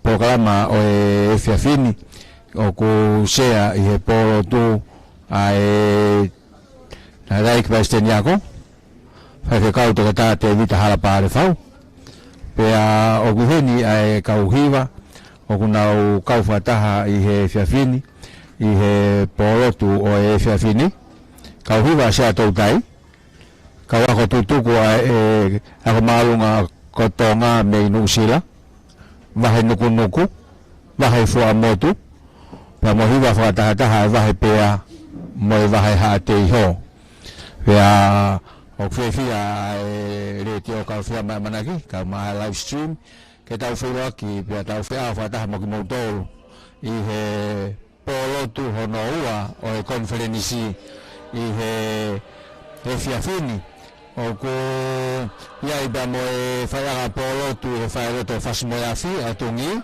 programa o fiafini o ku sea I polo tu ai na dai que paisten yako fa que kau te ta te vita hala pare fau pe o guheni ai kau hiva o kuna kau fataha I fiafini I polo tu o fiafini kau hiva sea tau tai kau ako tutuku ako malunga kotonga me nusila vahe nuku vahe fua motu pa mohiwa whakataha vahe pea moi vahe hate iho pea o kwewhia re te o kau whia mai manaki kau maha live stream ke tau whiro aki pea tau whia whakataha moki mautoro I he polotu hono ua o konferenisi I he fiafini o ko ia iba mo whaianga polo tu whai roto whasimoiafi a tungi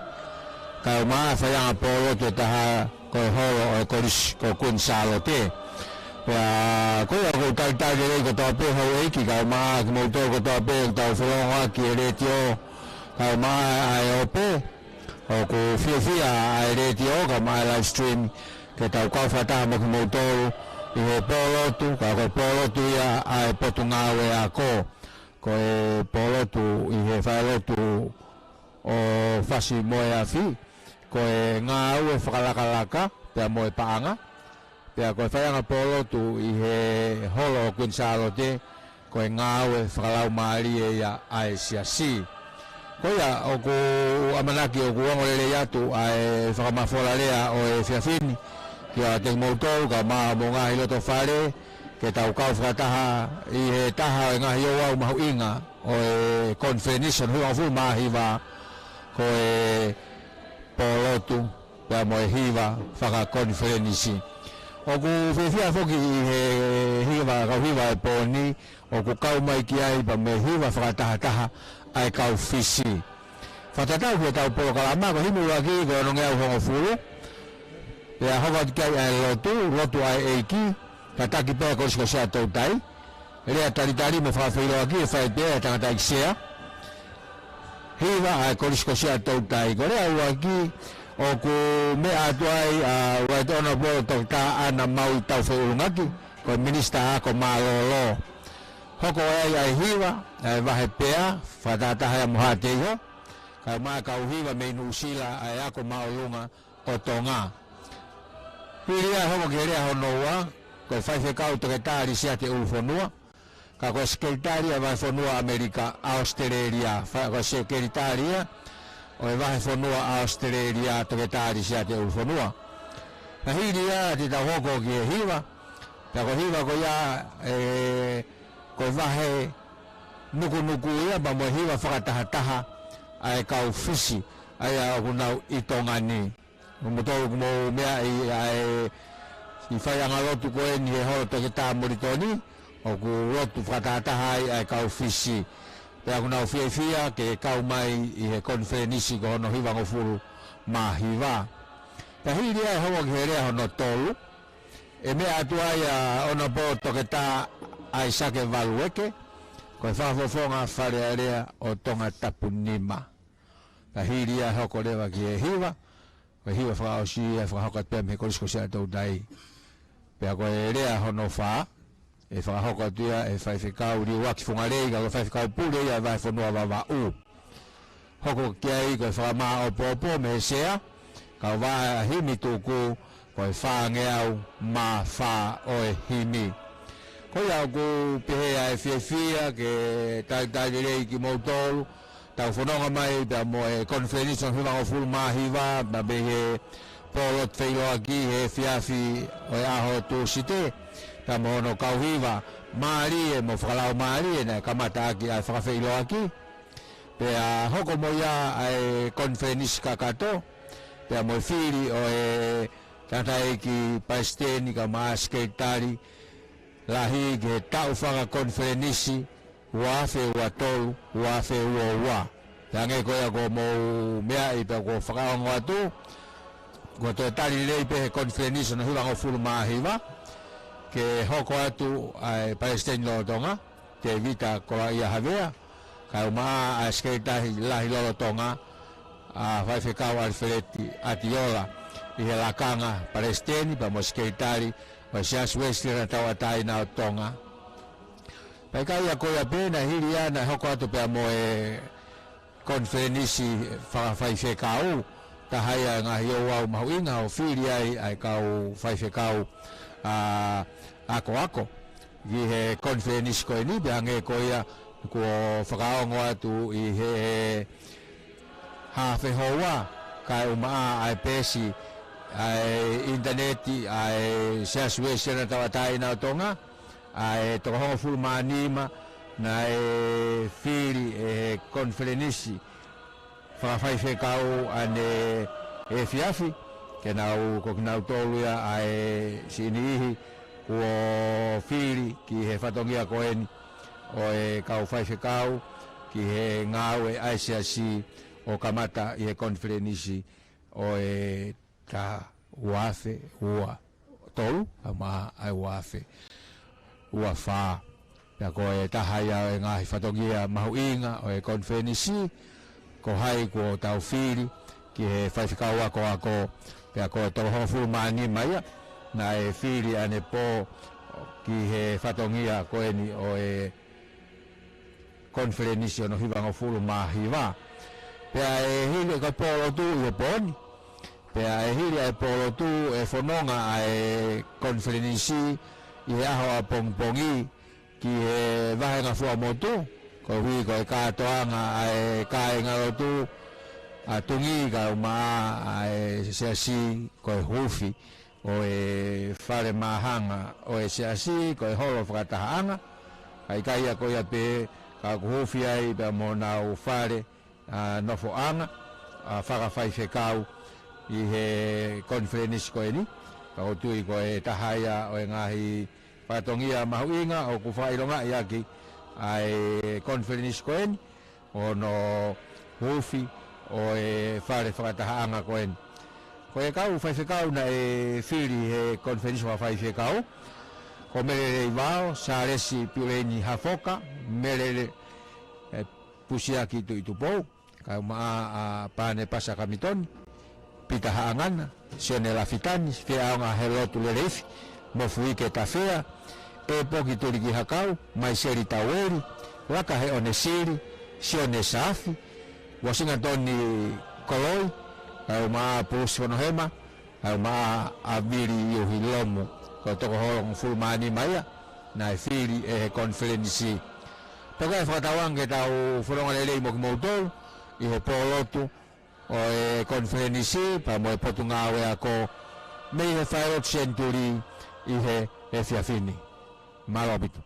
ka maa whaianga polo tu taha ko horo o koris ko kun salo te ko ia ko tai rei ko tau pe hau eiki ka maa ki mauto ko tau pe tau whaianga ki retio ka maa ai ope o ko whia ai retio ka maa live stream ke tau kau whataha mo ki mauto I he polotu, ka koe polotu ia ai potu ngawe a ko polotu I he whailotu o whasi moe a fi ko ngawe whakalakalaka pia moe paanga pia koe whaianga polotu I he holo o kunsalo te ko ngawe whakalau maari e ia ai siasi ko ia o ku amanaki o ku wangolele atu ai whakamafola lea o fiafini kia te mautou ka maa mo ngahi loto whare ke tau kau whakataha I he taha ngahi o wau mahu inga o conferenation hui afu mahiwa ko polotu pia mo hiwa whaka conferenisi o ku whiwhia whoki I he hiwa kau hiwa poni o ku kau mai ki ai pa me hiwa whakataha taha ai kau fisi whatatau kia tau polo kalama ko himu waki ko nonge au hongo furu Pea hoko kai ai lotu ai eiki, ka taki pea korisko sea tau tai. Rea taritari mo whawhiro aki e whai pea tangata I sea. Hiwa ai korisko sea tau tai. Ko rea ua ki o ku mea atu ai wai tona po tau ta ana mau I tau whaurungaki. Ko minista ako malolo. Hoko ai hiwa, ai wahe pea, whatataha mohate iho. Kai maa kau hiwa mei nusila ai ako maulunga o tonga. Hiria homo kerea honoa, ko whaiwhe kau toke tāri sia te ufonua, ka ko sekretari vai fonua Amerika, Australia, ko sekretaria, o vai fonua Australia toke tāri sia te ufonua. Na hiria te tau hoko ki hiwa, ta ko hiwa ko ia, ko vahe nuku ia, ba mo hiwa whakataha ai kau fisi, ai au kunau itongani. Motoro mo mea I whaianga lotu koe ni he horo toke tā moritoni o ku lotu whakataha ai kau fisi pea kunau whia ke kau mai I he konferenisi ko hono hiwa ngofuru mahiwa pea hiri ai hongo ki he rea hono tolu e mea atu ai ono po toke tā ai sake valueke koe whafofonga whare area o tonga tapunima pea hiri ai hoko rewa ki he hiwa Koe hiwa whakaosi e whakahokat pia me korisko sea tau dai. Pea koe rea hono wha, e whakahokat ia e whaiwhikau ri waki whungarei, ka koe whaiwhikau pule ia e vai whanua wawa u. Hoko kia I koe whakamaa o popo me sea, ka wā himi tuku, koe whaange au mā wha o e himi. Koe au ku pehea e whiawhia ke tai rei ki mautoru, tau whanonga mai pia mo e konferenison hiwa o fulu mahiwa ma be he polot whailo aki he whiawhi o e aho tū site ta mo no kau hiwa maari e mo whakalau maari e na kamata aki ai whakawhailo aki pia hoko mo ia ai konferenis kakato pia mo whiri o e tatai ki paisteni ka maa sketari lahi ke tau whaka konferenisi wafe ua tolu, wafe ua. Tange koea ko mo mea I pe ko whakaongo atu, ko to tari rei pe he konferenisi no hiwa ngofuru mahiwa, ke hoko atu ai Palestine Lolotonga, te vita koa ia havea, ka umaa a sketahi lahi Lolotonga, vai whekau Alfereti Atiola i he lakanga Palestini pa mo skeitari o sias westri na tawatai na o tonga. Pai kai a koia pena hiri ana hoko atu pia mo e konferenisi whai whekau ta haia ngā hio wau mahuinga o whiri ai kau whai whekau ako i he konferenisi koe ni pia nge koia ko whakaongo atu i he hawhehoa kai umaa ai pesi ai interneti ai siasuesi na tawatai na tonga ai tokohongo fulmanima na e whiri e konferenisi whakawhai whekau ane e fiafi ke nau kokinau toluia ai sinihi kua whiri ki he whatongia koeni o e kau whai whekau ki he ngau e aisiasi o kamata i he konferenisi o e ta uafe ua tolu ama ai uafe ua wha pia ko e tahaia e ngahi whatongia mahuinga o e konferenisi ko hai ko tau whiri ki he whaiwhikau ako pia ko e tolo fulmani maia na e whiri ane po ki he whatongia koeni o e konferenisi o no hiwanga fulu mahiwa pia e hili ka polo tu i e poni pia e hili e polo tu e whanonga e konferenisi i he aho a pongpongi ki he wahenga fua motu ko hui ko e katoanga e kaenga rotu a tungi ka umaa e seasi ko e hufi o e whare mahanga o e seasi ko e holo whakatahaanga kai kaia ko ia pe ka kuhufi ai pe mo nau whare nofo anga whakawhai whekau i he konferenisi ko e ni ka o tui ko e tahaia o e ngahi whatongia mahuinga o ku whailonga i aki ai konferenisi ko e ni o no hufi o e whare whakatahaanga ko e ni ko e kau whai whekau na e whiri he konferenisi wa whai whekau ko merere i wao sa resi piureni hafoka merere pusiaki tu itu pou ka maa pane pasa kamitoni pita haangana sione lafitani fia nga helotu lerefi mo fuike tafea e poki tuliki hakau mai seri taweri waka he onesiri sione safi wasinga toni koloi ka maa pusi honohema ka maa abiri yuhilomu ko toko holong fulmani maya na fili e konferensi pega whakatawang ke tau whanonga lelei mo ki mautolu i he polotu o e konferensi pa mo e potu ngawe ako me i he whaerot centuri i he fiafini malobitu.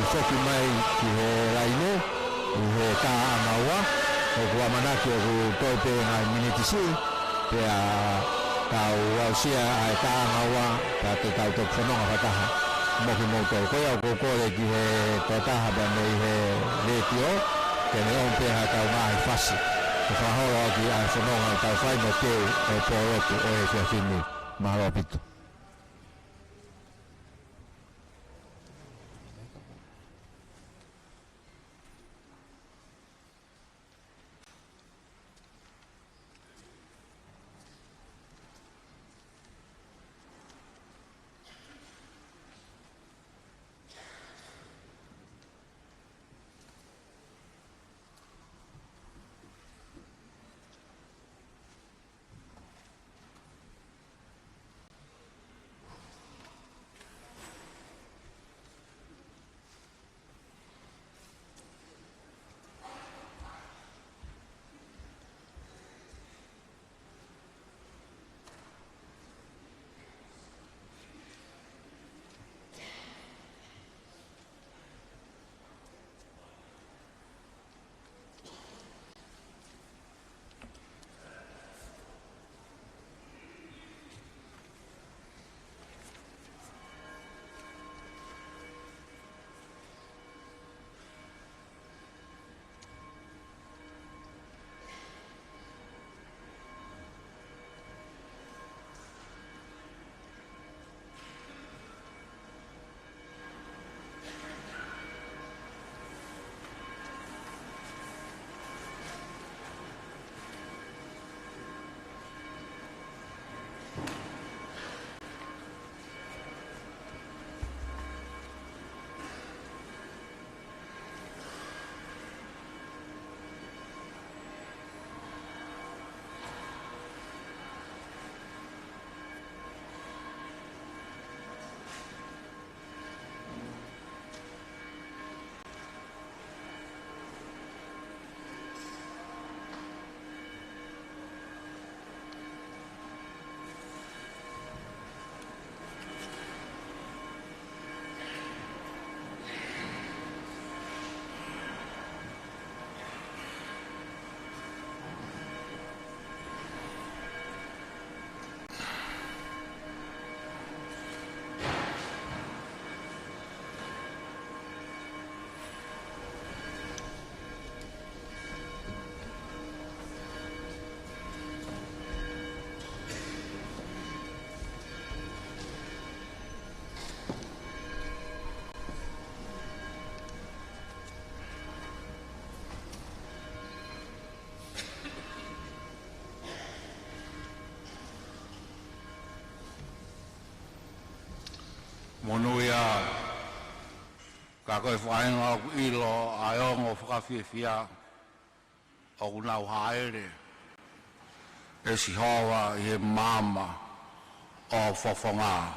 Foki mai ki he raine i he tā amaua o kua manaki o ku toipe ngā minitisi pia tau ausia ai tā amaua ka te tau tok whanonga whataha moki moutou koia o kukore ki he totaha bane i he retio ke ne on peha tau ngahi whasi ke whahoro aki ai whanonga tau whai mo teu e pōrotu o e whiawhini maharopitu. Monuia ka koe whaenga o ilo a ongo whakawhiawhia o unau haere e si hawa i he mama o whawhanga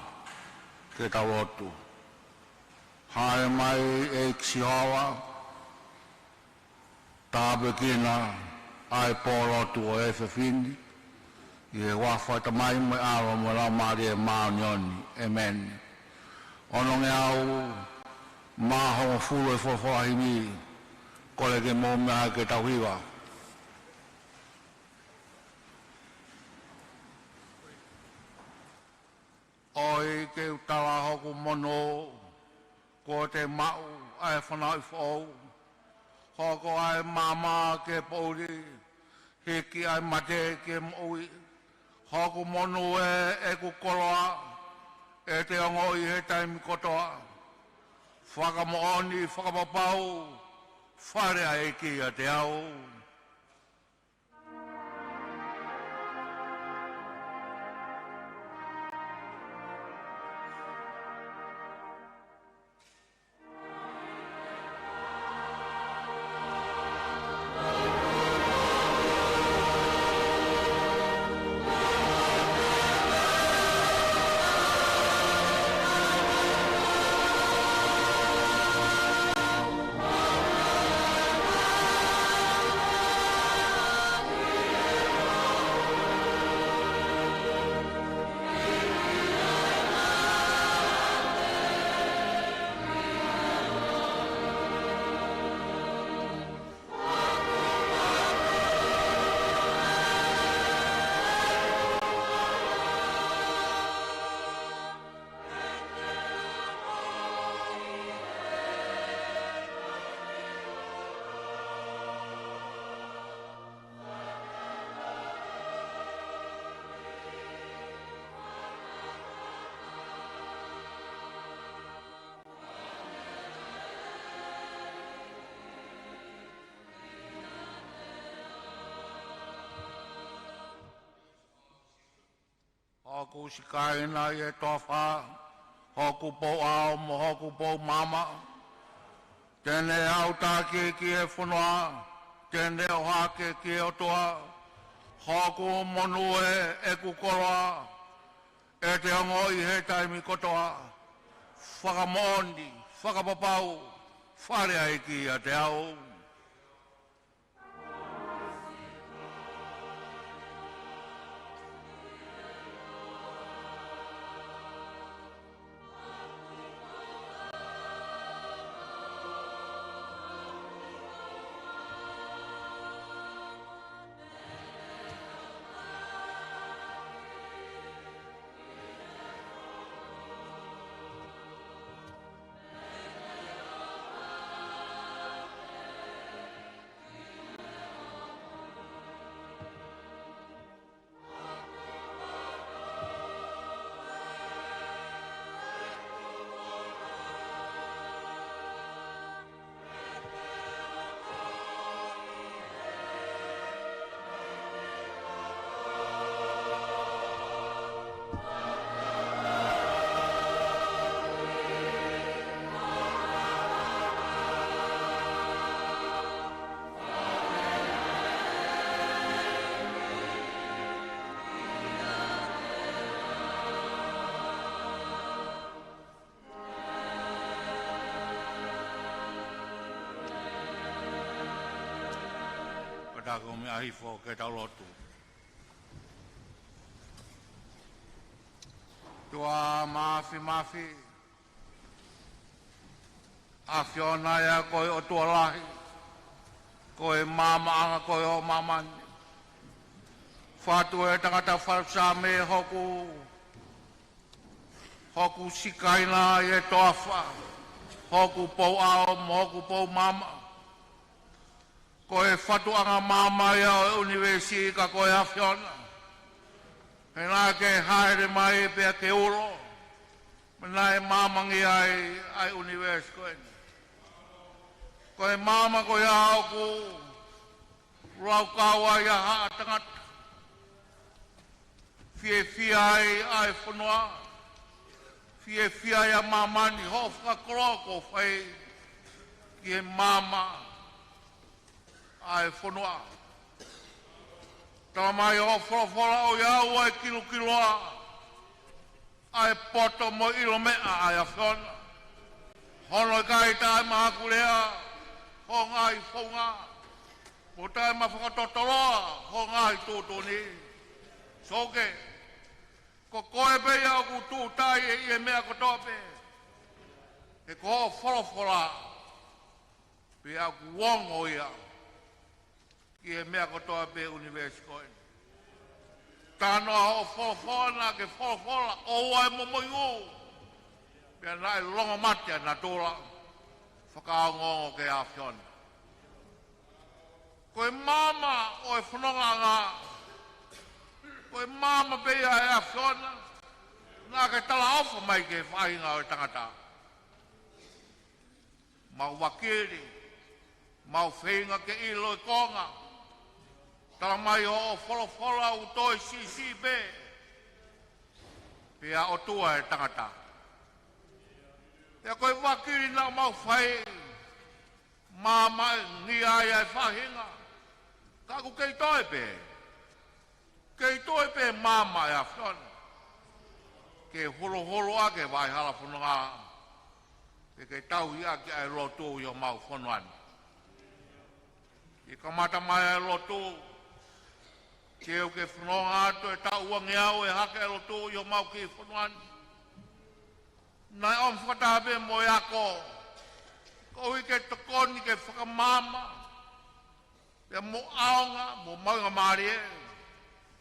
ke taurotu. Hae mai e si hawa tāpe kina ai pōrotu o e whiwhini i he wawhaita mai mai awa mo lau maari e maunioni. Amen. Ono nge au maho fulu e whawhahimi kore ke mō mea ke tauhiwa. Oi ke utawa hoku mono ko te mau ai whanau i whau. Hoko ai mama ke pouri, hiki ai mate ke moui. Hoko mono e kukoroa, e te ongo i he taimi kotoa. Whakamooni, whakapapau, whare a eki a te au. Hoku sikaina i e tofa, hoku po ao mo hoku po mama. Tene au tāke ki e whunua, tene o hake ki e otoa. Hoku monue e kukoroa, e te ongo i he taimi kotoa. Whakamooni, whakapapau, whare ai ki a te au. Tako me ahi fo ke taulotu. Tua mafi. Afiona ya koe o tua lahi. Koe mama anga koe o mamani. Fatu e tangata falsa me hoku sikaina e toafa. Hoku pou ao mo hoku pou mama. Koe whatu anga mama ia o universi ka koe awhiona. E nā ke haere mai pia ke uro. Nā e mamangi ai universi koe. Koe mama koe au ku rau kawa ia haa tangata. Fie ai whanua. fia ya mama ni ho whakakoroko whai ki e mama ai whanua. Tala mai ho whawhara o iau ai kiloa ai poto mo ilo mea ai a whiona. Hono kai tai maha kurea ho ngai whaunga. O tai ma whakatotoloa ho ngai tūtuni. Soke, ko koe pe au ku tū tai e mea kotope. E ko ho whorofora pe au ku wongo ia ki e mea kotope universikoe. Tano ho whorofora na ke whorofora o ai momoingu. Pea nai longa matia na tōra whakaongongo ke a whiona. Koe mama o e whanonga ngā. Koe mama pea e a whiona. Nā ke tala ofa mai ke whainga o e tangata. Mau wakiri. Mau whainga ke ilo e konga. Tala mai o wholofola u toi si pe. Pea o tua e tangata. Pea koe wakiri nā mau whai. Mama ni ai ai whahinga. Kaku kei toi pe. Kei toi pe mama e a whiona. Ke holo a ke vai hala whanonga. Ke tau ia ke ai lotu i o mau whanuan. I kamata mai ai lotu. Ke o ke whanonga ato e tau uangi au e hake ai lotu i o mau ki whanuan. Nai om whakatabe mo e ako. Ko i ke tokoni ke whakamama. Pea mo aonga, mo maunga maari e.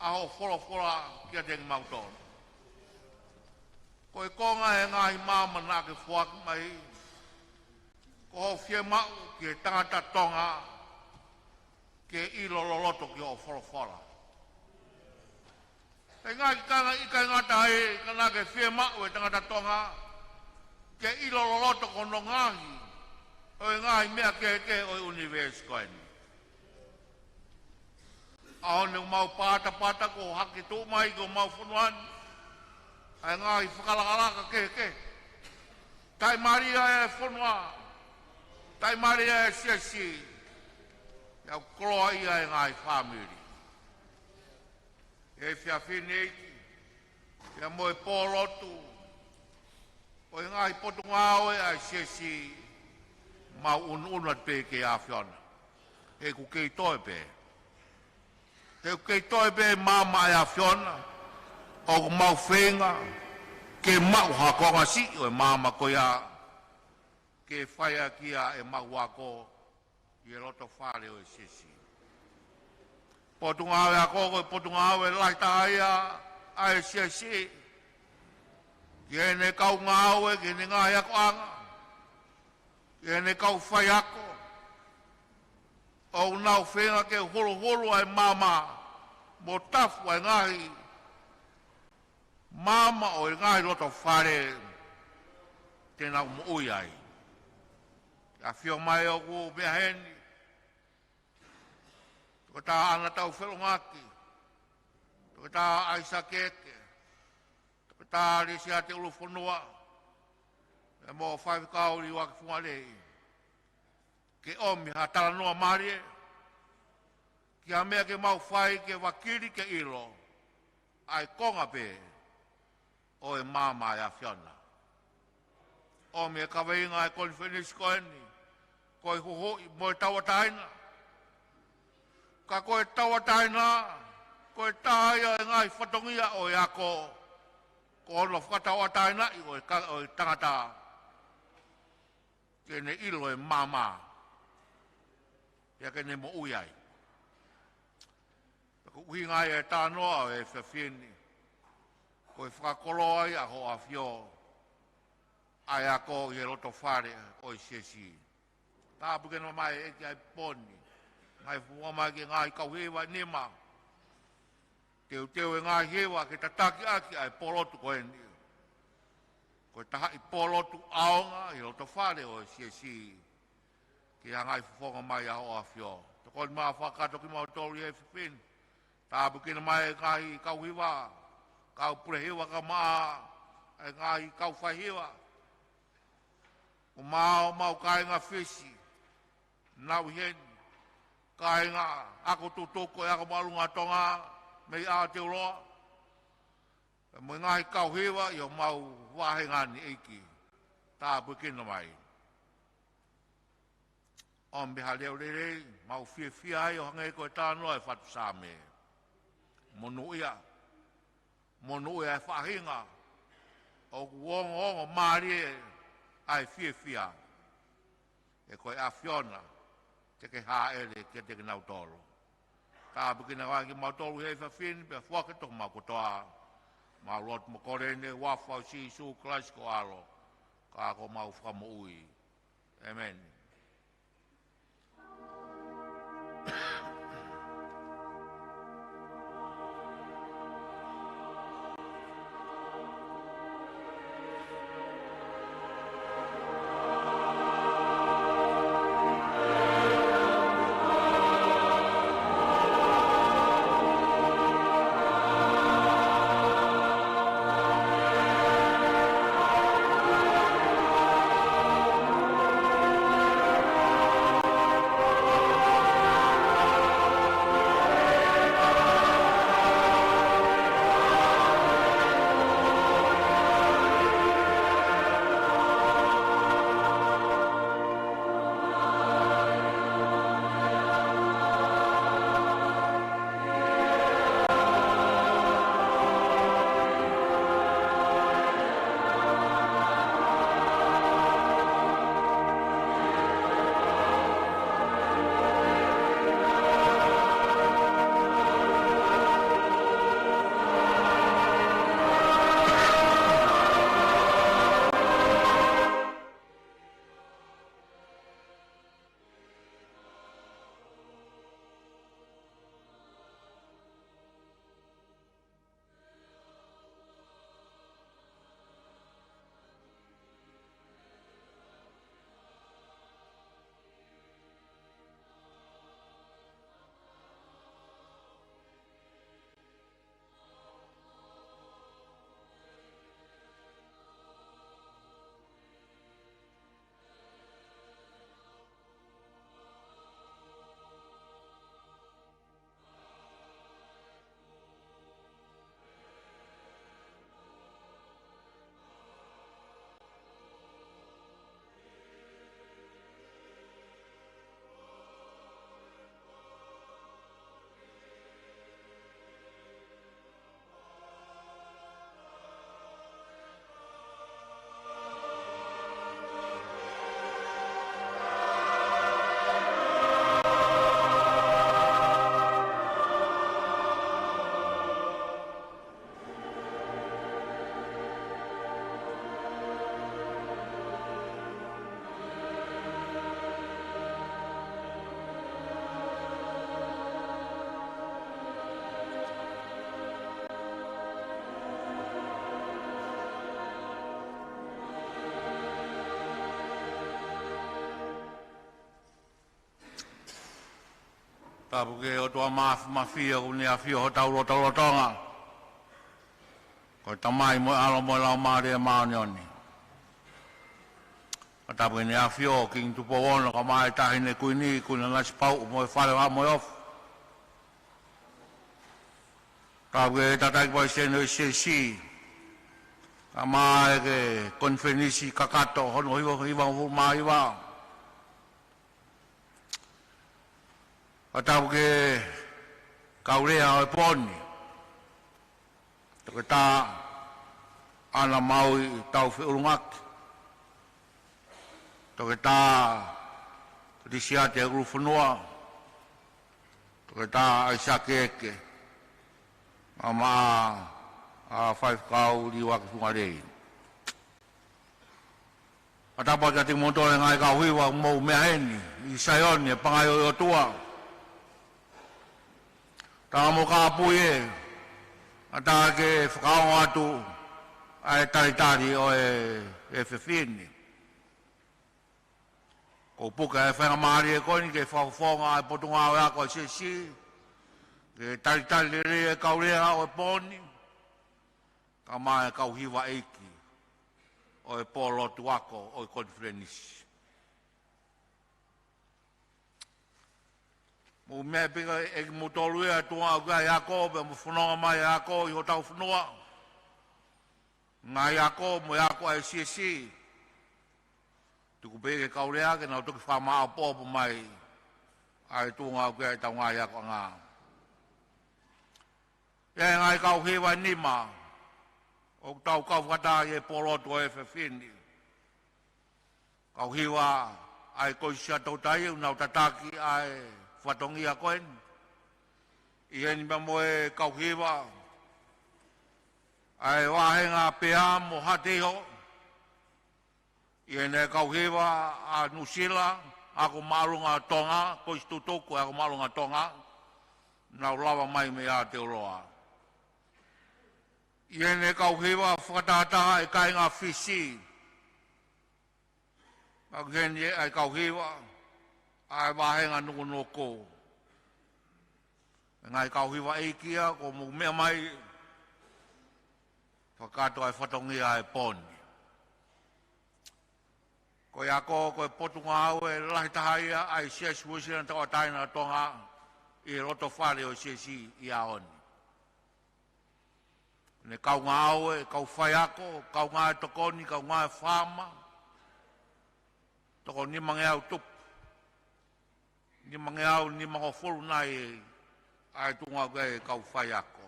Aho whora kia tengi mautona. Ko e konga e ngahi mama nā ke whuaki mai. Ko ho whie mau ki e tangata tonga. Ke ilo loloto ki o whora. E ngahi kanga i kai ngata e ka ke whie mau e tangata tonga. Ke ilo loloto kono ngahi. O e ngahi mea ke o e universikoeni. Aone mau pata ko haki tō mai ko mau whanuan. Ai ngahi whakalakalaka ke. Tai Maria e whanua. Tai Maria e siasi. Iau koloa ia e ngahi whamiri. E whiawhine eiti. Ia moe pōlotu. O e ngahi potungao e ai siasi. Mau unat pe ke a whiona. E ku kei toi pe. Te kei toi pe mama e a whiona. O mau whenga. Ke mau hakonga si o e mama ko ia. Ke whaia kia e mau wako. I e roto whare o e sisi. Potungawe a koko e potungawe laita aia. A e sisi. Ke ne kau ngāwe ke ne ngāi ako anga. Ke ne kau whai ako. O nau whenga ke holo ai mama. Mo tafu ai ngahi. Mama o ngahi roto whare. Tēnā mo ui ai. A whio mai o ku mea heni. Tuka tā ana tau whelongaki. Tuka tā aisa keke. Tuka tā resi a te ulu whanua. E mo whai kauri waki whungarei. Ke omi ha tala noa marie. Ki a mea ke mau whai ke wakiri ke ilo. Ai konga pe. O e mama e a whiona. Omi e kaweinga e konfenis koeni. Ko e hoho mo e tawataina. Ka ko e tawataina. Ko e tahaya e ngai whatongia o e ako. Ko ono whakatawataina i o e tangata. Kene ilo e mama. Ia kene mo uiai. Ko uingai e tānoa o e whiawhini. Ko e whakakolo ai a ho a whio. Ai ako i e roto whare o i sesi. Tā puke no mai e ki ai poni. Ngai fua mai ki ngai kauhewa nema. Teu e ngai hewa ke tataki aki ai polotu ko e ni. Ko e taha i polotu aonga i roto whare o i sesi. Ki a ngai fufonga mai a ho a whio. Toko i maa whakato ki mau tori e whipin. Tā puke no mai e ngai kauhewa. Kau purehewa ka maa. e ngai kau whahiwa. O mau kai ngā whisi, nau heni, kai ngā ako tutoko e ako malunga tonga, mei a te uroa. E mo ngai kau hiwa, i o mau wahe ngani eiki, tā pukina mai. On beha leo rere, mau fia ai o hangai koe tānoa e whatu sāme. Monu ia e whahinga, o kuongo maari e ai fia. E koe a Fiona, te ke haa ere ke te kinau toro. Ka bukina wangi mau toro hei whawhini, pe whakatok mau kotoa. Mau rot mo korene, wafau si su Christ ko alo. Ka ko mau whamo ui. Amen. Tapu ke o toa mafia kuni a fio ho tau rotonga. Ko tamai mo alo mo lau maare maonioni. Tapu ni a fio king tupo ono ka mai tahine kuini kuna nasi pau mo whare wa mo of. Tapu ke tatai po seno si. Ka mai ke konfenisi kakato hono hiwa mai wa. Atau ke kaurea o poni. Toke tā ana maui tau whiurungaki. Toke tā risiate uru whanua. Toke tā aisake eke. Ama a whaifkau liwaki whungarei. Atapa kati motore ngai kau hiwa mou mea heni. I saioni e pangai o tua. Tā mo ka pui e, a tā ke whakao atu a e taritari o e whiwhini. Ko puka e whenga maari e koni ke whawhonga e potunga o e ako e si, ke taritari re e kaurea o e poni, ka mai e kau hiwa eiki, o e polo tuako o e konferenisi. Mo mea pika e mo tolu e tunga au kai ako, pe mo whanonga mai ako i ho tau whanua. Ngā ako mo ako ai siesi. Tuku peke kaurea ke nau tuki whama au pōpo mai ai tunga au kai tau ngā ako ngā. E ngai kau hewa nima, o tau kau kata e polotu o e whewhini. Kau hewa ai koisia tau tai, unau tataki ai whatongi a koen. I heni ma moe kau hewa, ai wahenga pea mo hateho. I hene kau hewa a Nusila, ako marunga tonga, kois tutuku ako marunga tonga, nau lawa mai me a te uroa. I hene kau hewa whakatataha e kai ngā whisi. Ako hene ai kau hewa, ai wahenga nuku noko. Ngai kau hewa e kia, ko mu mea mai, whakato ai whatongi ai poni. Ko ako, ko e potunga au e lahi tahaia, ai sia suwisi na tau ataina tonga, i roto whare o siesi i aoni. Ne kau ngā au e, kau whai ako, kau ngā e tokoni, kau ngā e whama, toko ni mange au tupu. Ni mange au, ni mango furu nai e, ai tunga e kau whai ako.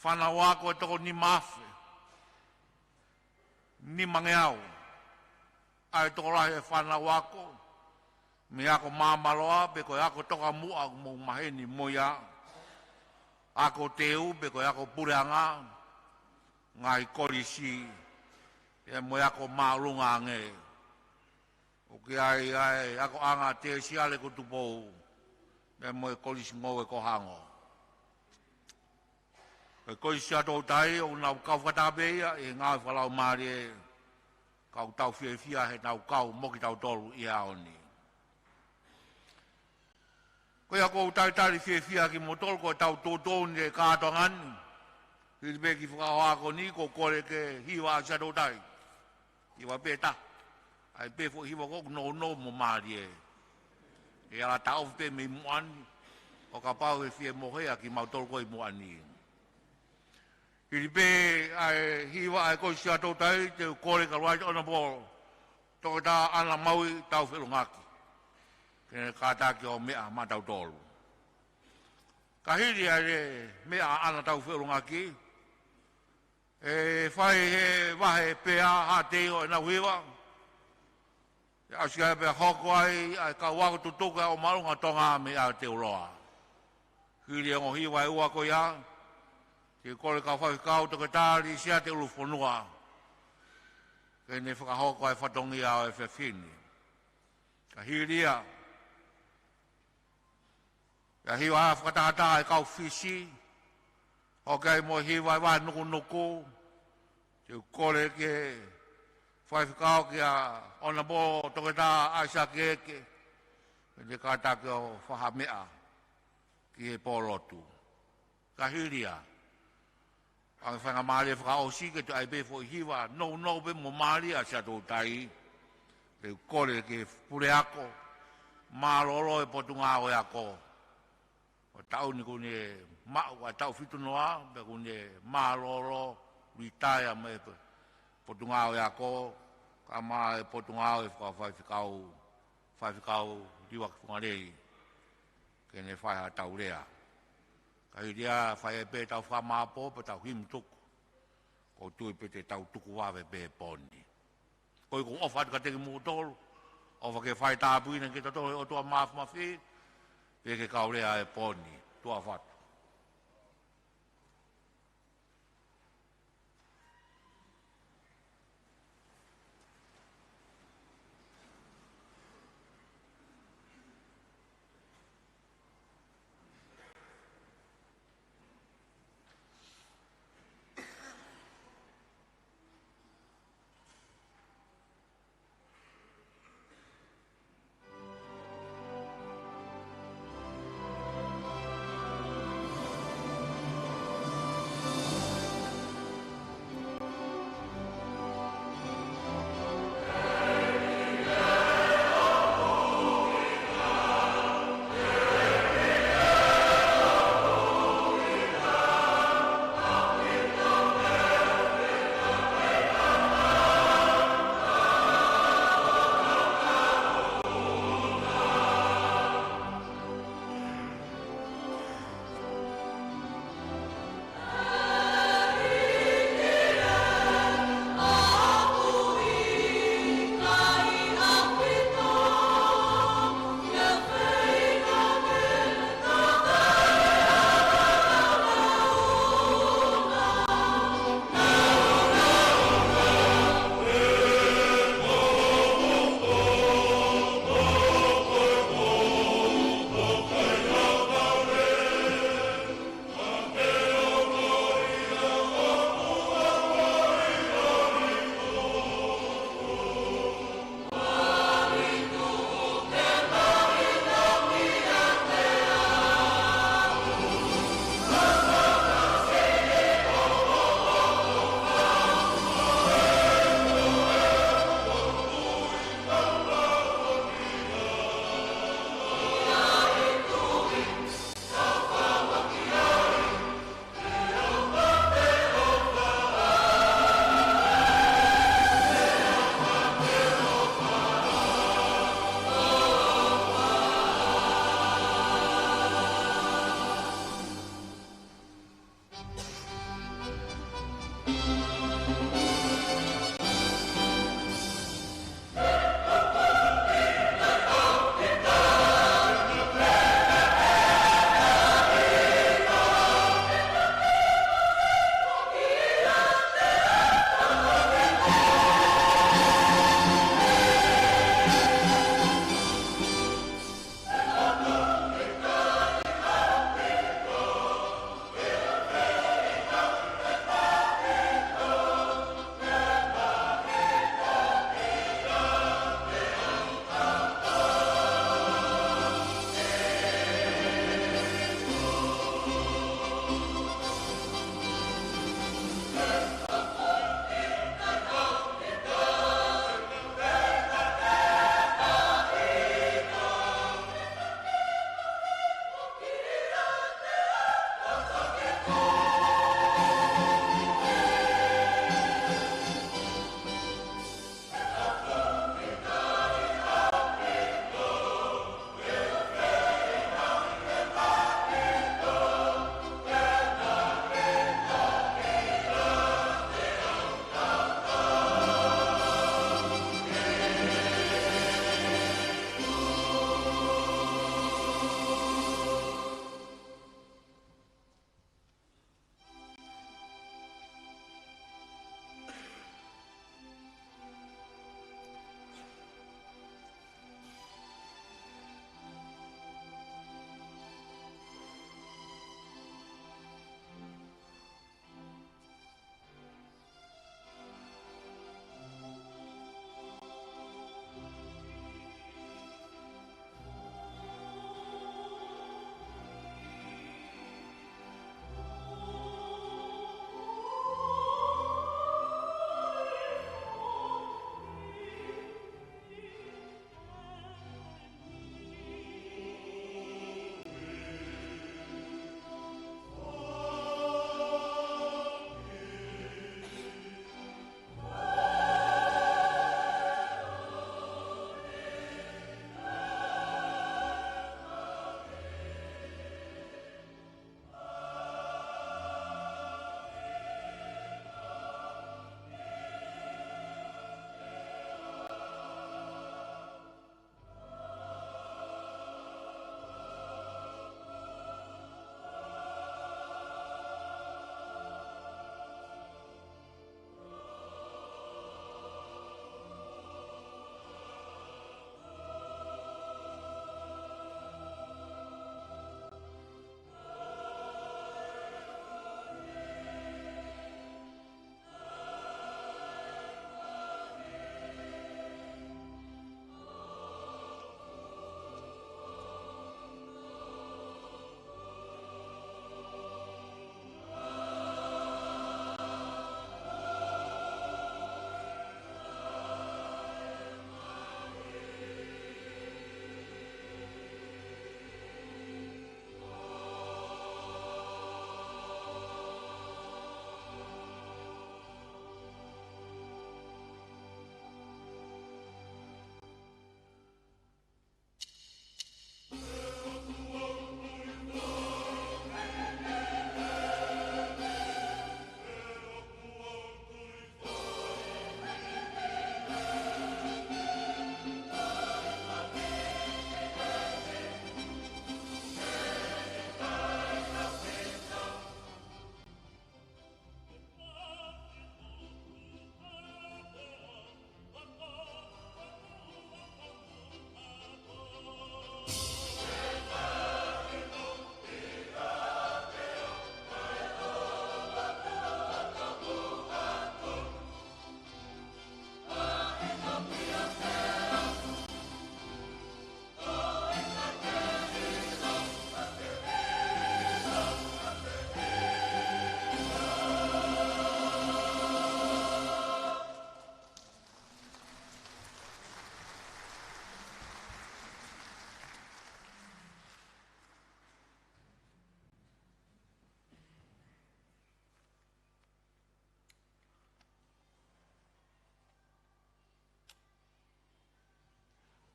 Whana wako e toko ni mawhi, ni mange au, ai toko rahi e whana wako, mi ako mamaloa, beko e ako toka mua mo maheni moia, ako teu, beko e ako pureanga, ngai korisi, e mo ako marunga nge. O ki ai, ako anga te siale ko tupou, e mo e korisi ngau e kohango. E korisi ato tai, o nau kau whatabea, e ngai whalau maari e, kau tau whiawhia he nau kau moki tau tolu i aoni. Koe ako utaitari whiawhia ki mo tolu ko tau tōtōni e kātongani. Hiri pe ki whakawako ni ko kore ke hiwa a shadow tai. Hiwa pe ta. Ai pe fo hiwa koku no mo maari e. E ala tau pe me muani. O ka pau e whie mohea ki mau tolu ko i muani. Hiri pe ai hiwa ai ko shadow tai te kore ka right on the ball. Toko ta ana maui tau whilungaki. Kene kātaki o mea ma tau tolu. Ka hiri ai mea ana tau whilungaki. E whai he wahe pea ha teo e na wiwa. E asia pe hoko ai ka wako tutuka o marunga tonga me a te uroa. Hiri ango hiwa e ua ko ia. Te kore ka whai kau toke tāri sia te ulu whanua. Kene whakahoko ai whatongi au e whewhini. Ka hiri a. Ka hiwa a whakatahata e kau whisi. Hokai mo hiwa i wae nuku nuku. Te kore ke whaifukau ki a ona bo toke tā aisa ke eke. Te kata ki o whahamea ki e pōlotu. Ka hiria. Ang whanga maari e whakaosi ke te aipe fo hiwa. No pe mo maari a sia tō tai. Te kore ke pure ako. Māroro e potunga o e ako. O tau ni kune mau a tau fitu noa, pe kune māroro, ritaya me potungao e ako, ka maa e potungao e whaifikau diwa kifungarei, kene whaiha tau rea. Ka hiria whai e pe tau whamapo, pe tau himtuku, ko tui pe te tau tuku wawe pe poni. Koi kong ofa ka teki mūtolu, ofa ke whai tāpuina ki tato o tua mafi, pe ke kaurea e poni, tua whatu.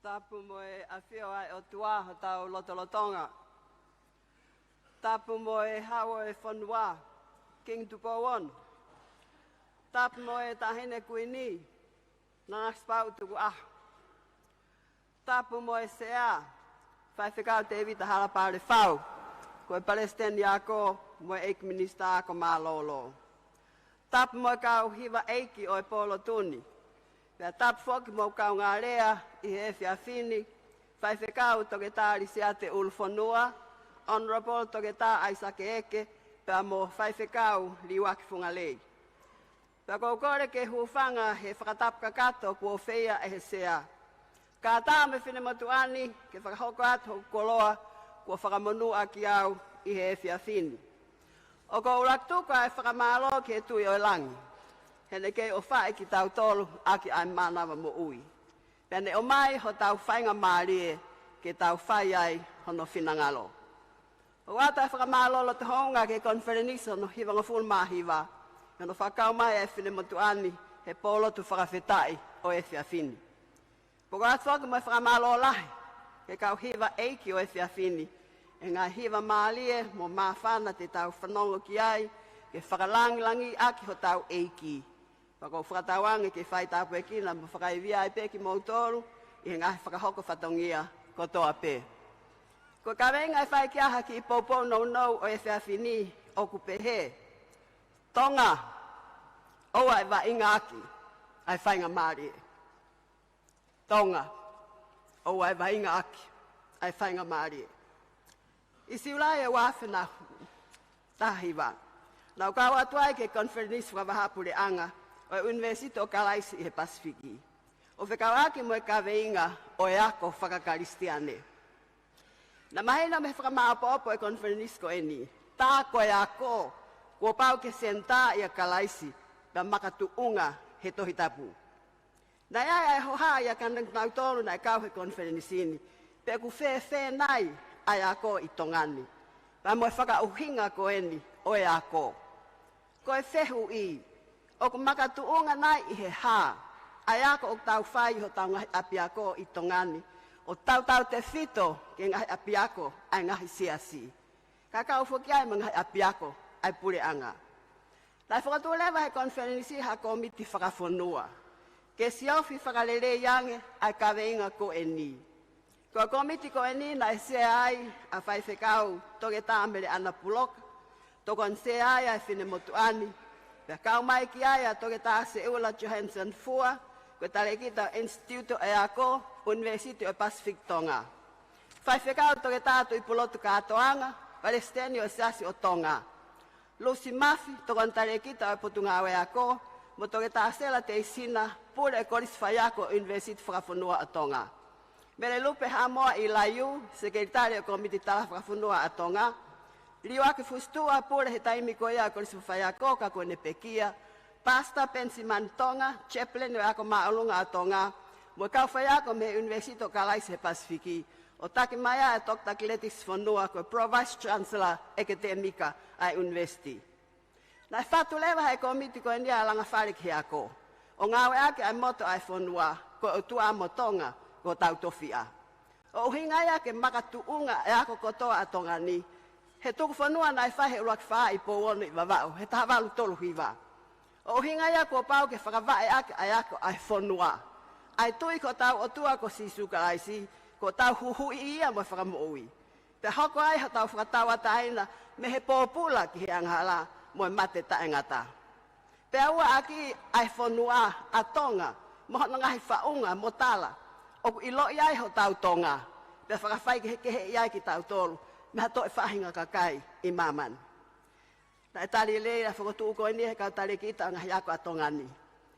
Tapu moe awhio ai o tua ho tau lotolotonga. Tapu moe hawo e whanua, King Tupowon. Tapu moe tahine kuini, nanga spau tuku ah. Tapu moe sea, whai whikau te evita harapare whau. Koe Palestine ako, moe eik minista ako malolo. Tapu moe kau hiwa eiki o e polo tuni. Pea tapu foki mo kau ngā rea i he whiawhini, whai whikau toke tāri se ate ulfonua, Honorable toke tā aisake eke, pea mo whai whikau liwaki funga lei. Pea kore ke huwhanga he whakatapu kakato kua whea e he sea. Ka tā me whine motuani ke whakahoko atu koloa kua whakamonu aki au i he whiawhini. O ko uraktuka e whakamalo ke tui o langi. Hene kei o whae ki tau tolu aki ai manawa mo ui. Pene o mai ho tau whainga maarie ke tau whai ai hono whinangalo. O wata e whakamalo te honga ke konferenisa no hiwanga full mahiwa. Hono whakau mai e whine motuani he polo tu whakawhetai o e whiawhini. Poko atu whaka mai whakamalo lahi ke kau hiwa eiki o e whiawhini. E ngā hiwa maalie mo mawhana te tau whanongo ki ai ke whakalangilangi aki ho tau eiki. Whakau whakatawange ke whai tāpu e kina mo whakaivia e peki mautoru i he ngahi whakahoko whatongia kotoa pē. Ko ka wenga e whai kiaha ki i poupou nou o e whiawhini o kupehe. Tonga, oa e wa inga aki ai whainga maari. Tonga, oa e wa inga aki ai whainga maari. I siulai e wāwhina tahiwa. Nau kau atuai ke konferenisi whakahapure anga o e University o Kalaisi i he Pasifiki. O whekau ake mo e kaweinga o e ako whakakaristiane. Na mahina me whakamaapopo e konferenisi ko eni. Tā ko e ako, kua pau ke senta i a Kalaisi, pa makatuunga he tohi tapu. Na ia e hoha i a kandang nautolu na e kau he konferenisini, pe ku whē nai ai ako i tongani. Pa mo e whakauhinga ko eni o e ako. Ko e whehu i, o ku makatuunga nai i he hā, ai ako o tau whai ho tau ngahi api ako i tongani, o tau te whito ke ngahi api ako ai ngahi siasi. Ka kau whukiai ma ngahi api ako ai pure anga. Tai whakatulewa he konferenisi ha komiti whakawhonua. Ke siofi whakalele yange ai kaweinga ko e ni. Ko komiti ko e ni na e se ai a whai whekau toke tāmere ana puloka, tokon se ai ai whine motuani, pia kau mai ki ai a toke tā se Eula Johansson Fua, ko tale kita Instituto e ako, University o Pacific Tonga. Whai whekau toke tātu i pulotu kātoanga, Palestine o Sasi o Tonga. Lucy Mafi, tokon tale kita o Potunga e ako, mo toke tā sela te isina, pure e koris whai ako University whakawhonua o Tonga. Mele lupe hamoa i Laiu, sekretari o komiti tala whakawhonua a Tonga. Liwake fustua pure he taimi ko ia koris whai ako ka kone pekia, Pasta Pensiman Tonga, chaplain o ako maolunga a Tonga, mo kau whai ako me Universito Kalaisi he Pasifiki, o taki maia e tok takiletis whanua ko Pro-Vice Chancellor Ekademika ai University. Nai whatulewa he komiti ko enia alanga wharik he ako, o ngawe ake ai moto ai whanua ko o tua mo Tonga ko tau tofia. O uhinga ia ke makatuunga e ako kotoa a Tonga ni, he tuku whanua nai whahe uruak whaa i pōwonu i wawau, he tahawalu tolu hiwa. O hinga ia ko pau ke whakawhae ake ai ako ai whanua. Ai tui ko tau o tua ko sisu Kalaisi, ko tau huhui ia mo whakamuui. Te hoko ai ho tau whakatawa taina me he pōpula ki he anghala mo e mate tae ngata. Pe aua aki ai whanua a Tonga, mo hona ngahi whaunga mo tala, o ku ilo iai ho tau Tonga, pe whakawhai ke he iai ki tau tolu, me hato e whahinga kakai i maman. Na e tali leira whakotu uko ni he kau tali kita ngahi ako a Tongani.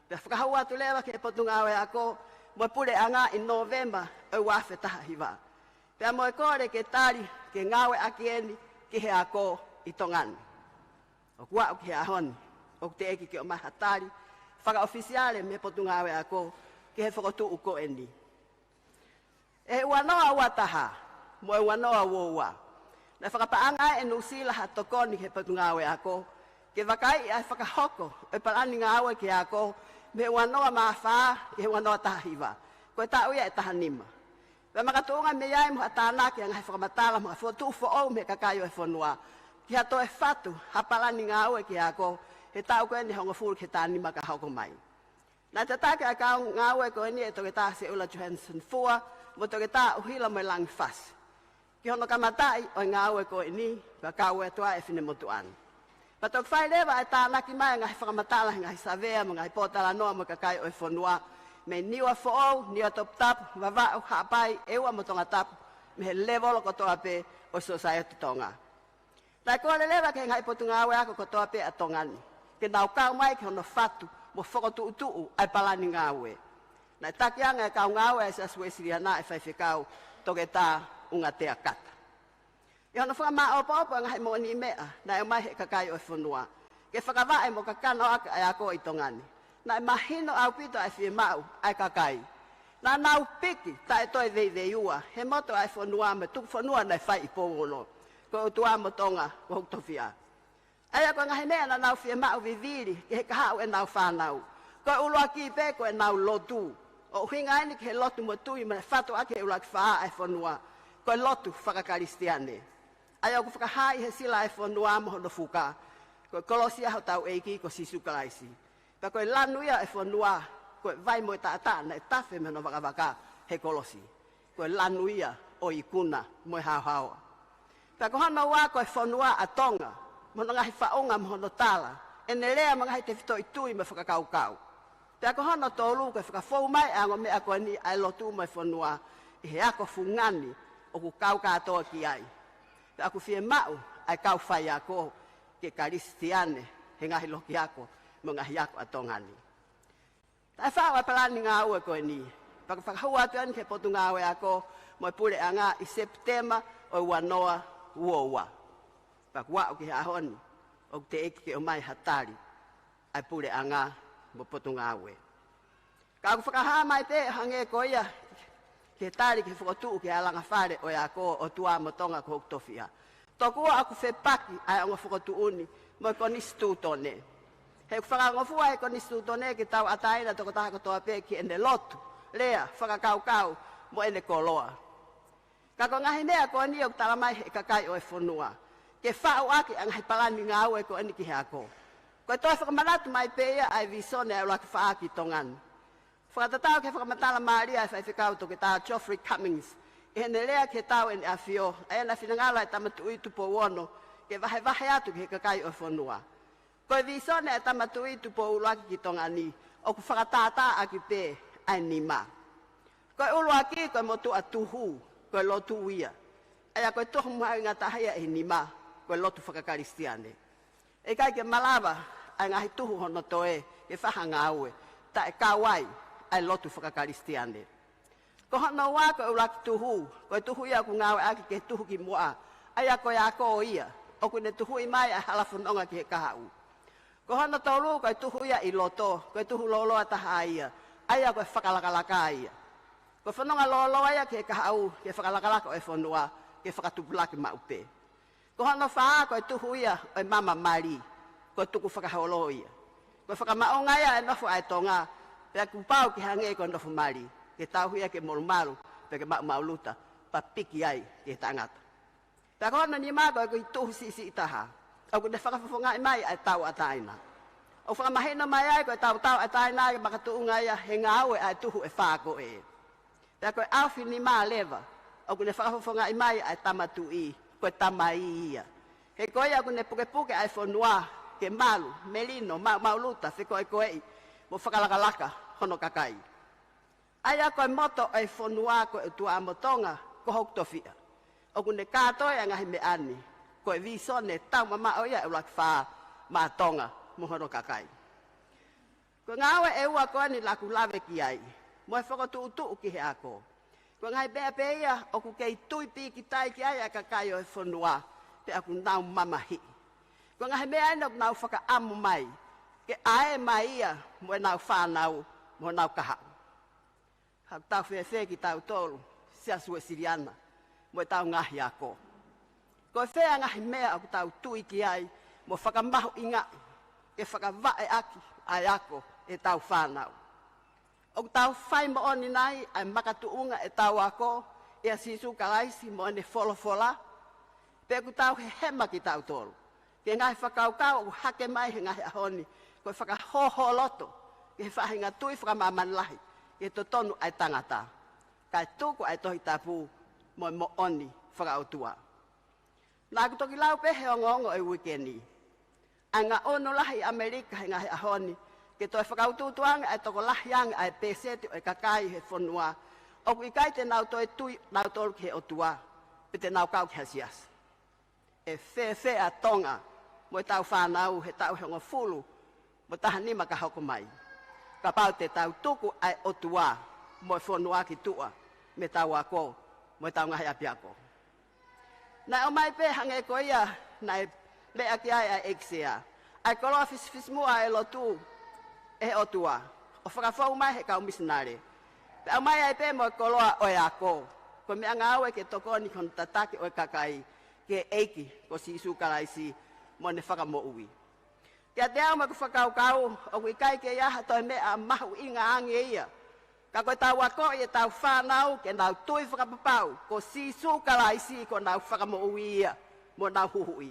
Pe whakahau atu lewa ke potunga awe ako, mo pure anga in November e wafe taha hiwa. Pe mo e kore ke tali ke ngawe aki eni ki he ako i Tongani. O kua o ki he ahoni, o te eki ke o maha tali, whaka-ofisiale me potunga awe ako ki he whakotu uko eni. E wanoa wataha, mo e wanoa woua. Na whakapaanga e nusila ha tokoni he patungawe ako, ke wakai ai whakahoko e palani ngawe ke ako, me wanoa mawha, ke wanoa tahiwa. Koe tau ia e tahanima. Wa makatuunga me yai mo atana ki ngai whakamatala mga fotu fo o me kakaio e whanua. Ki hato e whatu, hapalani ngā ue ki ako, he tau koe ni honga furu ki tāni maka hauko mai. Nā te tāke a kau ngā ue koe ni e toke tā se Ula Johansson fua, mo toke tā uhila mo langi fas. Ki hono kamatai o ngā ue koe ni, ka kau e toa e whine motu anu. Pa tok whai lewa e tāna ki mai ngai whakamatala ngai savea, ngai pōtala noa mo kakaio e whanua, me niwa fo'ou, niwa top tap, wawau hapai, ewa mo tonga tap, me he level ko toa pe o society tonga. Tai koa le lewa ke ngai potu ngā ue ako ko toa pe a tongani. Ke nau kau mai ke hono whatu, mo whakotu utuu ai palani ngā ue. Nai takianga e kau ngā ue e sa suesiriana e whaiwhikau toke tā unga tea kata. I hono whakama opa ngai mo ni mea, na e mai he kakai o whanua. Ke whakawa e mo kakano aka e ako i tongani. Na e mahino au pito ai whie mau ai kakai. Na nau piki ta e toi vei ua, he moto ai whanua me tuk whanua nei whai i pōgono. Ko utua mo tonga ko huktowhia. Ai ako ngahi mea na nau whie mau viviri, ke he kahau e nau whanau. Ko ulua ki peko e nau lotu. O hinga ini ke he lotu mo tui me whatu ake ulua ki whaa ai whanua. Ko e lotu whakakaristiane. Ai ako whakahai he sila ai whanua mo hono fuka. Ko kolosia ho tau eiki ko sisukalaisi. Pa koe lanuia e whanua, koe vai mo e tātā na e tawhe me no wakawaka he kolosi. Koe lanuia o i kuna mo e hao. Pa ko hana wā koe whanua a tonga, mono ngahi whaonga mo hono tala, e ne lea mga te whito i tui me whakakaukau. Pa ko hana tōlu koe whakafou mai ango me ako ni ai lotu mo e whanua, i he ako fungani o ku kau katoa ki ai. Pa aku whie mau ai kau whai ako ke karistiane he ngahi loki ako, mga hiako atongani. Tai whawa palani ngā ue koe ni. Paka whakahau atuan ke potu ngā ue ako, mo e pule a ngā i Septema o wanoa uoua. Paka wau ki ahoni, o te eki ke o mai hatari, ai pule a ngā mo potu ngā ue. Ka aku whakaha mai te hange ko ia, ke tari ke whakotuu ke alanga whare o ako o tua mo tonga ko huktowhia. Tokua aku whepaki ai onga whakotuuni, mo e konistu tone. He whakangofua he konistu tone ki tau ataina toko taha kotoa pe ki ene lotu, lea, whakakaukau, mo ene koloa. Kako ngahi mea ko ni o talamai he kakai o e whanua. Ke whao aki ang palani ngā ue ko ene ki he ako. Ko e toi whakamanatu mai peia ai visone ai ulaki whaaki tongan. Whakatatau ke whakamatala Maria e whaiwhikau toke taha Geoffrey Cummings. E hene lea ke tau ene awhio, e ena whinangala e tamatu i tupo wono, ke wahe atu ki he kakai o e whanua. Koe visone e tamatu i tupo uluaki ki tongani, o ku whakatata aki pe ai nima. Koe uluaki koe motu a tuhu, koe lotu uia. Ea koe tohu mua ngā tahia e nima, koe lotu whakakaristiane. E kai ke malawa, ai ngahi tuhu hono toe, ke whaha ngā ue, ta e kawai, ai lotu whakakaristiane. Ko hono wā koe uluaki tuhu, koe tuhu ia ku ngā ue aki ke tuhu ki mua, ai a koe a ko ia, o kune tuhu i mai ai halafunonga ki he kahau. Ko hono tolu koe tuhu ia i loto, koe tuhu loloa taha ia, aia koe whakalakalaka ia. Ko whanonga loloa ia ke kahau, ke whakalakalaka o e whanua, ke whakatupulaki maupe. Ko hono whaa koe tuhu ia o e mama mari, koe tuku whakaholo ia. Koe whakamaonga ia e nofu ai tonga, pea kupau ki hange koe nofu mari, ke tauhu ia ke morumaru, pea ke mauluta, pa piki ai ke tangata. Pea ko hono ni maa koe tuhu sisi itaha. Au kune whakafafonga i mai ai tau ataina. O whakamahino mai ai koe tau ataina i makatuunga ia he ngā ue ai tuhu e whāko e. Pea koe awhi ni maa lewa. Au kune whakafafonga i mai ai tamatu i, koe tamai ia. He koe au kune puke ai whanua, ke malu, melino, mauluta, whikoe koe i, mo whakalakalaka hono kakai. Aia koe moto ai whanua koe tua amotonga, ko huktowhia. O kune kātoe angahi me ani. Koe visone tau mama o ia e ulaki whaa maa tonga muhono kakai. Koe ngāwe e ua koe ni laku lawe ki ai, mo e whakotu ki he ako. Koe ngai bea ia o ku kei tui pi ki tai ki ai a kakai o e whanua, pe aku nau mamahi. Koe ngai mea ina ku nau whakaamu mai, ke ae mai ia mo e nau whanau, mo nau kahau. Hau tau whewhe ki tau tolu, sia sue siriana, mo e tau ngahi ako. Koe whea ngahi mea aku tau tui ki ai, mo whakamahu inga, ke whakavae aki ai ako e tau whanau. O tau whai mo oni nai, ai makatuunga e tau ako, ia sisu kalaisi mo ne fola pe ku tau hema ki tau tolu ke ngai whakaukau hake mai he ngai ahoni ko whakahoho loto ke whahinga tui whakamaman lahi ke to tonu ai tangata kai tuku ai tohi tapu mo oni whakautua nā ku toki lau pehe o ngongo e wikeni anga ono lahi Amerika he ngai ahoni ke toi whakaututuanga ai toko lahi anga ai peseti o kakai he whanua o ku ikai te nau toi tui nau tolu ke o tua pe te nau kau ke hasias e fe a tonga mo tau whanau he tau he ngofulu mo taha nima ka hoko mai ka pau te tau tuku ai o tua mo whanua ki tua me tau ako mo tau ngahi apiako na o mai pe hange ko ia na mea ki ai exia ai koloa fis mua e lotu e o tua o whakawhau mai he kau misinare pe mai ai pe mo koloa o e ako ko me anga awe ke tokoni kon tataki o kakai ke eiki ko si isu kalaisi mo ne whakamo ui kia te au ma ku whakaukau o ku ikai ke iaha toi me a mahu inga ange ia ka koe tau ako i e tau whanau ke nau tui whakapapau ko si isu kalaisi ko nau whakamo ui ia mo nau huhui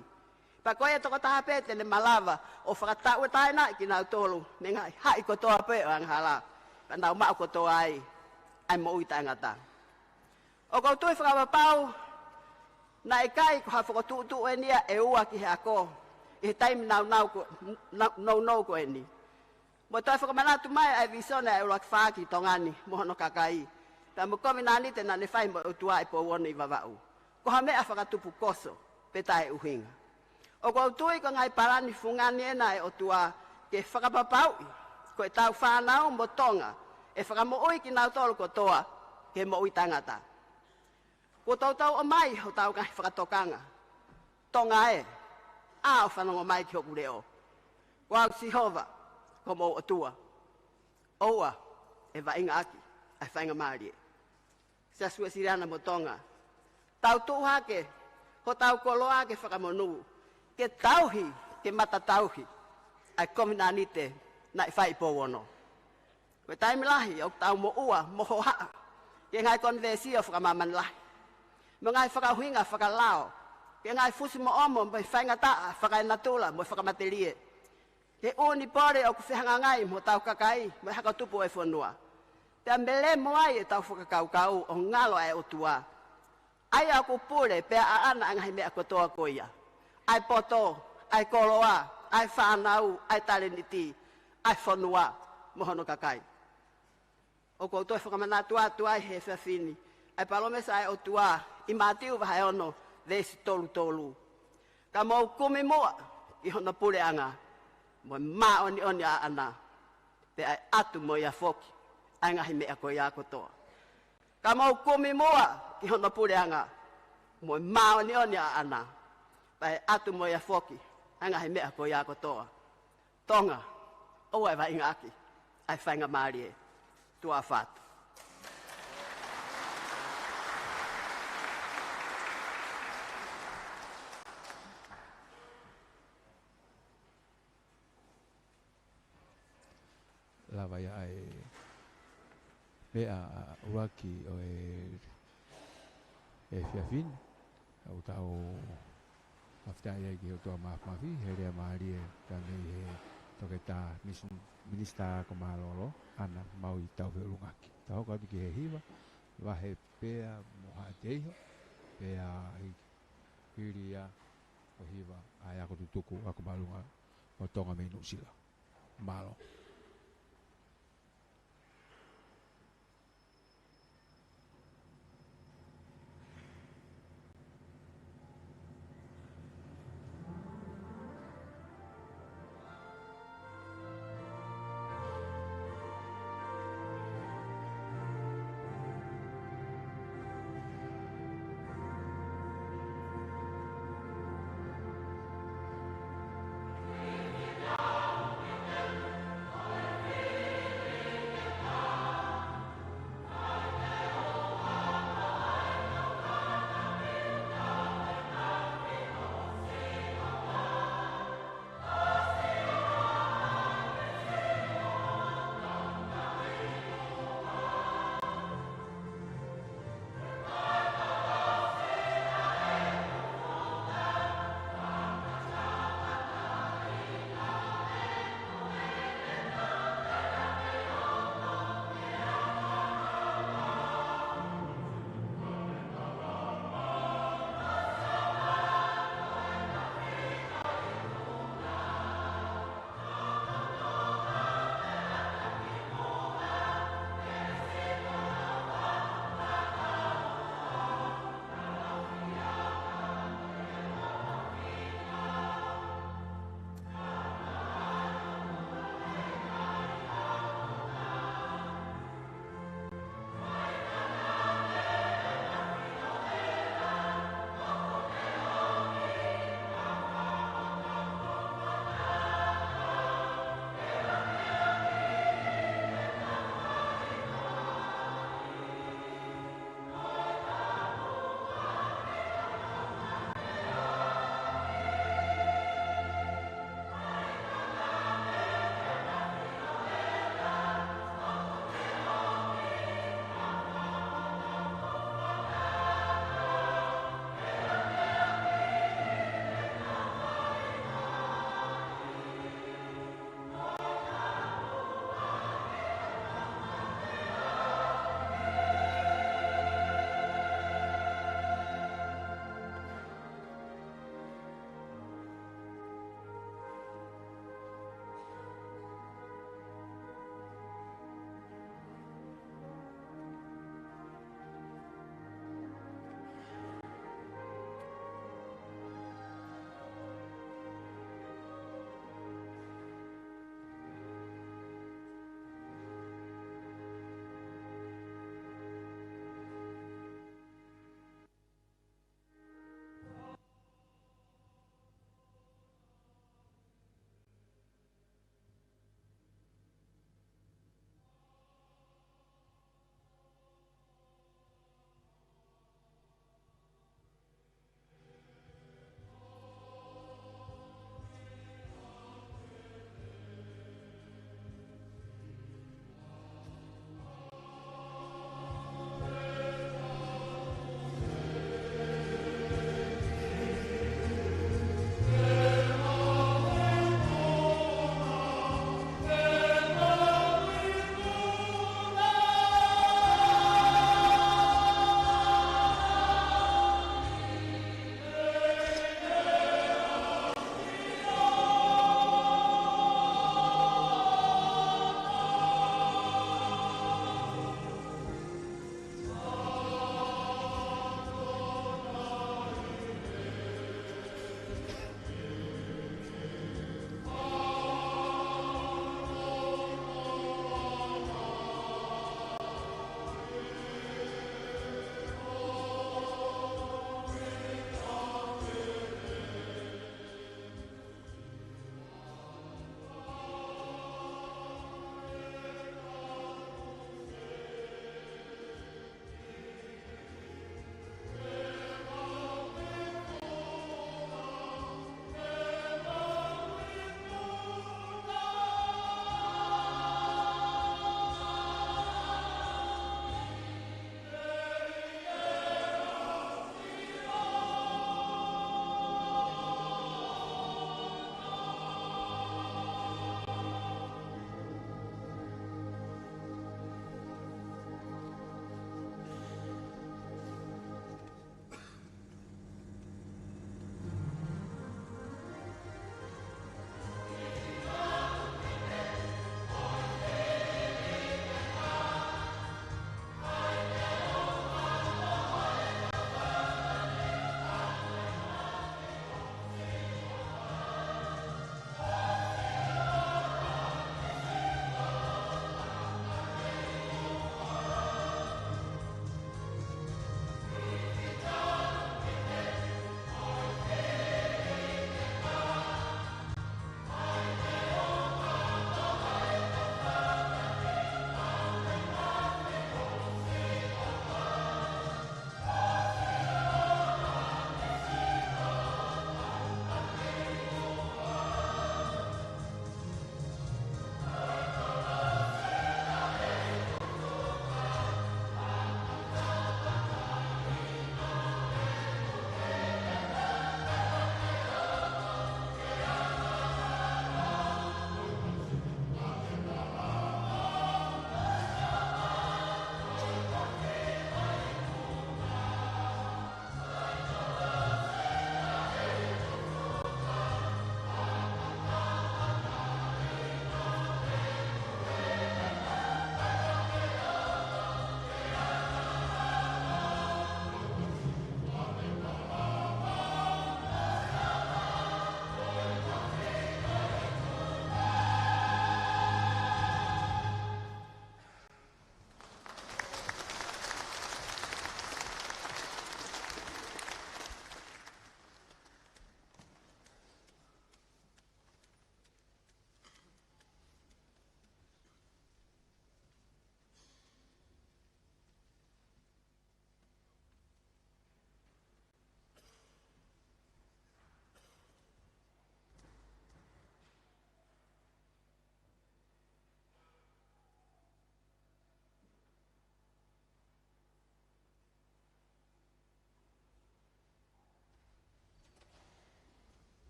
pa koe e toko taha pe tene malawa o whakatau e taina ki nau tolu me ngai hai ko toa pe o anghala pa nau mau ko toa ai mo ui tangata o kou tui whakapapau na e kai ko hawhako tuutu e nia e ua ki he ako e he taimi nau ko e ni mo toi whakamanatu mai ai visona e ulak whaaki tongani mohono kakai ta mo komi nani te nane whai mo utua e po wono i wawau ko ha mea whakatupu koso pe tae uhinga o kou tui ko ngai parani fungani e na e otua ke whakapapau ko e tau whanau mo tonga e whakamo ui ki nau tolu ko toa ke mo ui tangata ko tau o mai ho tau ngai whakatokanga tonga e a o whanongo mai ki hoku reo ko au sihova ko mo otua oua e wainga aki ai whainga maari e sa sua siriana mo tonga tau tuhake ho tau koloa ke whakamonu ke tauhi ke mata tauhi ai kominanite na i whai powono ko taimilahi o tau mo ua mo ho haa ke ngai konvesi o whakamaman lahi mo ngai whakahuinga whakalao ke ngai fusi mo omo mo whainga taa whakainatula mo whakamatelie ke uni pore o kuwhihanga ngai mo tau kakai mo haka tupu e whanua te ambele mo ai e tau whakakaukau o ngalo ai o tua ai aku pule pe a ana angahi mea kotoa koia ai poto, ai koloa, ai whanau, ai taleniti, ai whanua mohono kakai o koutou whakamanatu atu ai he whiawhini ai palomesa ai o tua i mātiu wahai ono vesi tolu ka mau kumi moa i hono pule anga mo ma oni a ana pe ai atu mo ia foki ai ngahi mea ko ia kotoa ka mau kumi moa i hono pule anga mo ma oni a ana pe ai atu mo ia foki ai ngahi mea ko ia kotoa tonga o ai vai ngaki ai whainga maari e tua fatu lava ia ai mea uaki o e whiawhini au tau maftai ai ki o toa mafi he rea maari e tanei he toke tā minista ko malolo ana mau i tau whiurungaki tau kati ki he hiwa wahe pea moha teiho pea hiria o hiwa ai ako tutuku ako malunga o tonga mei nusila malo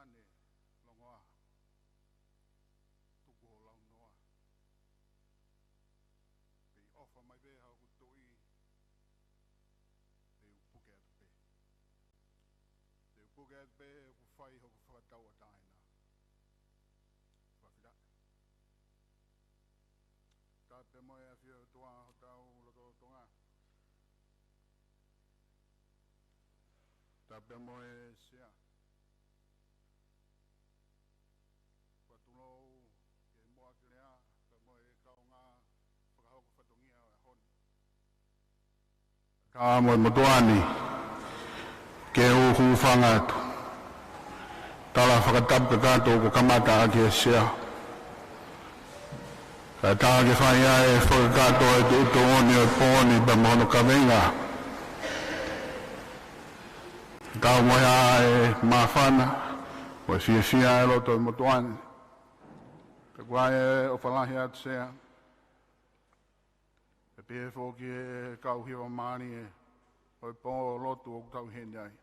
Ane longoa tuku lau noa pe ofa mai be ha ku toi te upuket be ku fai ho ku whakatau a taina whawhira ka pe moe a whio toa ho tau loto tonga ta pe moe sea Patulau ke moa ke lea pe moe kaunga whakahoko whatongia o hon ka moe motuani ke uhu whangatu tala whakatapu ka kato ko kamata a ke sea ka taha ke whaia e whakakato e te uto oni o pōni pa mohono ka venga ka moe a e mawhana o e fia e loto e motuani ka kuae o whalahi atu sea e pehe whoki e kauhiwa maani e o e pō lotu o tau hene ai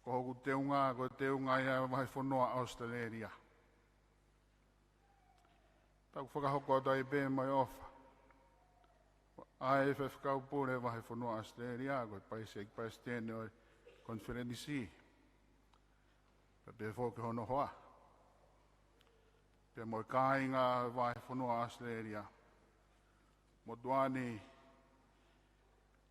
ko hoku teunga ia wahi whanua Australia tau whakahoko ata i pē mai ofa ai whakau pūre wahi whanua Australia ko e paise i paistene o konferenisi pe foke hono hoa pe mo kainga vai fonua Australia mo duani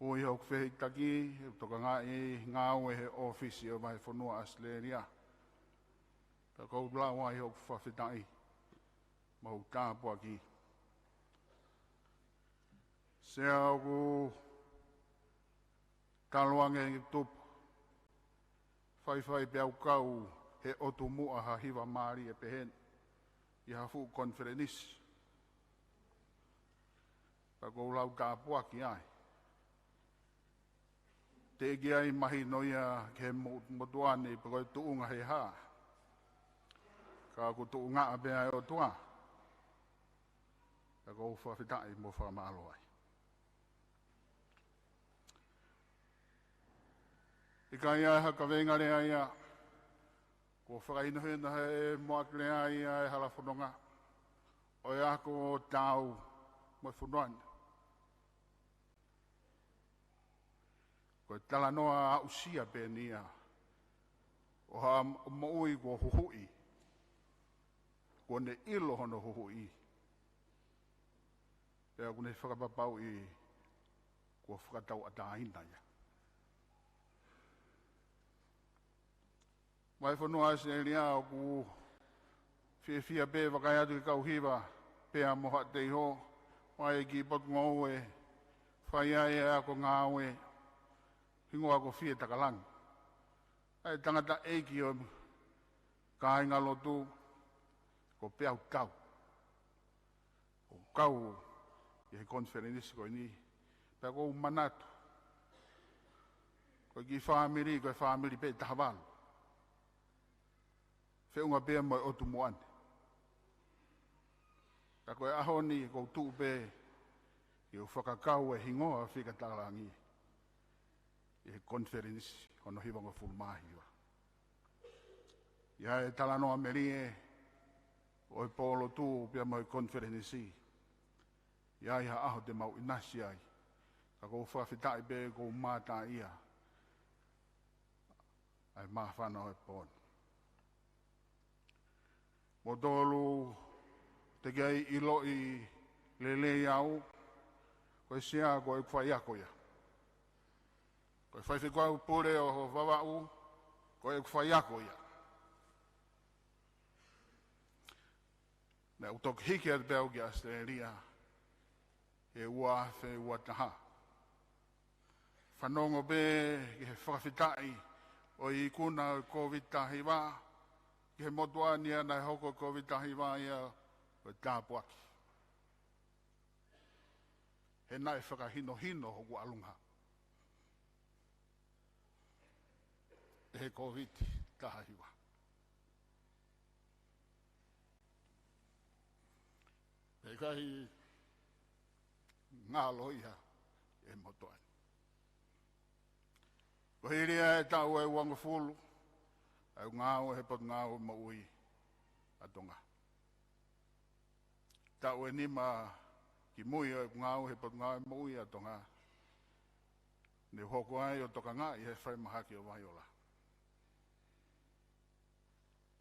o i hok fe taki to nga i nga we office o vai fonua Australia pe ko bla wa i hok fa fitai mo ta po aki se au kalwange tup fai pe au kau he otumu a hiwa mari e pehen i hafu konferenis pa ko lau ka puaki ai te gi ai mahi noia ke motuani pa ko tuunga he ha ka ko tuunga a pe ai o tua pa ko fa fitai mo fa malo ai i ia haka venga rea ia ko whakaino hena he moaklea ia e hala whanonga o e ako tau mo whanuana ko e tala noa a usia pēnia o ha maui ko huhui ko ne ilo hono huhui e ako ne whakapapau i ko whakatau a tāina ia mai whanua Australia o ku whia pē wakai atu ki kauhiwa pēa moha te iho mai ki potu ngau e whaia e ako ngā oe hingoa ko whia takalang ai tangata eiki o kāinga lotu ko pēa kau o kau i he konferenisi ko ni pēa ko manatu ko ki whamiri pē tahawalu Whiunga pēr mai o tumuane. Ka koe ahoni kou tuu pē i o whakakau e hingoa whikatarangi i he konferenisi hono hiwanga fulmahiwa. Ia e talano Amerie o e polo tū pēr mai konferenisi. Ia iha aho te mau inasi ai. Ka kou whawhitai pē kou māta ia. Ai mahwhana o e pōni. Mo tolu te gai ilo i lele iau, koe sea koe kwhai ako ia. Koe whai whikau pure o wawau, koe kwhai ako ia. Na utok hiki at beo ki Australia, e ua whe ua taha. Whanongo be ki he whakawhitai o i kuna COVID-19, ki he motuani ana e hoko COVID-19 ia o tāpuaki. He nai whakahino hoku alunga. E he COVID tahiwa. E kahi ngā loiha e motuani. Ko hiria e tau e wanga fulu, ai ngāo he pot ngāo maui atonga. Tau e nima ki mui e ngāo he pot ngāo maui atonga. Ne hoko ai o toka ngā i he whai mahaki o Waiola.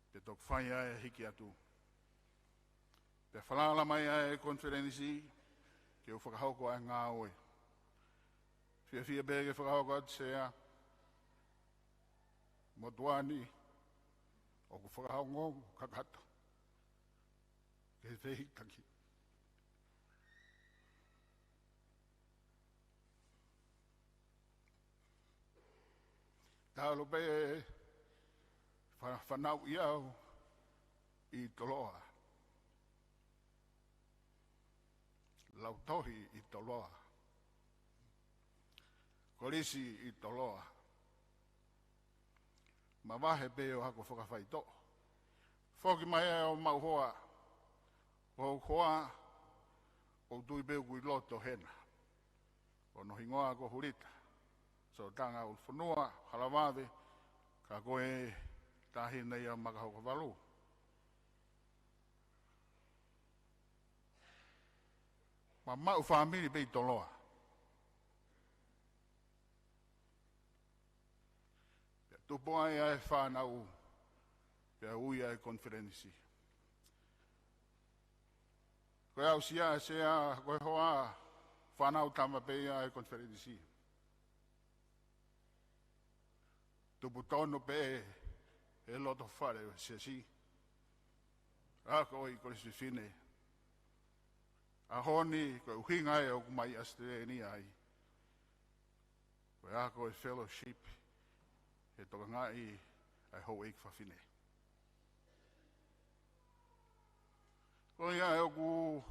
Te tok whai ai hiki atu. Te whalala mai ai konferenisi, ke o whakahoko ai ngā oe. Whia bēge whakahoko atu sea, motuani, o ku whakahau ngongu kakato. Ke te hitaki. Tālo pe whanau iau i toloa. Lautohi i toloa. Kolisi i toloa. Ma wahe pe o hako whakawhaito. Whoki mai e o mauhoa. O hoa o tui peu kui loto hena. O no hingoa ko hurita. So tanga o whanua, halawawe, ka koe tahina ia makahoko walu. Ma mau whamiri pei toloa. Pea tupo ai ai whanau, pea ui ai konferensi. Koe au sia sea, koe hoa whanau tama pei ai konferensi. Tupu tono pe e loto whare se si. Ako i kore si fine. A honi koe uhinga e o kumai astreni ai. Koe ako e fellowship. E toka ngai ai hou eik whawhine. Koe ia e o ku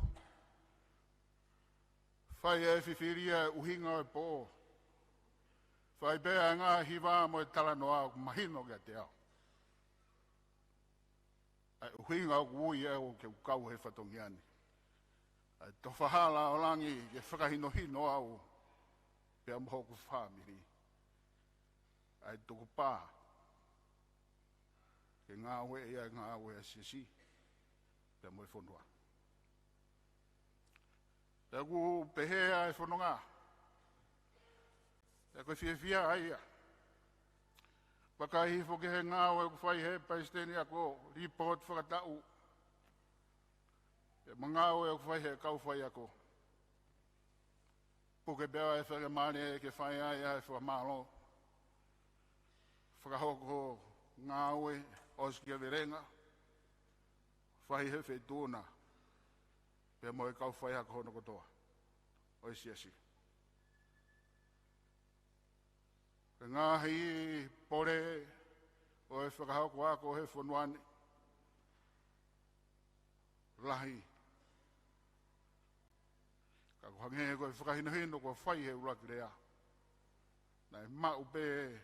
whai e whiwhiria uhinga e po. Whai bea ngā hiwa mo e tala noa o mahino kia te ao. Ai uhinga o kui e o ke ukau he whatongiani. Ai to whahala o langi ke whakahino hino au pea mohoku whamiri. Ai tuku pā. Ke ngā ue ia ngā ue a sisi. Pea mo e whonua. Pea ku pehea e whononga. E koe whiawhia aia. Waka hifo ke he ngāo e ku whai he paisteni ako report whakatau. E mangāo e ku whai he kau whai ako. Puke bea e whare mane e ke whai aia e whamalo. Whakahoko ngāo e oskia verenga. Whai he whetūna. Pea mo e kau whai ako hono kotoa. Oi siasi. Ngahi pore o e whakahoko ako he whanuane. Lahi. Ka kuhange ko e whakahinohino ko whai he uraki rea. Nai mau pe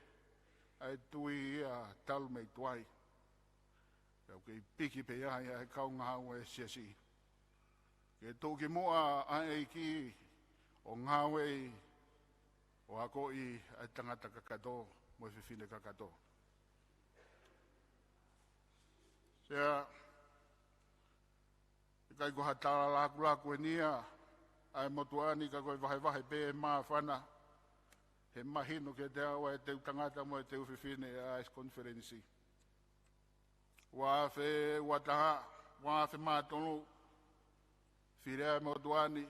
ai tui ia talu mei tuai. Kau ke piki pe ia e kau ngāu e siasi. Ke tūki mua ai ki o ngāu e o ako i ai tangata kakato, mo e whiwhine kakato. Sea, i kai ko hatara laku e nia, ai motuani ka koe wahe pe e maa whana, he mahino ke te awa e teu tangata mo e teu whiwhine a ais konferensi. Wa fe wataha, wa fe maa tonu, whirea motuani,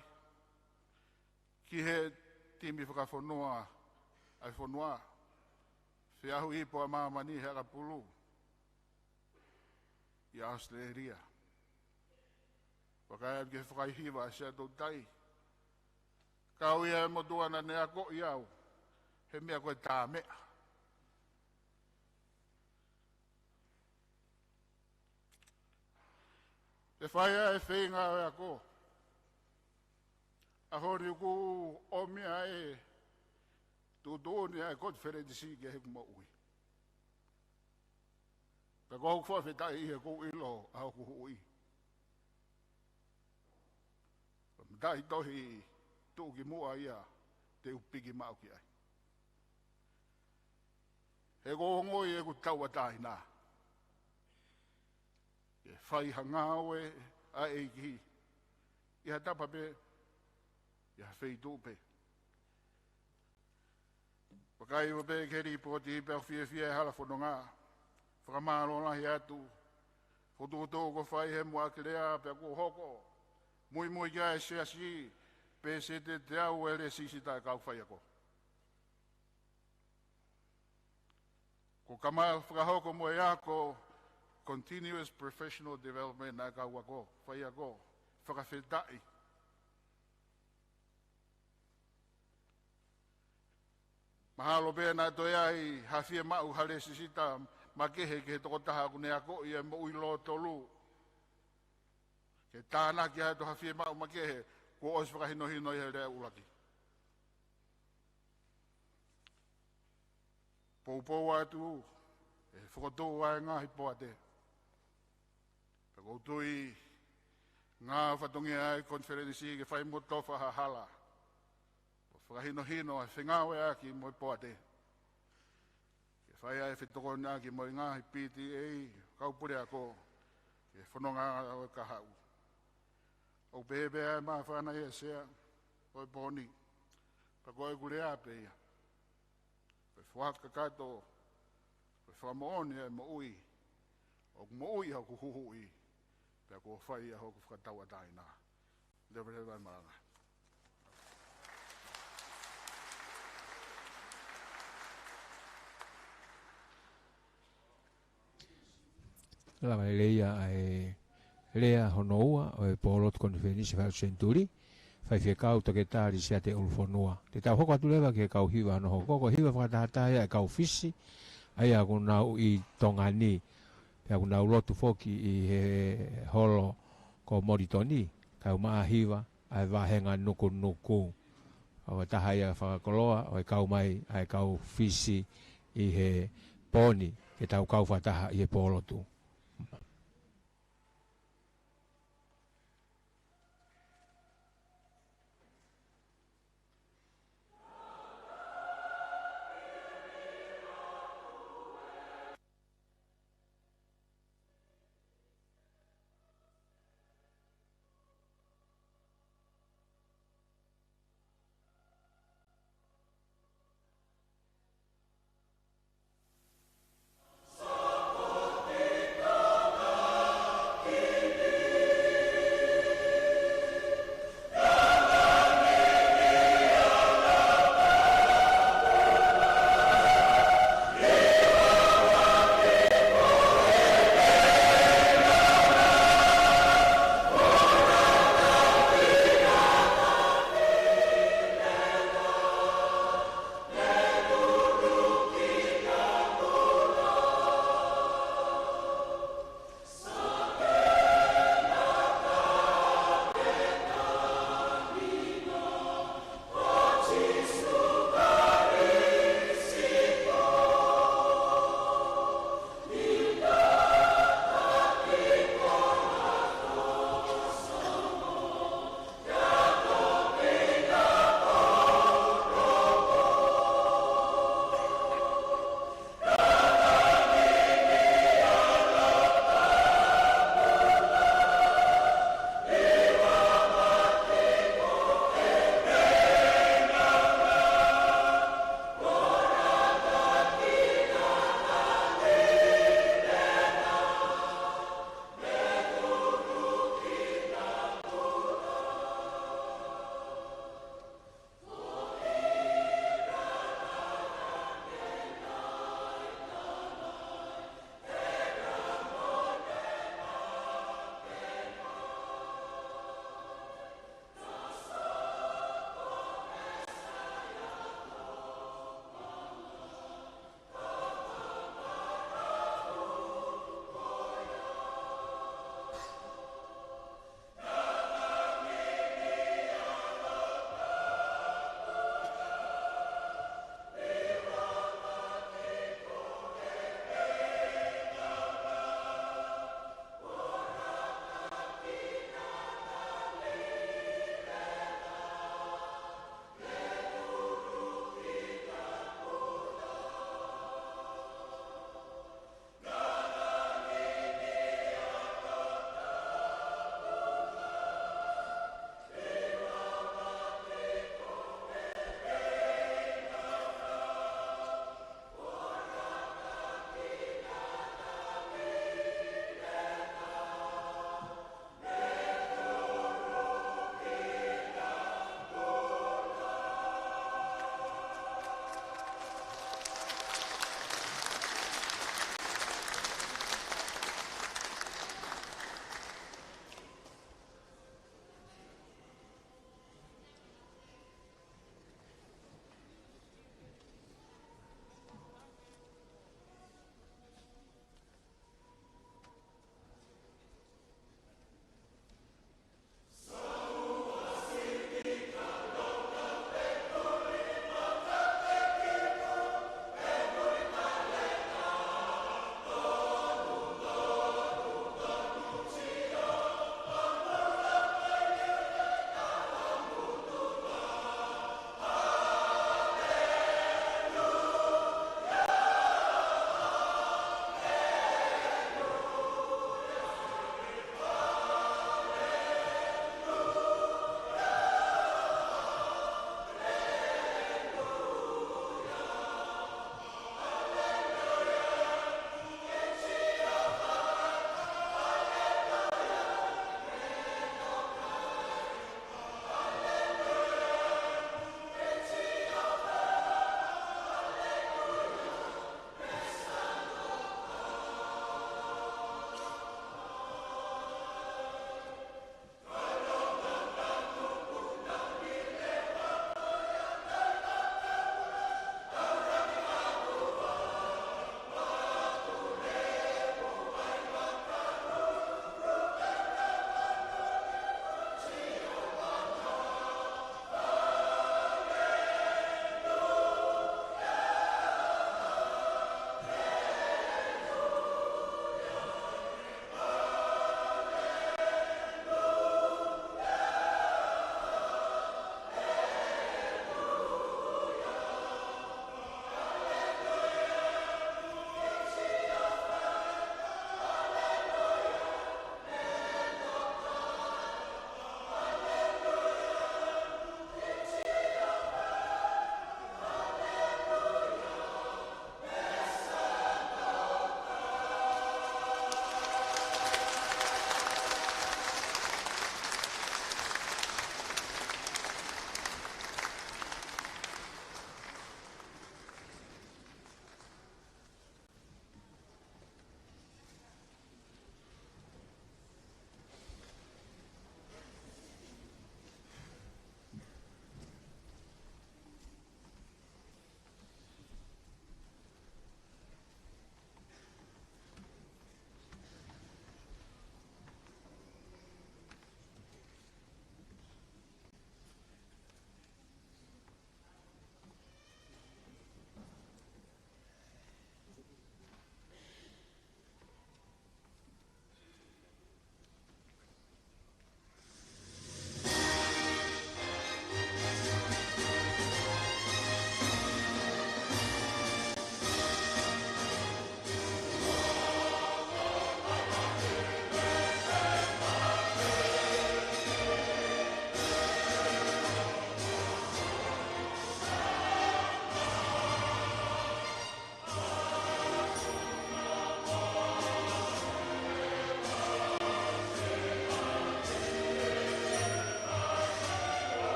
ki he timi whakawhonua, ai whonua, whiahu ipo a mamani hera pulu, i Australia. Whakaiat ke whakaihiwa a sea tau tai. Kau ia e motuana ne ako i au, he mea koe tā mea. Te whaia e whenga e ako. A hori ku o mea e tutuni e konferensi ke he kuma ui. Ka kou whawhetai i he kou ilo a hoku hui. Mtai tohi tūki mua ia te upiki mau ki ai. e gongo e ku tau ataina. E whai hangawe a eiki. I hatapa pe, i ha wheitu pe. Pakai wa pe keri poti pe au fie hala whanonga. Whakamaro lahi atu. Whototo ko whai he mua kilea pe ko hoko. Mui kia e se asi. Pe se te au e le sisita kau whai ako. Ko kama whakahoko mo e ako, continuous professional development na kau ako, whai ako, whakawhetai. Mahalo pēr nā toi ai, hawhia mau hale sisita, makehe ke he toko taha kune ako, ia mo ui lo tolu. Ke tāna ki hato hawhia mau makehe, ko os whakahino i he rea ulaki. Pou atu, e whakotō ai ngā hipoa te. Whakotoi ngā whatongi ai konferensi ke whai mo tofa ha hala. Whakahino a whengawe aki mo hipoa te. Ke whai ai whetoko nā ki mo ngā hipiti ei, kaupure ako, ke whanonga o ka hau. O pehe ai maa whanai e sea, o poni, pakoe kurea peia. Whaka kato, whamaoni e mo ui, o mo ui hau kuhuhui, pia ko whai a hoku whakataua taina. Lewa maranga. Lava leia ai lea honoua o e polot konferensi whai senturi, whai whiakau take tāri sia te ulfonua. Te tau hoko atu lewa ke kau hiwa no hoko, ko hiwa whakatahatai e kau fisi, ai aku nau i tongani, pe aku nau lotu foki i he holo ko moritoni, kau maa hiwa, ai wahenga nuku. O tahai a whakakoloa, o e kau mai, ai kau fisi i he poni, ke tau kau whataha i he polotu.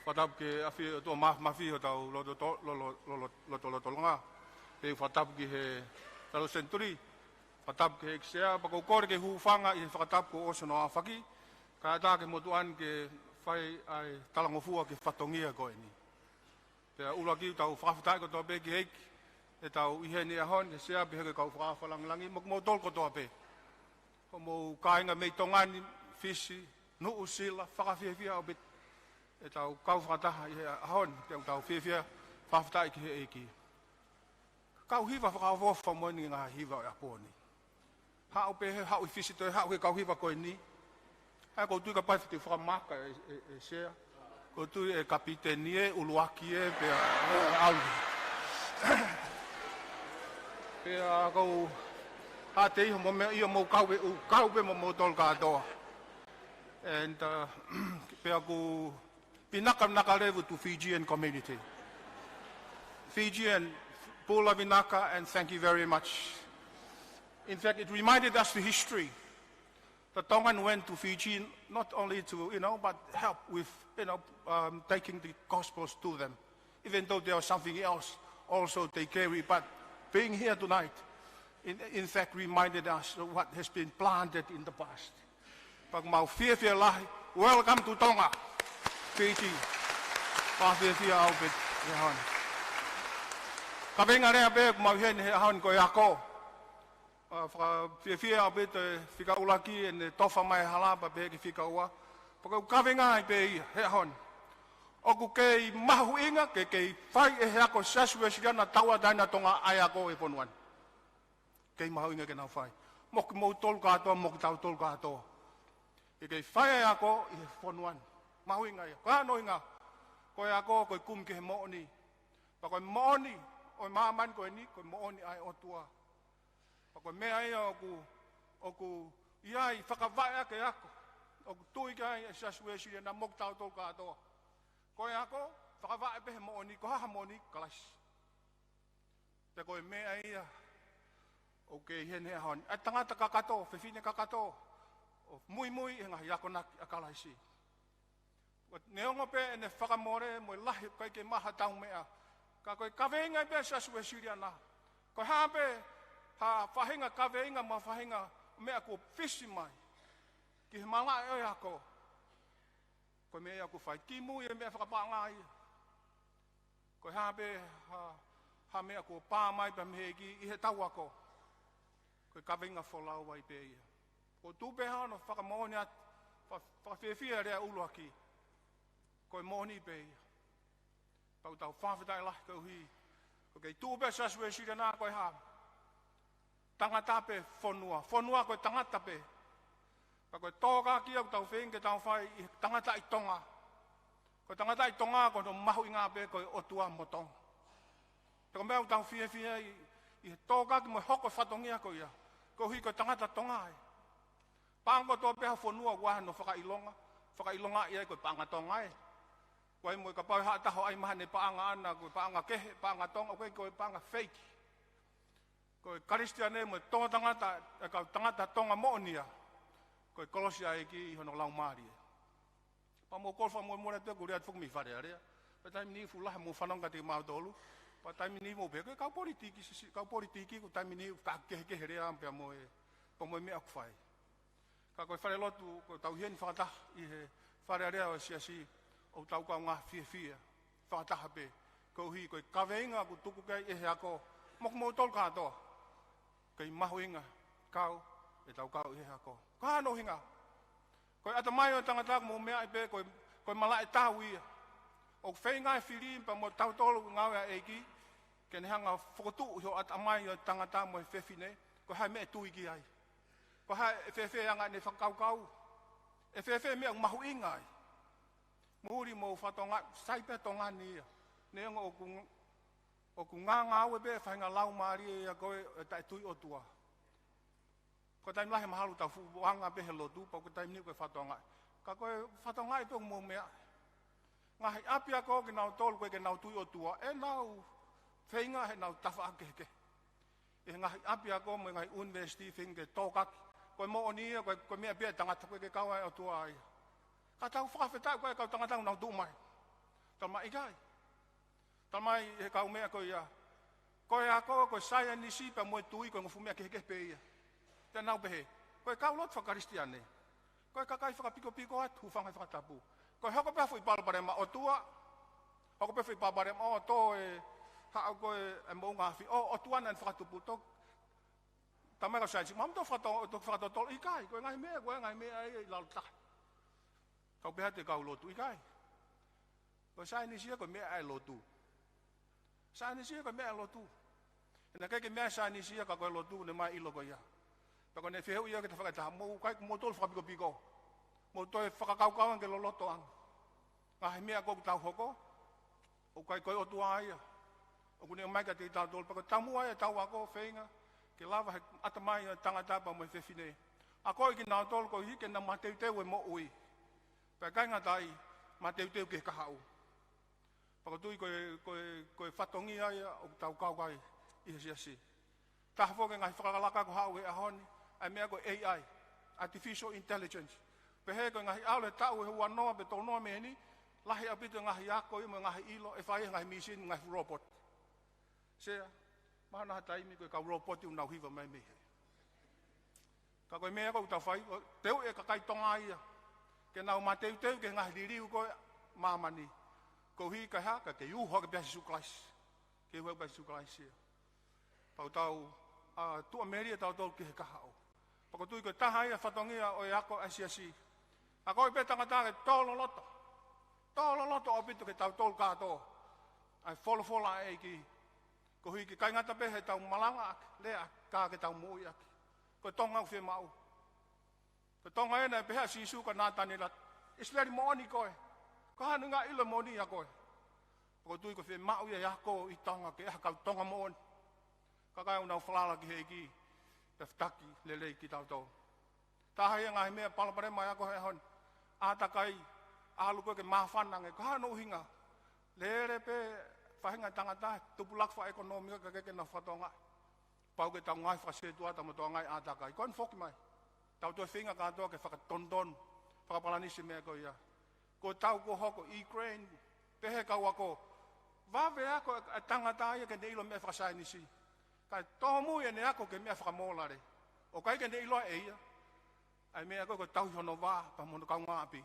Fatap ke afi to mafi ho tau lo nga. Pe fatap ke he talo senturi. Fatap ke eksea pa ko kor ke hufanga I fatap ko oso no afaki. Ka ta ke motuan ke fai ai talangofua ke fatongia ko ini. Pe ulaki tau fafta ko to be ke hek. E tau ihe ni ahon ke sea be ke kau fa lang langi mo tol ko to ape. Ko mo kainga me tongani fisi no usila fakafia obit. E tau kau whakataha I ahon, te tau whiwhia, whawhatai ki he eki. Kau hiwa whakawhofa moini ngā hiwa o aponi. Hau pehe, hau I whisi toi, hau he kau hiwa koe ni. Hau kou tui ka pai whiti whakamaka e sea. Kou tui e kapiteni e, uluaki e, pea auli. Pea kou, ha te iho mo mea ia mou kaupe mo mou tol katoa. And pea kou, Pinaka level to Fijian community. Fijian, Pula Vinaka, and thank you very much. In fact, it reminded us the history. The Tongan went to Fiji not only to, but help with, taking the gospels to them. Even though there was something else also they carry, but being here tonight, in fact, reminded us of what has been planted in the past. Pag mau fia lahi, welcome to Tonga. Fiji, pawhia au bit he hon. Ka venga rea be mau hen he hon ko yako. Fia au bit fika ulaki en tofa mai halaba be ki fika ua. Ka venga be he hon. Oku kei mahu inga kei fai e he ako sasue siriana taua daina tonga ai ako e ponuan. Kei mahu inga ke nau fai. Moki mou tol katoa, moki tau tol katoa. Kei fai e ako I he ponuan. Mahu inga ia. Ko ano inga. Koe ako, koe kum ke he mooni. Pa koe mooni, oi maaman koe ni, koe mooni ai otua. Pa koe mea ia oku iai whakawai ake ako. Oku tui kai e sasue na mok tau tol katoa. Koe ako, whakawai pe he mooni, ko haha mooni, kalas. Te koe mea ia, o hene hon. E tangata kakato, whiwhine kakato. O mui e ngahi ako naki a kalaisi. Neonga pe ene whakamore mo lahi kai ke maha tau mea. Ka koe kaweinga pe sasue siriana. Koe hape ha whahinga kaweinga ma whahinga mea ko fisi mai. Ki he malai oi ako. Koe mea ako whai kimu e mea whakapanga ia. Koe hape ha mea ko pā mai pa meheki I he tau ako. Koe kaweinga wholau wai pe ia. Ko tupe hano whakamone at whawhiawhia rea uluaki. Koe moni pe ia. Pau tau whawhetai lahi kau hi. Ko kei tūpe sasue sirena koe ha. Tangata pe whonua. Whonua koe tangata pe. Pa koe tōka ki au tau whenke tau whai I tangata I tonga. Koe tangata I tonga koe no mahu I ngā pe koe otua motong. Tako mea au tau whiawhia I he tōka ki mo hoko whatongia koe ia. Ko hi koe tangata tonga ai. Pāngo tō peha whonua waha no whakailonga. Whakailonga ia koe pānga tonga ai. Koe mo ka pau haa taho ai maha ne paanga ana, koe paanga kehe, paanga tonga, koe paanga fake. Koe karistiane mo tonga tangata, kau tangata tonga moonia. Koe kolosia eki I hono lau maari. Pa mo kolfa mo mora te kuria fuk mi whare area. Pa taimi ni fulaha mo whanonga te mau tolu. Pa taimi ni mo peke, kau politiki, ko taimi ni ka kehe rea ampea mo e, pa mo e mea kuwhai. Ka koe whare lotu, koe tau hien whakatah I he whare area o siasi. O tau kau ngā whiawhia, whakataha pe, kou hi, koe kaweinga ku tuku kei e he ako, moku mo tol katoa, kei mahu inga, kau, e tau kau e he ako. Ka ano hinga, koe ata mai o tangata mo mea I pe, koe mala e tau ia, o whainga e whiri, pa mo tau tolu ngāwea eiki, ke ne hanga whakotu ho ata mai o tangata mo e whewhine, koe hai mea tui ki ai. Koe hai e whewhe anga ne whakaukau, e whewhe mea mahu inga ai. Muri mo whatonga, saipe tonga nia. Neonga o ku ngā ue be, whainga lau maari e a koe e tai tui o tua. Ko taim lahe mahalu tau fuanga be he lotu, pa ko taim ni koe whatonga. Ka koe whatonga I tōng mō mea. Ngahi api a koe ke nau tolu koe ke nau tui o tua, e nau whainga he nau tawha akeke. E ngahi api a koe mo ngahi university whinge tōkaki. Koe mo o nia, koe mea bea tangata koe ke kaua o tua ai. Ka tau whakawhetai koe kau tangatau nau tūmai. Tama ikai. Tama e kau mea ko ia. Ko e ako ko saya nisi pa mo tui ko ngufumea ke pe ia. Te nau behe. Ko e kau lot whakaristiane. Ko e kakai whakapiko atu hufanga whakatapu. Ko e hoko pe fu ipalapare ma o tua. Hoko pe fu ipalapare ma o to e hao ko e mo ngafi. O tua nan whakatupu tok. Tama ka saisi. Mam to whakato tol ikai. Ko e ngai mea e lalta. Kau beha te kau lotu ikai. Ko sai ni sia ko mea ai lotu. Sai ni sia ko mea lotu. Na kai ke mea sai ni sia ka ko lotu ne mai ilo ko ia. Pa ko ne feu ia ke te whakata mo kai mo tol whakapiko. Mo to e whakakau ke loloto ang. Ngai mea ko tau hoko. O kai ko o tua ia. O kune mai ka te tau tol pa ko tamu ai tau ako feinga. Ke lava he atamai tangata pa mo fefine. Ako ki na tol ko hi ke na mateu teu e mo ui. Pa kai ngatai mateu teu ke kahau. Pakatui koe whatongi ai o tau kaukai i hasi. Taha ke ngai whakalaka ko hau e ahoni, ai mea ko AI, Artificial Intelligence. Pehe ko ngai aule tau e hua noa be tau noa meheni, lahi apito ngai ako i mo ngai ilo, e whai ngai misin ngai robot. Sea, mahana hataimi koe kau robot i unau hiva mai mehe. Ka koe mea ko tau whai, teu e kakai tonga ia, ke nau mateu teu ke ngai liriu koe mamani. Ko hi ka ha ka ke u ho ka bia su klais ke ho ba su klais ia pau tau tu ameria tau tol ke ka hao pa ko tu ko ta hai fatongi o yako asiasi ako pe tanga ta tolo loto o bitu ke tau tol ka to ai fola ai ki ko hi ki kai ngata pe he tau malanga le ka ke tau mu ia ko tonga fe mau ko tonga ena pe ha si su ka na tani la isleri moni ko ko hanu nga ilo moni ya koe. Ko tui ko fe mau ya ko i tonga ke ha ka tonga mon. Ka kai una flala ki heki. Te ftaki lele ki tau to. Ta hai nga me pala pare mai ko he hon. Ata kai alu ko ke mafana nge ko hanu hinga. Lere pe fahinga tangata tupulak fa ekonomi ka ke na fatonga. Pau ke tau ngai fa se tua ta mo to ngai ata kai. Kon fok mai. Tau to finga ka to ke fa tonton. Fa palani se me ko ya. Ko tau ko hoko Ukraine, pehe kau ako, wawe ako tangata ia ke ne ilo mea whakasai nisi. Kai tomu ia ne ako ke mea whakamolare. O kai ke ne ilo e ia, ai mea ako ko tau hono wā, pa mono kau ngāpi.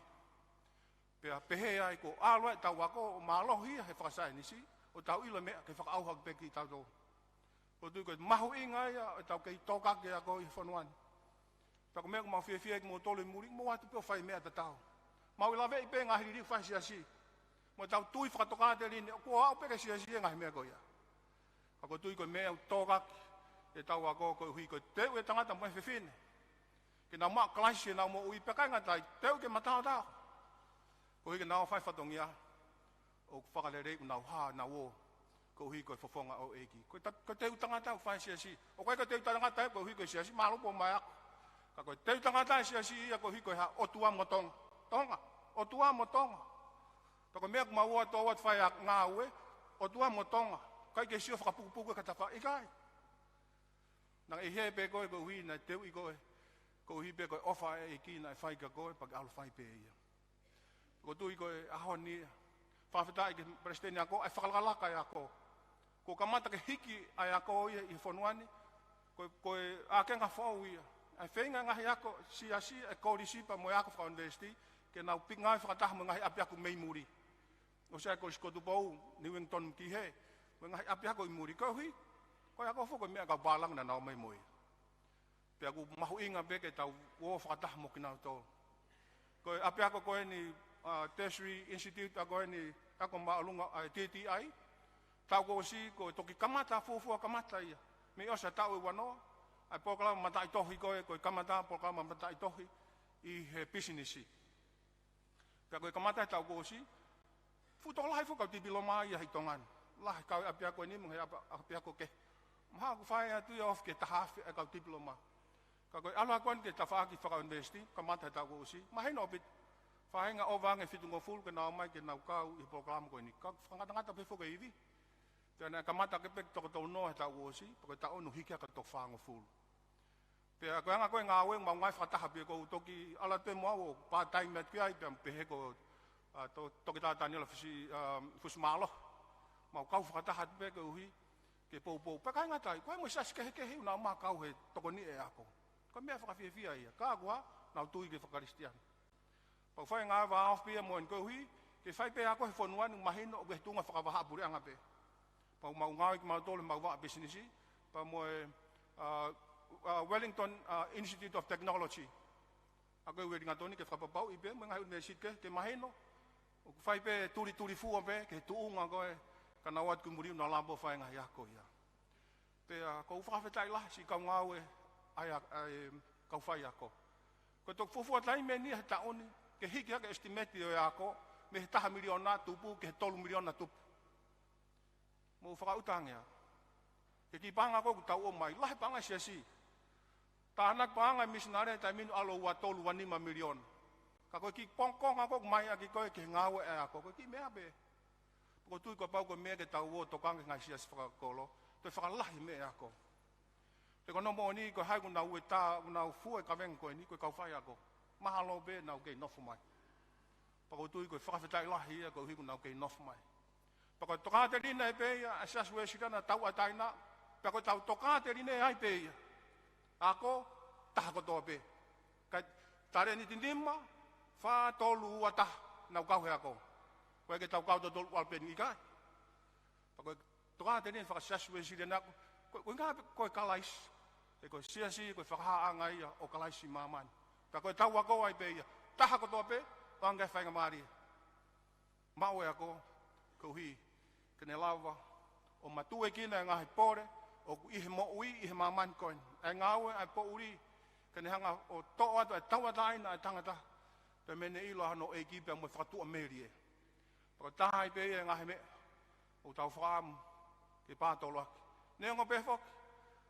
Pea pehe ai ko aloe tau ako, o mālohi ia he whakasai nisi, o tau ilo mea ke whakauhak peki tau tō. O tui ko mahu inga ia, o tau kei tōkake ako i whanuani. Pea ko mea ko mau whiawhia ki mo tolu muri, mo watu peo whai mea tatau. Mau lawe i pe ngahi riri whai siasi. Mo tau tui whakatokate rini, ko hao peke siasi e ngahi mea koia. Ako tui ko mea tōkak, e tau ako ko hui ko teu e tangata mo e whiwhine. Ke nau maa klaisi e nau mo ui pekai ngatai, teu ke matao tau. Ko hui ke nau whai whatongia, o whakalere u nau haa nau o, ko hui ko whafonga o eki. Ko teu tangata whai siasi. O kai ko teu tangata ko hui ko siasi, malupo mai ako. Ka ko teu tangata siasi ia ko hui ko ha otua motonga. Tonga, o tua mo tonga. Toko mea kuma ua tō wat whai ngā ue, o tua mo tonga. Kai ke sio whakapukupuku ka tawha ikai. Nang e he pe koe ko hui na teu i koe. Ko hui pe koe ofa e ki na whai ka koe, pa alu whai pe ia. Ko tui koe ahon ni, whawhetai ke presteni ako, ai whakalaka e ako. Ko kamata ke hiki ai ako ia i whonuani, koe ākenga whau ia. Ai whenga ngahi ako siasi e kōrisipa mo ako whakaunvesti, ke nau pingai whakataha mo ngahi api ako mei muri. O sea ko skotu pou, Newington ki he, mo ngahi api ako i muri. Ko hui, ko ako whoko mea ka balang na nau mei moi. Pe ako mahu inga beke tau o whakataha mo kinau tō. Ko api ako koe ni Tertiary Institute, ako ni ako maalunga TTI, tau ko si ko toki kamata, fufua kamata ia. Me osa tau e wanoa, ai pokalama matai tohi koe kamata pokalama matai tohi i he pisinisi. Pea koe kamata tau kosi, futo lahi fukau tipiloma ia hei tongan. Lahi kau api ako ni mung hei api ako ke. Maha ku whae atu ia of ke tahafi e kau tipiloma. Ka koe alo akuan ke tawhaaki whakau investi, kamata tau kosi. Mahe no bit, whae nga ovange fitungo full ke nao mai ke nau kau i pokalama koe ni. Ka whangata pe fuka iwi. Tēnā kamata ke pek toko tau noa he tau kosi, pake tau nu hiki aka toko whango full. Pea koe ngā koe ngā weng mau ngai whataha pia kou toki ala te moa o part-time at kia i pia pehe ko to kita tanya lah fusi malo mau kau fakatahat be ke uhi ke popo pa kai ngatai ko mo sas ke na ma kau he to ko ni e ako ko me fa fi fi ai ka gua na tu ke fa kristian pa fa nga va of pe mo ko uhi ke fa pe ako he fonwan mahino ke tunga fa va buri anga pe pa mau nga ke ma to le ma va business pa mo Wellington Institute of Technology ako we nga toni ke fa pa pau ibe mo nga university ke mahino o fai pe turi fu pe ke tu nga ko kana wat ku muri na lambo fai nga ya ko ya pe ko fa fe tai la si ka ngawe ai ka fai ya ko to fu tai me ni ta oni ke hiki ke estimate ya ko me ta miliona tupu ke 3 miliona tupu mo fa utang ya ke ki panga ko ta o mai la panga si tanak panga misnare ta min alo wa 3 milion kako ki pongkong ako mai aki ko ke ngawe ako ko ki me abe ko tu ko pau ko me ke tau wo to kang ngai sia fra kolo to fra lah me ako te ko no mo ni ko ha ko na ueta na fu e ka ven ko ni ko ka fa ako mahalo be na ke no fu mai pa ko tu ko fra fa tai lah hi ko hi ko na ke no fu mai pa ko to ka te ni ne pe ya asas we sita na tau atai na pa ko tau to ka te ni ne ai pe ya ako ta ko to be ka tare ni tindima fa tolu wata na kau he ako ko ke tau kau to tolu al pen ikai pa ko to ka teni fa sas we si na ko nga ko kalais e ko sia si ko fa ha ngai o kalais si maman pa ko tau ako ai pe ya ta ko to pe panga fa ngamari ma we ako ko hi kene lava o matu e kina nga pore o i mo ui i maman ko ai ngawe ai po uri kene hanga o to atu tau dai na tangata pe mene ilo hano e ki pe mo fatu amerie pro tai pe nga me o tau fam ke pa to lo ne ngo pe fo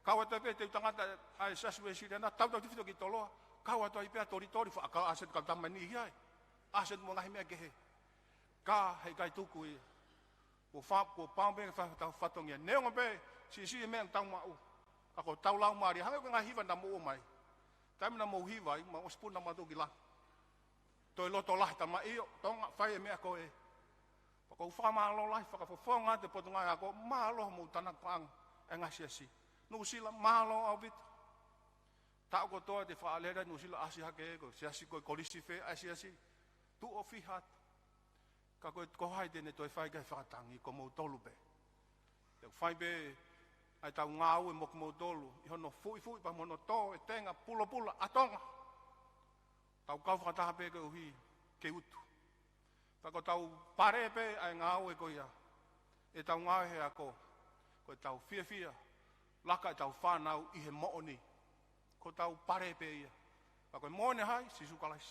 ka wa te pe te tangata ai saswe si na tau tau fito ki to lo ka wa to i pe tori fa ka aset ka tamani hi ai aset mo nga me ke he ka he kai tu ku o fa ko pa be fa tau fatu nge ne ngo pe si me tau ma u ako tau lau mari hanga ko nga hiva na mo mai tam na mo hiva ma ospun na ma to gila to lo to lah ta ma io tonga fai me ko e ko fa ma lo lai fa ko fo nga te potunga ko ma lo mo tanak pang nga sia si no sila ma lo obit ta ko to te fa le da no sila asia ke ko sia si ko kolisi fe asia si tu ofi hat ka ko hai de ne to fai ga fa tangi ko mo tolu be te fai be ai tau ngau e mok modolo i hono fui pa mono to e tenga pulo atonga tau kau fata pe ke uhi ke utu pa ko tau pare pe ai ngau e ko ia e tau ngau he ako ko tau fia laka tau fanau i he mooni ko tau pare pe ia pa ko mone hai si sukalais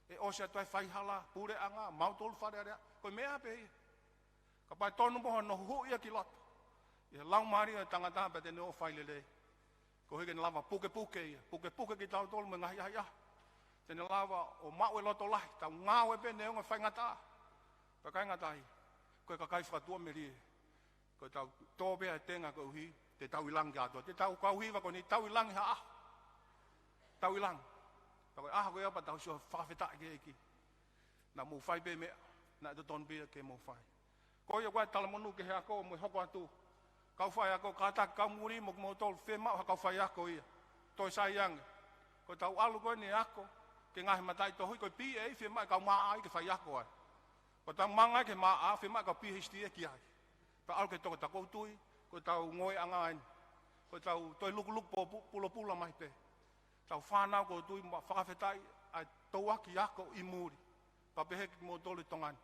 e o se tai fai hala pure anga mau tol fare ko mea pe ia ka pa tonu mo no hu ia kilot ia lau mari tangata pe te no faile le ko hegen lava puke ki tau tol menga ya te ne lava o mau e loto lai tau ngau e pe ne ngo fai ngata pa kai ngata hi ko ka kai fatua meri ko tau to be tenga ko hi te tau ilang ja to te tau kau hi va ko ni tau ilang ha tau ilang pa ko ko pa tau so fa feta ke ki na mo fai be me na to ton be ke mo fai ko yo kwa talamonu ke ha ko mo hoko atu kau fai ako kata kau muri mok motol fema kau fai ako ia to sayang ko tau alu ko ni ako ke ngai matai to ko pi e fema kau ma ai ke fai ako ai ko tang manga ke ma a fema kau pi histi ki ai pa al ke to ta ko tui ko tau ngoi angan ko tau to luk pulo mai pe tau fana ko tui ma fa fetai ai to wa ki ako imuri pa pe hek motol tongan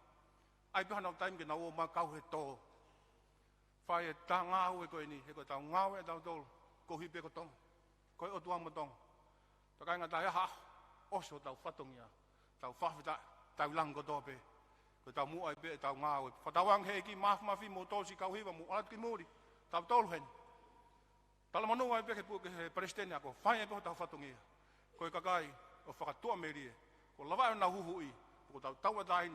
ai pa no time ke na o ma kau he to fai ta ngau e ko ni he ko tau ngau e tau tol ko hi pe ko tong ko o tuang mo tong ta kai nga ta ha o so tau fatong ya tau fa ta tau lang ko to pe ko tau mu ai pe tau ngau fa tawang he ki ma fi mo to si kau hi mo alat ki muri tau tol hen tal manu ai pe ke pu ke presten ya ko fai pe tau fatong ya ko ka kai o fa tu amerie ko lava na hu hui ko tau dain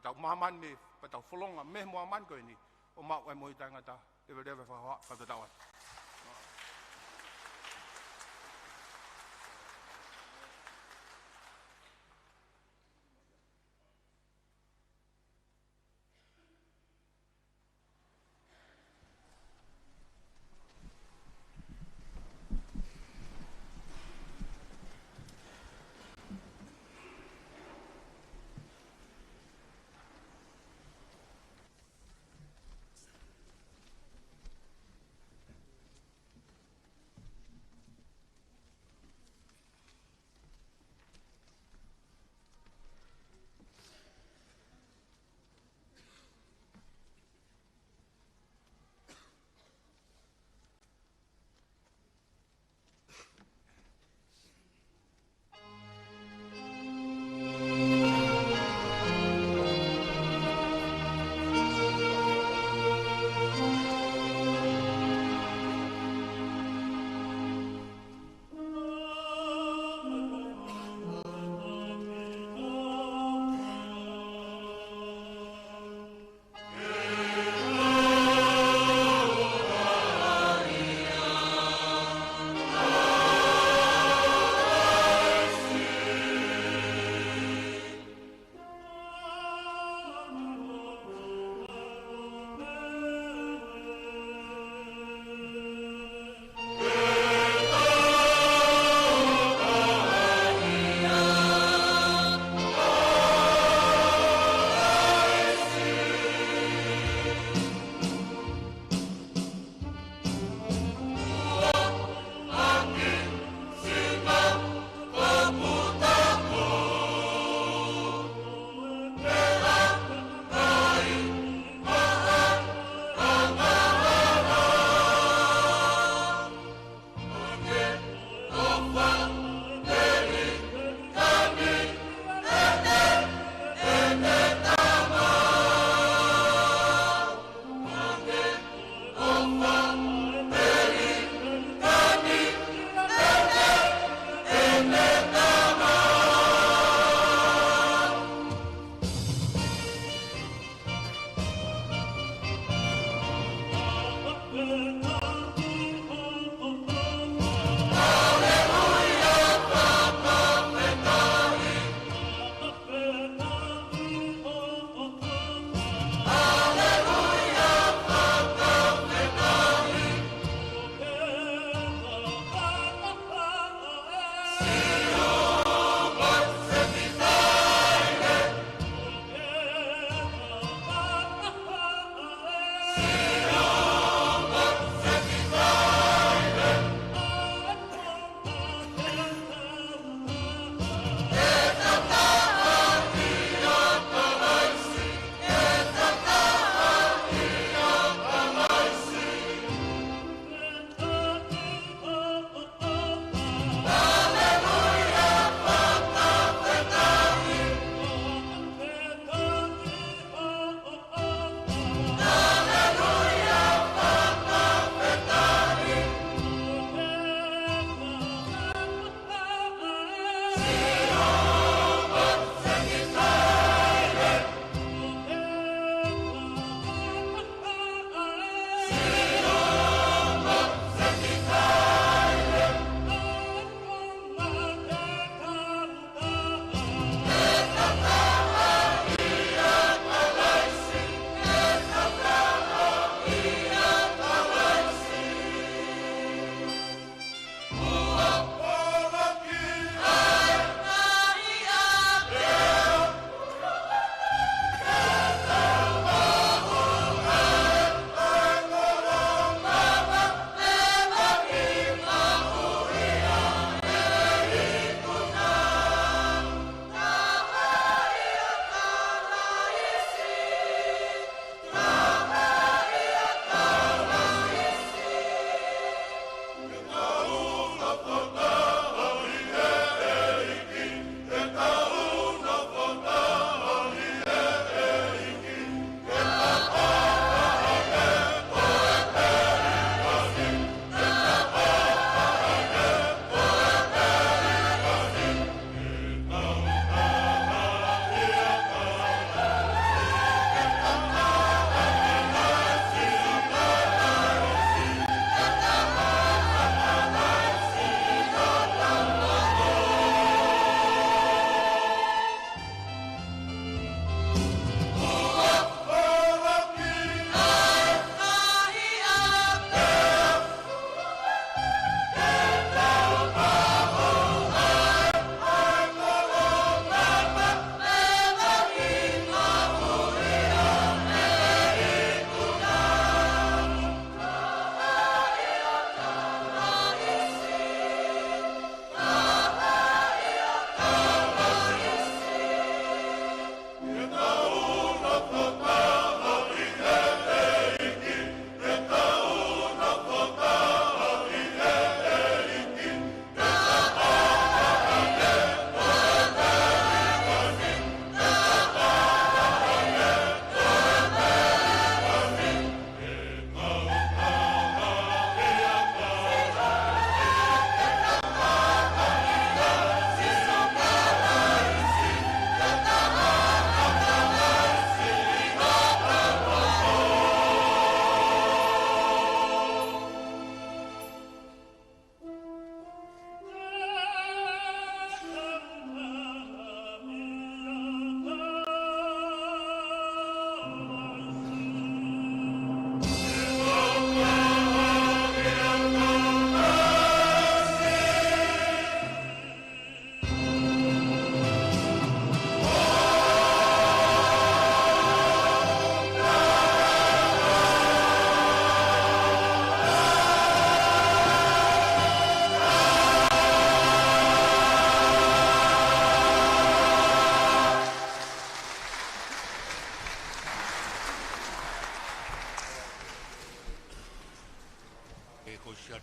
tau maman ni pa tau folong me mo man ko ni o ma ai moi tanga ta e vede fa ta tawa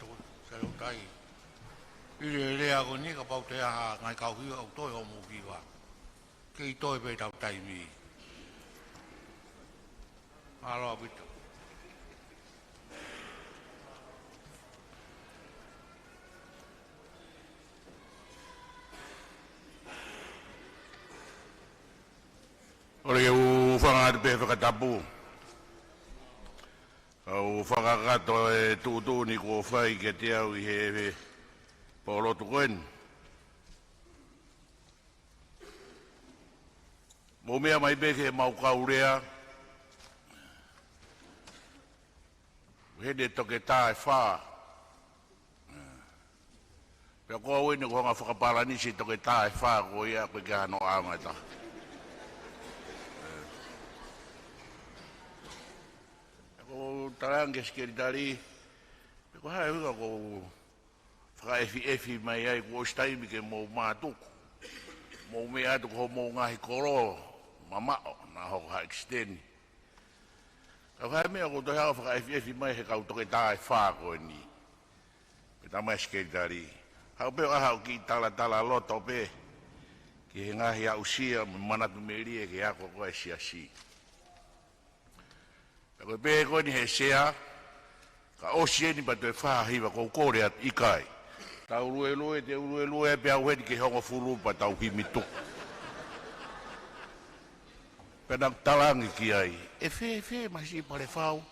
tu sa lo tai ile le a ni ka pau te a ngai kau hi o toi o mu ki wa ki toi pe tau tai mi alo bitu Ole u fanga de pe ka tabu o whakakato e tūtū ni ko whai ke te au I he polo tukoen. Mo mea mai beke mau kaurea. Hede toke tā e whā. Pea koa wene ko hanga whakaparanisi toke tā e whā ko ia koe ke hano āngata. Ko tarange skeritari ko hai uga ko fra efi mai ai ko stai mi ke mo matuku mo me atu ko mo ngahi koro mama na ho ha extend ka hai me ko to ha fra efi mai he ka to ke tai fa ko ni pe ta mai skeritari ha pe ha ki tala loto pe ki ngahi a usia mana tu meri ke ya ko si Ko pe ko ni he sea ka o sie ni ba te fa hiwa ko kore at ikai ta ulu e pe au he ki hongo fulu pa tau hi mitu penak talangi ki ai e fe ma si pare fau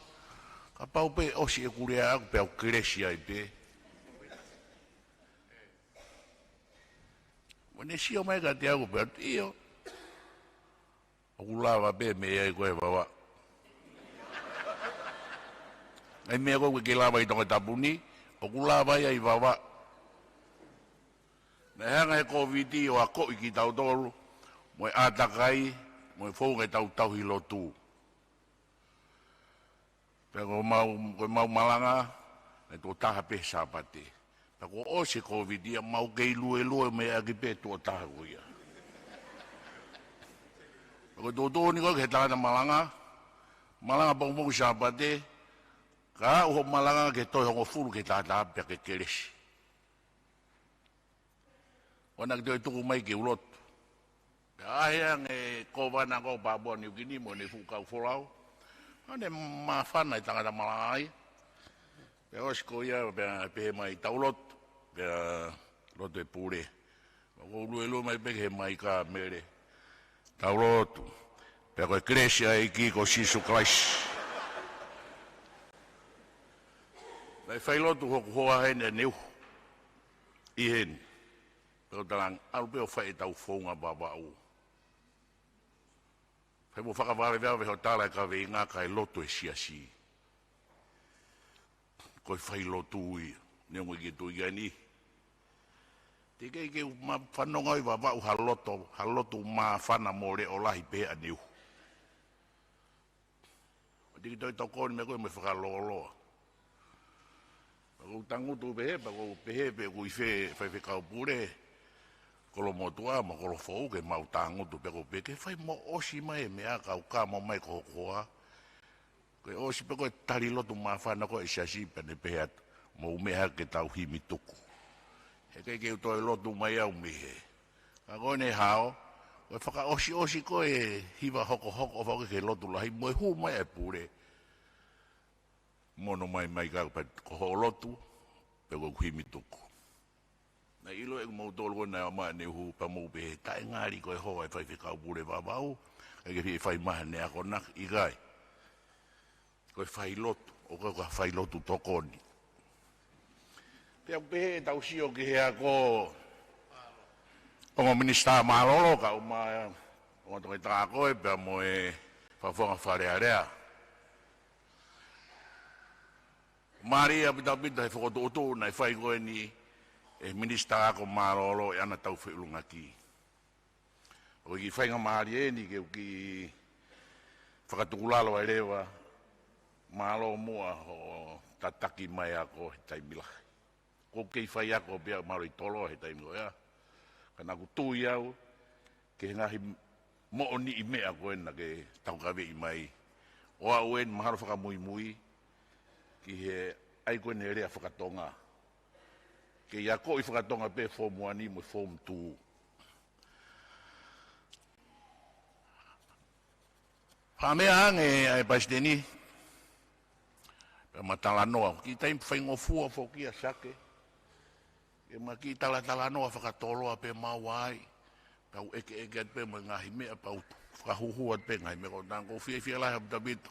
ka pau pe o sie kure a pe au kresi ai pe Wene si o mai ka te au pe io o lava be me ai ko e baba Ai mea koe ke lawa I tonga tapuni, o ku lawa I wawa. Me hanga he COVID o a koi ki tau toru, mo e atakai, mo e whaunga tau hi lotu. Pea ko mau malanga, e tō taha pe sāpate. Pea ko o se COVID a mau kei lue me agi pe tō taha kuia. Pea ko tō tōni koe ke tāna malanga pongpong sāpate, Ka uho malanga ke toi hongo furu ke tātaa pia ke keresi. Wana ki toi tuku mai ke ulotu. Pea aheang e kovana ko Papua New Guinea mo ne fukau forau. Ane mawhana I tangata malanga ai. Pea osko ia pea pehe mai taulotu. Pea loto e pure. Ko ulu mai pehe mai ka mere. Taulotu. Pea koe keresi ai ki ko Jesus Christ. Lai whailotu hoku hoa hene neu. I hen. Pero talang, alu peo whai tau whaunga baba au. Whai mo whakaware vea veho tāla ka vei ngā kai loto e siasi. Koi whailotu ui. Neu ngoi ke tui gani. Te kei ke whanonga i baba au halotu mā whana more o lahi pēa neu. O tiki toi tokoni me koe me whakaloloa. Ko tangutu pehe, ko pehe pe ko ife fai kau pure. Kolo motua ma kolo fou ke mau tangutu pe ko pe ke fai mo osi mai me aka ka mo mai ko koa. Ko osi pe ko tari lotu ma fa na ko isasi pe ne pehat mo me ha ke tau hi mituku. He ke to lotu mai au me he. Ka ko ne hao, ko faka osi ko e hiwa hoko fa ke lotu la hi mo hu mai e pure. Mono mai ka pa ko lotu pe ko kui mituku na ilo e mo tolo na ma ne hu pa mo be ta ngari ko ho e fai ka bure babau e ke fai ma ne a kona I gai ko fai lotu o ko fai lotu tokoni pe tau sio ke he ko o minista malolo ka o ma o to ta ko e pe mo e fa fare area Maria bida e whakototo na whai koe ni e minista ako marolo e ana tau whiulunga ki. O ki whainga Maria ni ke ki whakatukulalo e rewa malo mua o tataki mai ako he taimila. Ko kei whai ako pia maro I tolo he taimila ea. Kana ku tui au ke ngahi mo ni I mea koe na ke tau kawe I mai. O au en maharo whakamui ki he ai koe ne rea whakatonga. Ke ia ko i whakatonga pe form 1 mo form 2. Whamea ange ai Paisteni, pe matalanoa, ki taim whaingofua whoki a sake, ke ma ki talanoa whakatoloa pe mawai, pau eke at pe mo ngahi mea, pau whakahuhu at pe ngahi mea, ko fia lai hap tabito,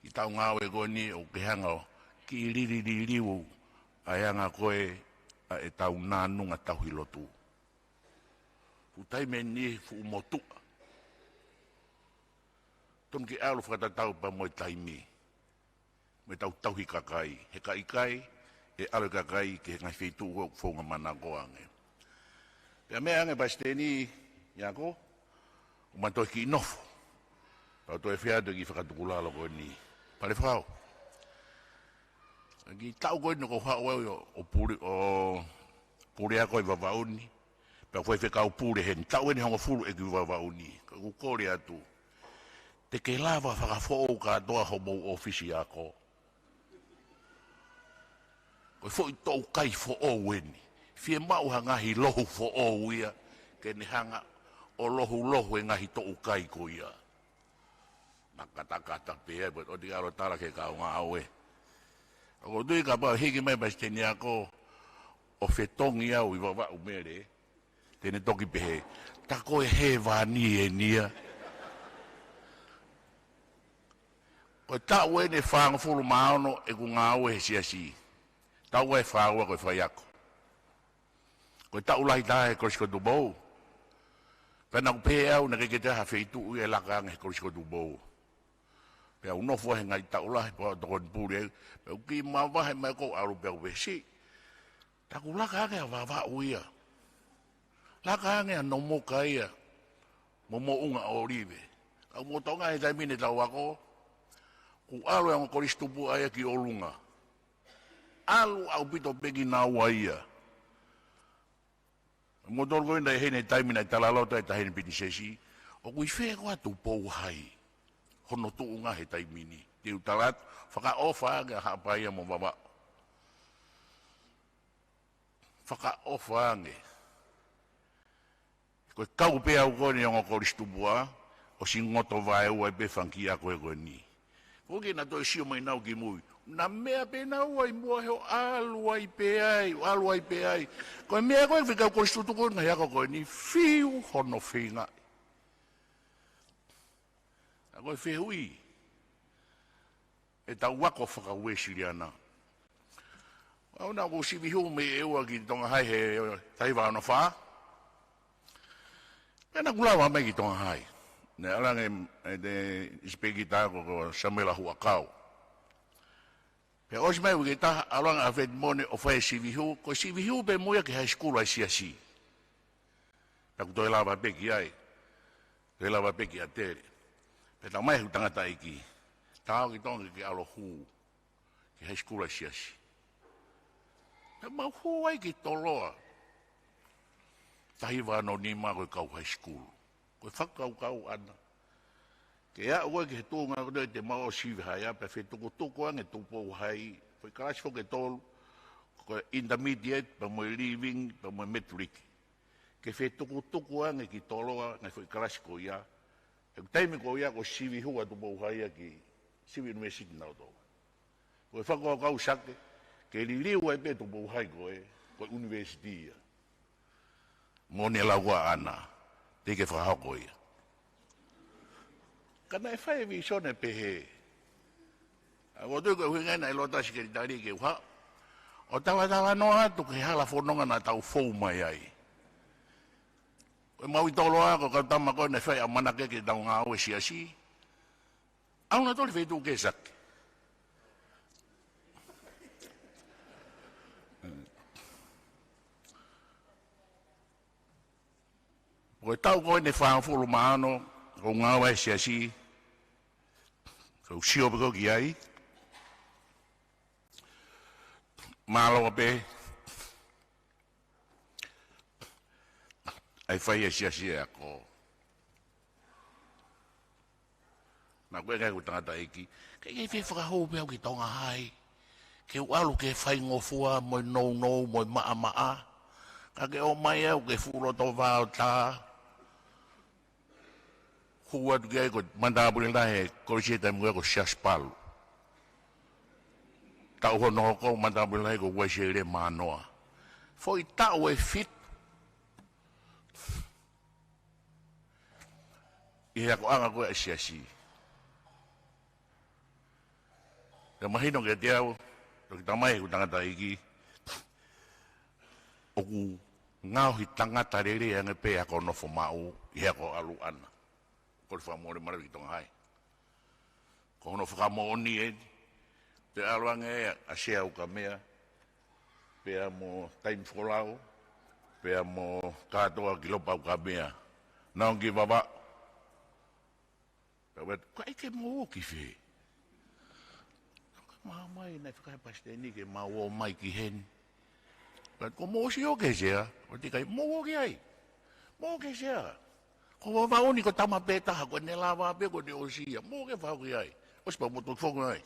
i tau ngawe ko ni o ke hanga ki riririu, ai anga koe e tau nanunga tau hilotu. Futai me ni fu motua. Tom ki alu whakatatau pa mo taimi. Me tau tauhi kakai. He kai, e alu kakai ke ngai whetu o whonga mana koange. Pea mea ange Paisteni, iako, o matoi ki inofo. Pau toi whiatu ki whakatukulalo koe ni. Pare whao. Ki tau koe no ko hao o puri a koe wawauni. Pea koe whekau puri hen. Tau eni hongo furu e ki wawauni. Ka kukori atu. Te ke lava whakafoo katoa ho mou ofisi ako. Koe fo i tau kai fo o weni. Fie mau ha ngahi lohu fo o uia. Ke ni hanga o lohu e ngahi tau kai ko ia. Nakata pia, but o di aro tara ke kao ngā aue. Ako tui ka pao hiki mai Paisteni ako o whetongi au i wawa umere. Tene toki pehe. Tako e he vani e nia. Koe tau e ne whaanga fulu maono e ku ngā ue he siasi. Tau e whaua koe whaiako. Koe tau lahi tae korisko tu bou. Pena ku pehe au na keke te hawhitu ui e laka he korisko tu bou. Pea unofo he ngai tau lahi pa tokon puri e. Pea uki mawahe mai kou aru pea uvesi. Taku laka ange a wawa uia. Laka ange a nomoka ia. Momo unga o rive. Au motonga he taimine tau wako. Ku alu yang koristupu aya ki olunga. Alu au pito pegi na waia. Motor ko inda hene taimina talalota e tahene piti sesi. O kui whea kua tu pou hai. Hono tu unga he taimini. Tiu talat, whaka ofa aga hapaia mo baba. Whaka ofa ange. Koe kau pea u kone yang koristupu a. O si ngoto vai ua e befanki a koe koe ni. Oke na toi sio mai nau ki mui. Na mea pe nau ai mua heo alu ai pe ai. Koe mea koe whikau koristutu koe na hiako koe ni fiu hono whinga. A koe whihui. E tau wako whakauesiri ana. Au na ko sivihu me eua ki tonga hai he taiwa ana wha. Pena kulawa mai ki tonga hai. Ne alange de ispegi tako ko Samuela Huakau. Pe os mai uke ta alanga afet mone o fai sivihu ko sivihu be moya ke high school ai siasi. Ta ko lava peki ai. Te lava peki atere. Pe ta mai tangata iki. Ta ki tonga ki alo hu ki high school ai siasi. Pe ma hu ai ki toloa. Tahiwa no ni ma ko kau high school. Koe whakau ana. Ke a ua ke he tōnga koe te mao sivi hai a, pe whi toko ange tōpou hai, koe karasi whoke tōlu, koe intermediate, pa moe living, pa moe metric. Ke whi toko ange ki tōloa, ngai whi karasi ko ia. E taimi ko ia ko sivi hua tōpou hai a ki sivi university nao tō. Koe whakau sake, ke li liu ai pe tōpou hai koe university ia. Mone laua ana. Te ke whahako ia. Kana e whae vi sone pehe. A kotu koe huingai na ilota si ke tari ke uha. O tawa noa tu ke hala whanonga na tau fau mai ai. Koe mau i toloa ko kau tama koe na whae a manake ke tau ngā aue siasi. Au na toli whetu ke sake. Koe tau koe ne whaafuru maano, ko ngā wai siasi, ko sio peko ki ai, mālawa pe, ai whai e siasi e ako. Nā koe kai ku tangata iki, kei kei whi whakahou pe au ki tonga hai, Ke alu ke fai ngofua mo no mo maa. Ka ke o mai au ke fulo to vao ta. Hua tu ke ko mandabule la he ko cheta mo ko shaspalu. Ta ho no ko mandabule la ko weshere manoa. Foi ta o fit. Ia ko anga ko asiasi. Ya mahino ke tiao. Kita mai ku tangata iki oku ngau hi tangata rere yang pe ako no fomau ia ko alu ana ko fa mo mara vitong hai ko no fa mo ni pe alu anga asia u kamea pe mo time folau pe mo kato kilo pa kamea não que baba pe ko ai ke mo ki fe Mamai na fikai pasteni ke mau mai ki hen. But ko mo si o ke sia, o ti kai mo ke ai. Mo ke sia. Ko va oni ko tama peta ko ne lava pe ko de osia. Mo ke fa ke ai. Os pa mo to fo ai.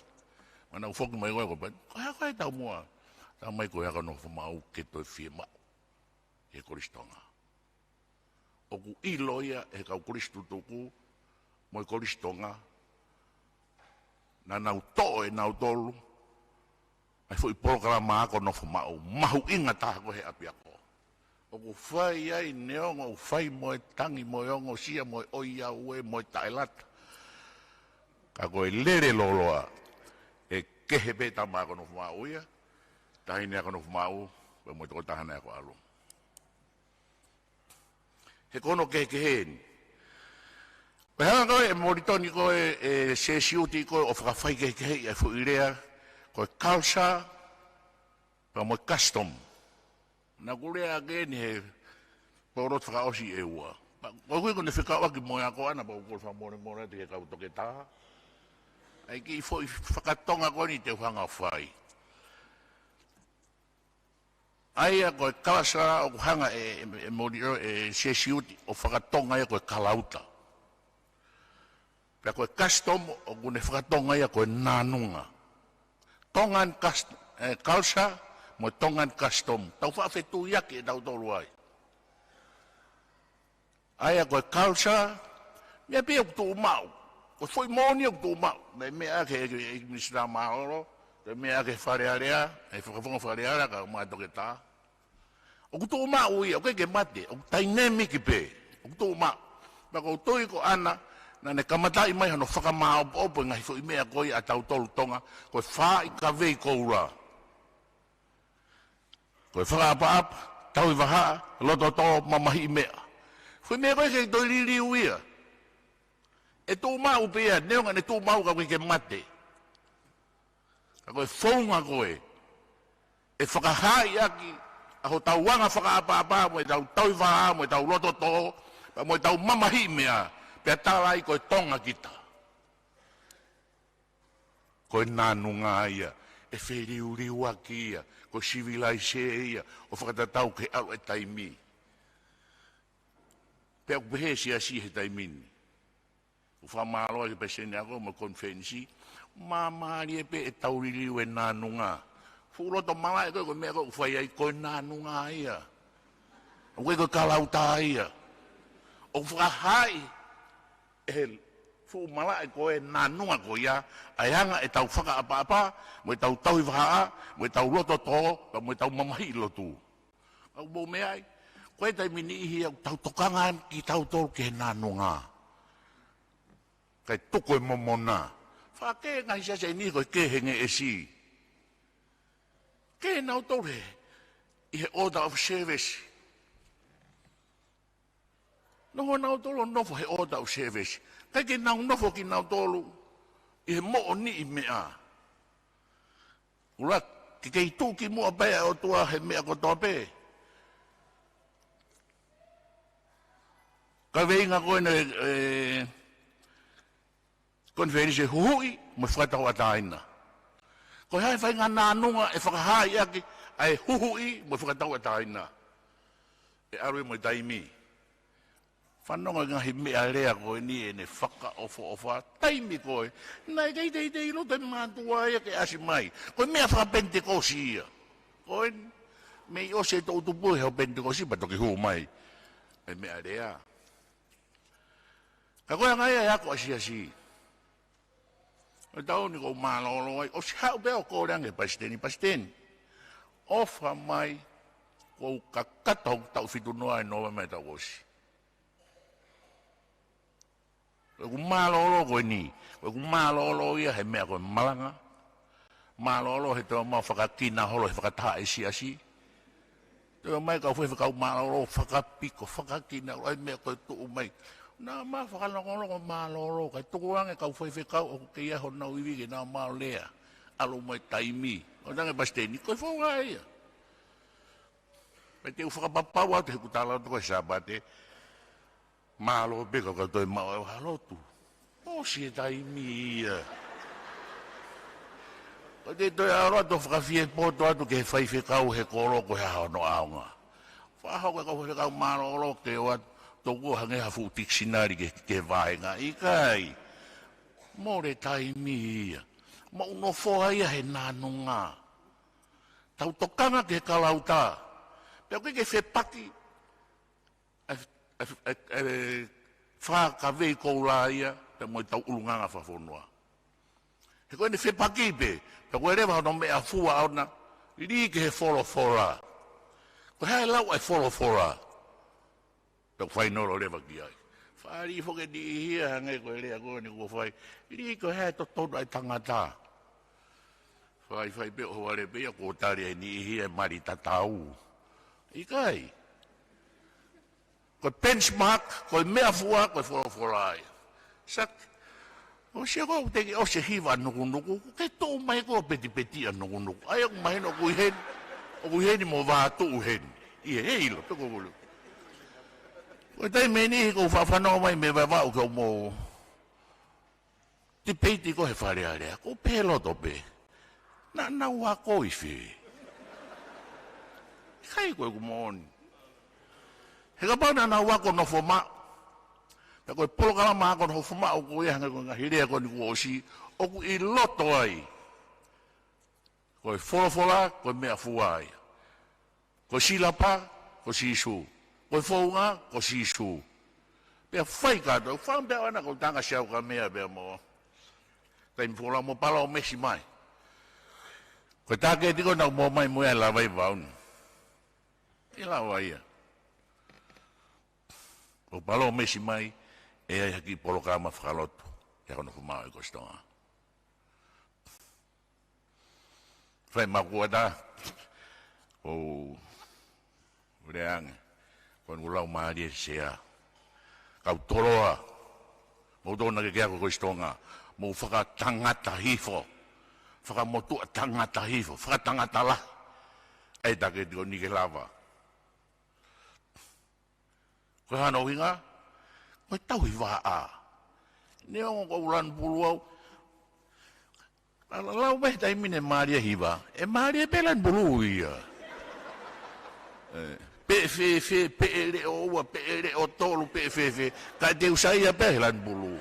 Mana fo mai ko ba. Ka ka ta mo. Ta mai ko ya ko no fo mau ke to firma. E koristonga. O ku iloia e ka koristu toku mo koristonga. Na nau to e nau tolu ai foi programa ko no fumau mahu inga ta ko he api ako o ku fai ai neongo fai mo tangi mo yongo sia mo oia ue mo tailat ka ko lere loloa e ke he beta ma ko no fumau ia tai ne ko no fumau pe mo to tahana ko alu he kono ke hen Pehanga ko e moritoni ko e se siuti ko o whakawhai ke e fuirea ko e kalsa pa mo custom. Na kurea again he porot whakaosi e ua. Ko kui ko ne whikawa ki moia ko ana pa ukol whamore te he kautoke taha. Ai ki fo i whakatonga ko ni te whanga whai. Aia ko e kalsa o hanga e moritoni e se siuti o whakatonga e ko e kalauta. Pea koe custom o kune whakatonga ia koe nānunga. Tongan kalsa mo tongan custom. Tau whawhetu iaki e tau tolu ai. Aia koe kalsa, mea pia kutu umau. Koe foi moni o kutu umau. Mea ke e misra maoro, mea ke wharearea, e whakafonga wharearea ka umatoke tā. O kutu umau ia, o koe ke mate, o dynamic pe, o kutu umau. Pea kou toi ko ana, na ne kamatai mai hano whakamao opo ngai fo i mea koi a tau tolu tonga koe wha i ka vei koura koe whakaapa tau i waha loto to mamahi i mea fo i mea koe kei toi riri uia e tō mau pia neonga ne tō mau ka koe ke mate ka koe whaunga koe e whakahai aki aho tau wanga whakaapa mo e tau tau i waha mo e tau loto to mo e tau mamahi i mea Pea talai koe tonga kita. Koe nanunga ia, e whiriuriu aki ia, koe civilaise ia, o whakatatau ke au e taimi. Pea kupehe si he taimini. O whamaloa ke pesene ako, ma konfensi, mamari e pe e tauririu e nanunga. Furoto malai koe mea koe whai ai koe nanunga ia. O koe koe kalauta ia. O whakahai, e fu mala e koe nanunga ko ia ai hanga e tau whaka apa mo e tau tau i waha mo e tau loto to mo e tau mamahi lotu au bo me ai koe tai mini ihi au tau tokangan ki tau tolu ke nanunga kai tuko e momona whake ngai sia ni koe ke henge e si ke nau tole i he order of service no nau tolu nofo he order of service. Kai ke nau nofo ki nau tolu i he mo ni i mea. Ura, ki kei tū ki mua bea o tua he mea ko toa pe. Ka veinga koe na konferense hui mo whakatau ataina. Ko hai whainga nānunga e whakahai aki ai huhui mo whakatau ataina. E arue mo taimi. Whanonga ngahi mea rea koe ni e ne whaka ofa taimi koe. Nai kei tei lo te mātua ia ke asi mai. Koe mea whaka pentekosi ia. Koe mei o se tau tupu heo pentekosi pa toki huu mai. E mea rea. Ka koe ngai ai ako asi. O tau ni kou mālolo ai. O si hau peo kore ange pasiteni. Ofa mai kou kakatau tau fitu noa e noa mai tau osi. Koe ku mālolo koe ni. Koe ku mālolo ia he mea koe malanga. Mālolo he tau mau whakakina holo he whakataha asi. Tau mai kau whai whakau mālolo whakapiko, whakakina ai mea koe tuu mai. Nā mā whakalongolongo mālolo kai tukuange kau whai whakau o ke iaho nau iwige nā mālea. Alo mai taimi. O tange pasteni koe whaunga ia. Pai te u whakapapau au te heku tālau tu koe sabate. Mālo beka ka toi mau au halotu. O si e taimi ia. O te toi aroa to whakawhie poto atu ke he whaiwhekau he koro ko he hao no aonga. Whahau ke kau whakau mālo olo ke o atu toko hange hafu tiksinari ke vaenga. Ikai. More taimi ia. Mau no foha ia he nanunga. Tau tokanga ke kalauta. Pea koe ke whepaki. Whakawei kou la ia, pe moi tau ulunganga whawhonua. He koe ni whepaki pe, pe koe rewa no mea fua auna, iri ke he wholofora. Koe hae lau ai wholofora. Pe whainoro rewa ki ai. Whaari whoke di hia hange koe rea koe ni kua whai, iri koe hae to tono ai tangata. Whai pe o wale pe, ko tari ai ni hia mari tatau. Ikai. Koe benchmark, koe mea fua, koe wholoforai. Sak, o se koe teki o se hiwa nuku, ke tō mai koe peti nuku. Ai aku mahin o kui heni mo vātu heni. Ie, heilo, toko kulu. Koe tai meni ko whawhanau mai me wau kau mo. Ti peiti ko he wharearea, ko pēlo tope. Na ua koi whi. Kai koe kumoni. He ka pauna na wako no foma. Ta koe polokala maa kono foma o koe hanga koe ngahirea koe ni kuosi. O ku i loto ai. Koe wholofola, koe mea fuai. Koe silapa, koe sisu. Koe whaunga, koe sisu. Pea whai kato, whaun pea wana koe tanga siau ka mea pea mo. Tai mfola mo pala o mesi mai. Koe tāke tiko nau mo mai moe la vai vaun. I la vai ia. O palo mesi mai e ai haki polokama whakalotu. E kono whamao e kostonga. Whai makua ta. O reange. Kono ulau maari e sea. Kau toroa. Mo tōna ke kia ko kostonga. Mo whakatangata hifo. Whakamotua tangata hifo. Whakatangata la. Ai take tiko nike lava. Koe hana uhinga, koe tauhi waa. Neo ko ulan pulu au. Lau meh tai mine Maria hiva. E Maria pelan pulu ia. Pe fe, pe ere oua, pe ere o tolu, pe fe. Kai te usai a pelan pulu.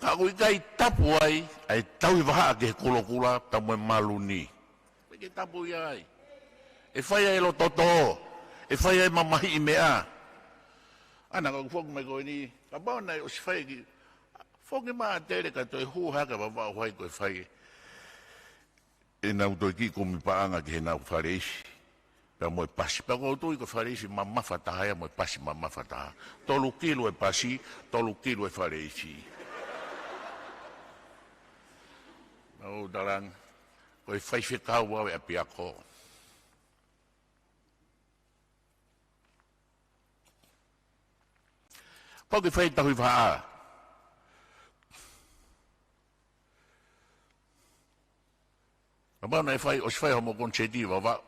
Ka kui kai tapu ai tauhi waa ke kulokula tamu e malu ni. Ke tapu iai. E whaia e lo toto. E whaia e mamahi i mea. Ana ko foki mai koe ni, ka pao nei o si whai ki, foki maa tere ka toi hu haka pa wao whai koe whai. E nau toi ki kumi paanga ki he nau whareisi. Pea moe pasi, pea kou tui ko whareisi ma mawhataha ea moe pasi ma mawhataha. Tolu kilo e pasi, tolu kilo e whareisi. Nau darang, koe whai whikau wau e api ako. Pau ke whai tahui whaa. Mabau nei whai, o si whai homo konsetiva wa.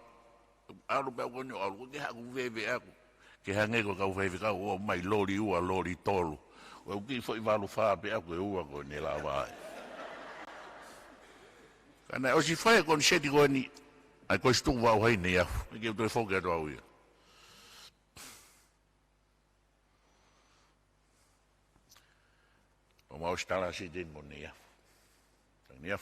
Aru pēo konyo, aru ke haku wewe aku. Ke hange ko kau whai whikau, o mai lori ua, lori tolu. O ki whai walu whaa pe aku e ua ko ne la wai. Kana o si whai konseti ko ni, ai koe stu wau hei ne afu. Ke utoi whoke atu au ia. O mau stala si din mo niya. Ang niya.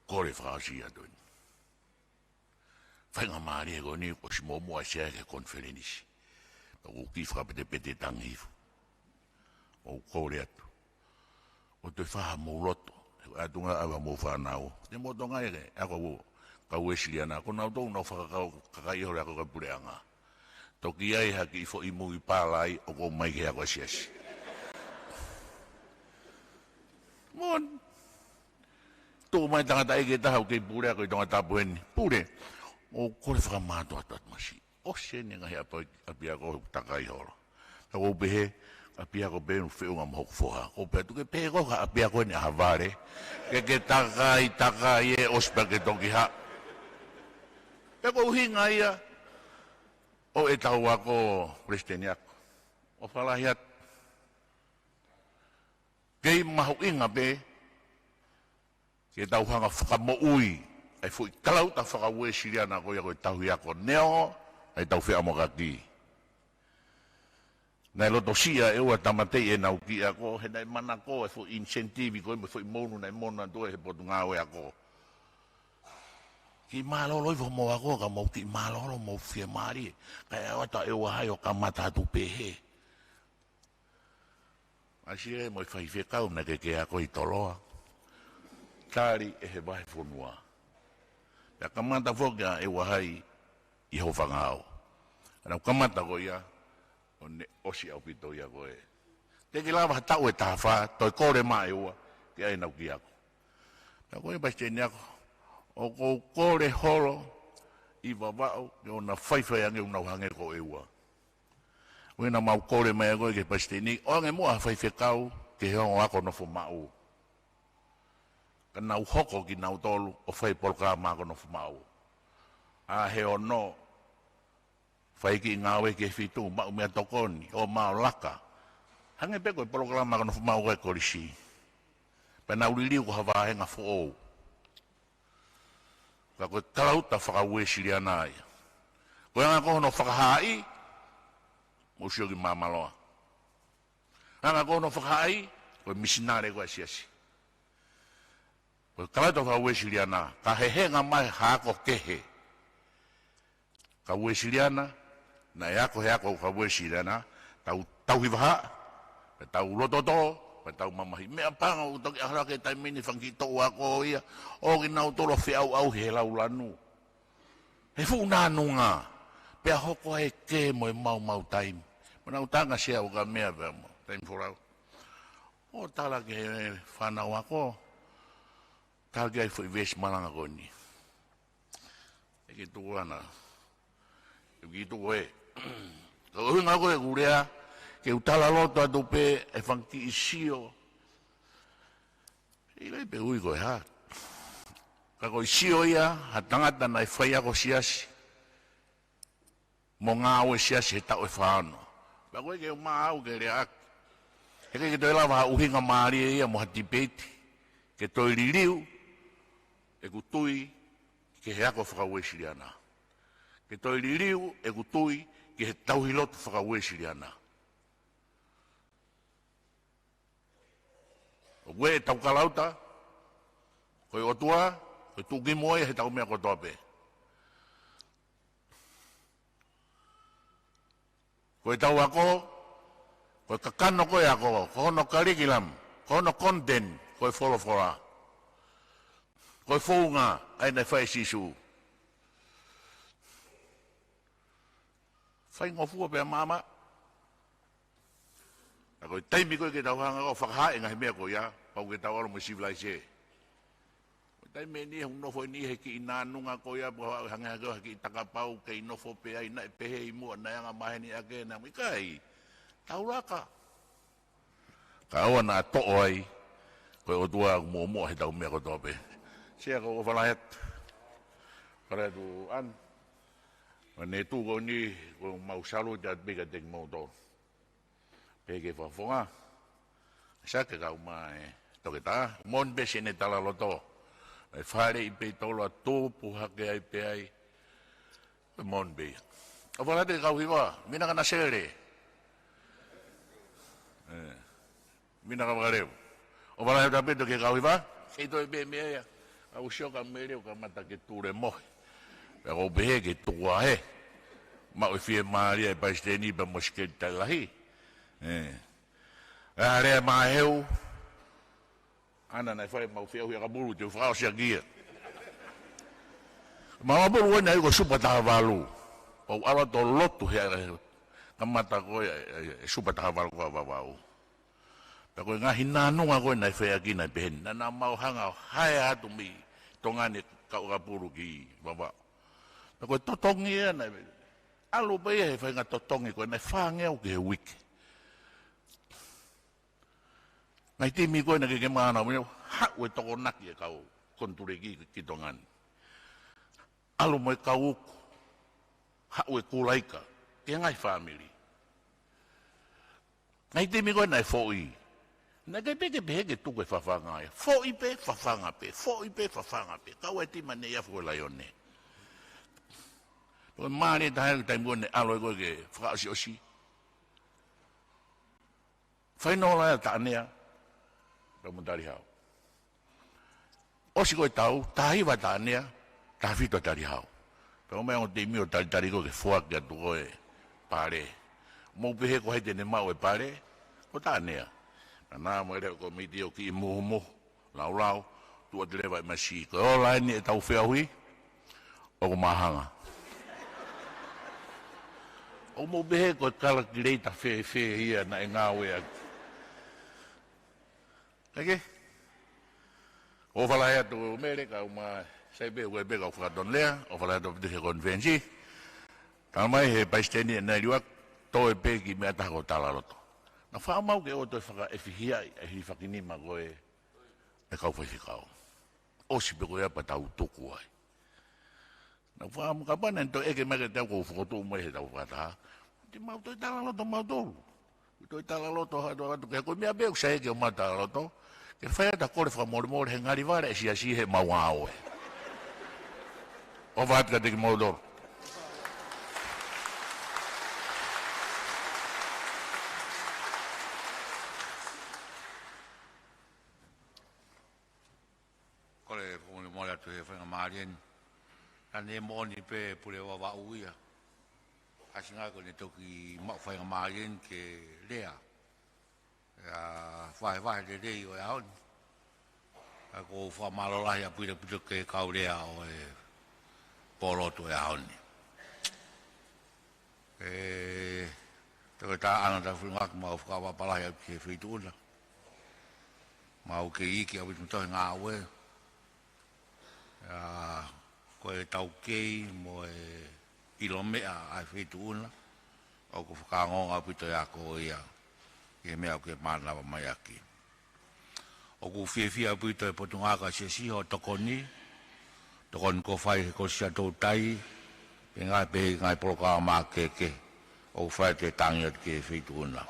Kore frasi ya doon. Fai nga maari ko ni ko si momo asya ke konferensi. O kifra pete tangifu. O kore atu. O te faha mo loto. Atu nga awa mo fa nao. Te mo to nga ere. Ako kawesiliana. Ako nao to na whakakao kakaiho ako kapureanga. Toki ai haki ifo imu ipalai o ko mai ke ako siasi. Mon. Tu mai tangata ike tahu kei pure ako itonga tapueni. Pure. O kore whakamato atu masi. O sene ngahi api ako takai horo. Tako upehe api ako benu whiunga mohok foha. Ko pe tu ke pehe koka api ako ni ahavare. Ke takai e ospa ke toki ha. Peko uhinga ia. O e tau ako Kristeni ako. O whalahiat. Kei mahu inga pe. Ke tau hanga whakamoui. Ai fui kalau ta whakaue siriana ko ia koe tau ako neo. Ai tau whea mo kaki. Nai loto sia e ua tamatei e nau ki ako. He nai mana ko e fui incentivi ko e me fui monu nai mona doe he potu ngāwe ako. Ki malolo i mo ako ka mau ki malolo mau fia mari. Kaya wata e ua hai o ka mata tu pehe. Asi e mo i whai whekau na ke ako i toloa. Tari e he wahe whunua. Pea kamata whokia e wahai i ho whangao. Anau kamata ko ia, o ne osi au pito ia ko e. Te ki lawa tau e tawha, toi kore maa e ua, ki ai nau ki ako. Pea ko e paisteni ako, o ko kore horo, i wawao, ki o na whaiwhai ange unau hange ko e ua. Wena mau kore mai ako e ke paisteni, o ange mua whaiwhekau, ke hongo ako no fo mau. Ka nau hoko ki nau tolu o whai programa ko no fumau. A he o no, whai ki ngawe ke fitu, mau mea tokoni, o mau laka. Hange peko i programa ko no fumau koe korisi. Pa nau liliu ko hawa henga fo. Ka koe kalauta whakaue siri anai. Koe anga koho no whakahai, musio ki mamaloa. Anga koho no whakahai, koe misinare koe siasi. Kalau tu kau siliana, kahehenga mai hako kehe. Kau siliana, na yako kau siliana, tau hivaha, tau lototo, tau mamahi. Me apanga utok ahla ke taimini fangkito wako ia, o kinau tolo fiau he laulanu. He fu nanunga, pe hoko he ke mo mau taim. Mana utanga sia uga mea vemo, taim forau. O tala ke fana wako. Tagai foi ves malanga koni. E ki tu ana. E ki tu e. Ko hinga ko e gurea ke utala loto atu pe e fanki isio. I le pe ui ko ha. Ka ko isio ia hatangata na fai ako siasi. Mo nga o siasi ta o faano. Ba ko ke ma au ke le ak. E ke to lava uhinga mari ia mo hatipeti. Ke to liliu e kutui ke he ako whakaue siriana. Ke toi liriu e kutui ke he tauhilotu whakaue siriana. O gue e tau kalauta, koe otua, koe tuki moe he tau mea kotoa pe. Koe tau ako, koe kakano koe ako, kohono curriculum, kohono content, koe follow fora. Koe whounga, ai nei whai sisu. Whai ngofua pia mama. A koe taimi koe ke tau hanga ko whakahae ngahi mea koe ia, pau ke tau alo mo civilise. Koe taimi ni hung nofo ni he ki inanunga koe ia, pua hanga koe ki takapau ke inofo pia ina e pehe imua na yanga mahe ni ake na mikai. Tau raka. Ka awa na to'o ai, koe o tua mua he tau mea ko tope. Sia ko valahet. Para tu an. Ane tu ko ni ko mau salu dat bega ding mo to. Pege fa fonga. Sa ke ka mai to ke ta mon be sene tala loto. Ai fare I pe to lo to pu ha ke ai pe ai. Mon be. O valahet ka hiwa, mina kana sere. Mina ka makareo. O wala heo tapeto ke kauhiwa? Ito e be mea ia. Au sio ka mereo ka mata ke ture mohe. Pero behe ke tua he. Ma o fie maria e paisteni pa moske talahi. Rea ma heu. Ana nai fai mau fia hui ka buru te frao sia gia. Ma buru wena ko supa ta valu. O ala to lotu he kamata ko e supa ta valu ko vavau. Pero ngahi nanunga ko nai fai aki nai behen. Na mau hanga hai atu mi tongane ka o buru ki vavau. Pero totongi e nai alu pe he fai nga totongi ko nai fange o ke wiki. Ngai timi ko na ke mana mo ha we toko naki e kau konture ki tongan. Alu mo kau ha we kulaika ke ngai family. Ngai timi ko na foi. Na ke pe tu ke fafanga. Foi pe fafanga pe, foi pe fafanga pe. Kau e tima ne ya fo la yone. O mare dai tai mo ne alo ko ke fra si osi. Fai no la ta nea. Ramudari hau. Osi koe tau, tahi wa tānea, tahwhito tari hau. Pero mea o te mio tari ko ke fuak atu koe pare. Mou pehe ko hei tene mau e pare, ko tānea. Nā mo ere ko miti o ki i muhu, lau, tua te lewa i masi. Ko o laini e tau whea hui, o ko mahanga. O mou pehe ko kala ki reita whea hia na e ngā wea. Eke? O whalai atu mere ka uma saibe ue bega o whakaton lea, o whalai atu pite konvensi. Tāna mai he paisteni e nai liwak, tō e peki mea tako tala roto. Na whaamau ke o toi whaka e whihia e hi whakinima koe e kau whaiwhikau. O si pe koe apa tau tuku ai. Na whaamau ka pana to eke meke tau kou whakotu mai he tau whakataha. Ti mau toi tala roto mau tolu. Toi tala roto hatu atu ke koe mea beu sa eke o mau tala roto. Ke whaia ta kore whamore he ngari ware e si he mau aoe. O whaat ka teki mau doro. Kore kone mole atu he whainga marien. Tane moni pe pule wawa uia. Asinga kone toki mau whainga marien ke lea. Whae le rei o e haoni. Ko wha malolahi a pita ke kaurea o e poroto e haoni. Tako tā ana ta whingak mau whakawa palahi au ke whituuna. Mau ke iki au witu tohi ngā ue. Ko e tau kei mo e ilomea ai whituuna. Au ko whakangonga au pito e ako ia. Ke mea ke mānawa mai aki. O ku whiawhia puito e potungaka se siho tokoni. Tokoni ko whai ko sia tau tai. Pe ngai pehe ngai poloka mā keke. O whai te tangi at ke whituuna.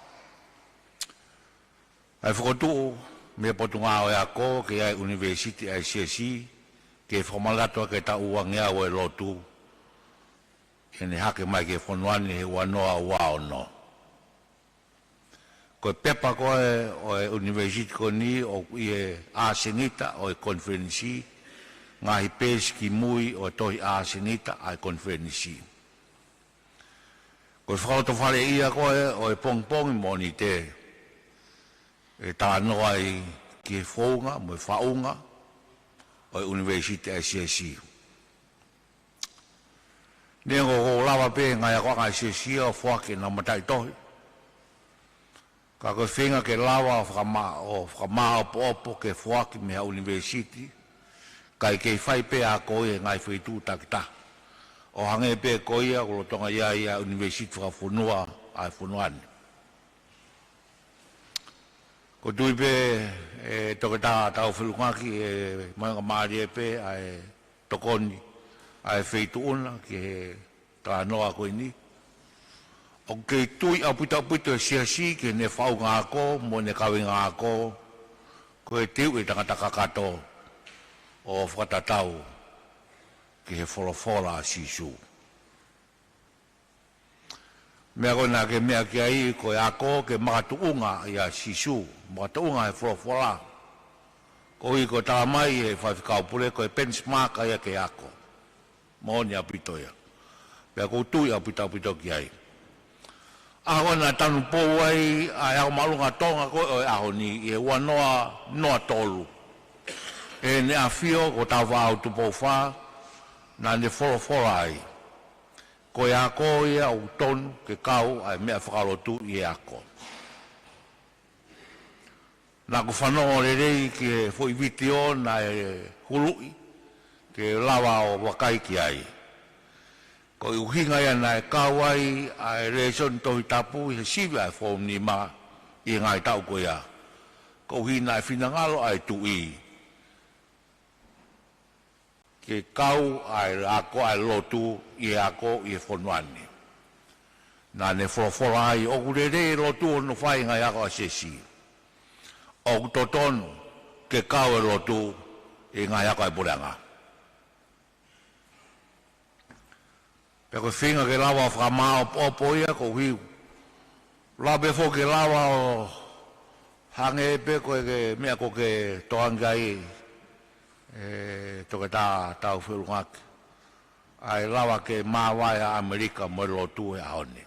Ai whakotu me potungaka e ako ke ai university ai CSI. Ke whamalato ke ta uangea o e lotu. Ene hake mai ke whanuani he wanoa wao no. Ko pepa koe o e university ko ni o i asenita o e konferensi ngahi peski mui o tohi asenita ai konferensi. Ko whakato whare ia koe o e pongpong mo ni te e tāno ai ki e whaunga mo e whaunga o e university ai CSI. Nengo ko lawa pe ngai ako ngai CSI o whake na matai tohi. Ka koe whenga ke lawa o whakama opo ke whaki mea university, kai kei whai pe a koe ngai whaitu takita. O hange pe koe a ko tonga ia university whakawhunua ai whunuani. Ko tui pe e toke tā tau whilungaki e maunga maari e pe ai tokoni ai whaitu una ke tā noa koe ni. O ke tui a puta e siasi ke ne whau ngā ko, mo ne kawe ngā ko, ko e tiu e tangata kakato o whakatatau ke he wholawhola a sisu. Mea koe nā ke mea ki ai koe ako ke makatuunga ia sisu, makatuunga e wholofola. Ko i koe tala mai e whawhikau pule koe benchmark ia ke ako. Mōni apito ia. Pea koutu ia pito ki ai. Aho na tanu pou ai ai au malunga tonga koe o aho ni e ua noa tolu. E ne a fio ko tawa au tupou wha na ne wholofola ai. Ko e ako ia au tonu ke kau ai mea whakalotu i e ako. Nā ku whanongo rei ke fwoi vitio na e hului ke lawa o wakai ki ai. Ko i uhinga ia na e kau ai ai reison tohi tapu i he siwi ai whom ni ma i ngai tau ko ia. Ko uhina e whinangalo ai tu i. Ke kau ai ako ai lotu i ako i e whonuani. Nā ne wholofola ai o kurere lotu o no whai ngai ako a sesi. O totonu ke kau e lotu i ngai ako ai buranga. Pe koe whinga ke lawa whakamao popo ia ko hiu. Labe fo ke lawa o hange pe koe ke mea ko ke toangai toke tau whirungak. Ai lawa ke mawai a Amerika mo lotu e ahoni.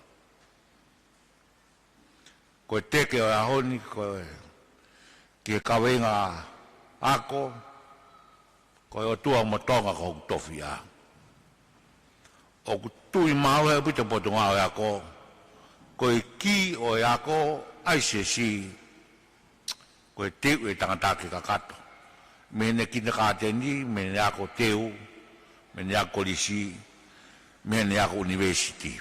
Koe teke o ahoni koe ke kawenga ako koe o tua motonga ko tofi a. O tui mau e pita potunga o ako koe ki o ako ai si koe teu e tangatake kakato. Mene kina kāteni, mene ako teu, mene ako lisi, mene ako university.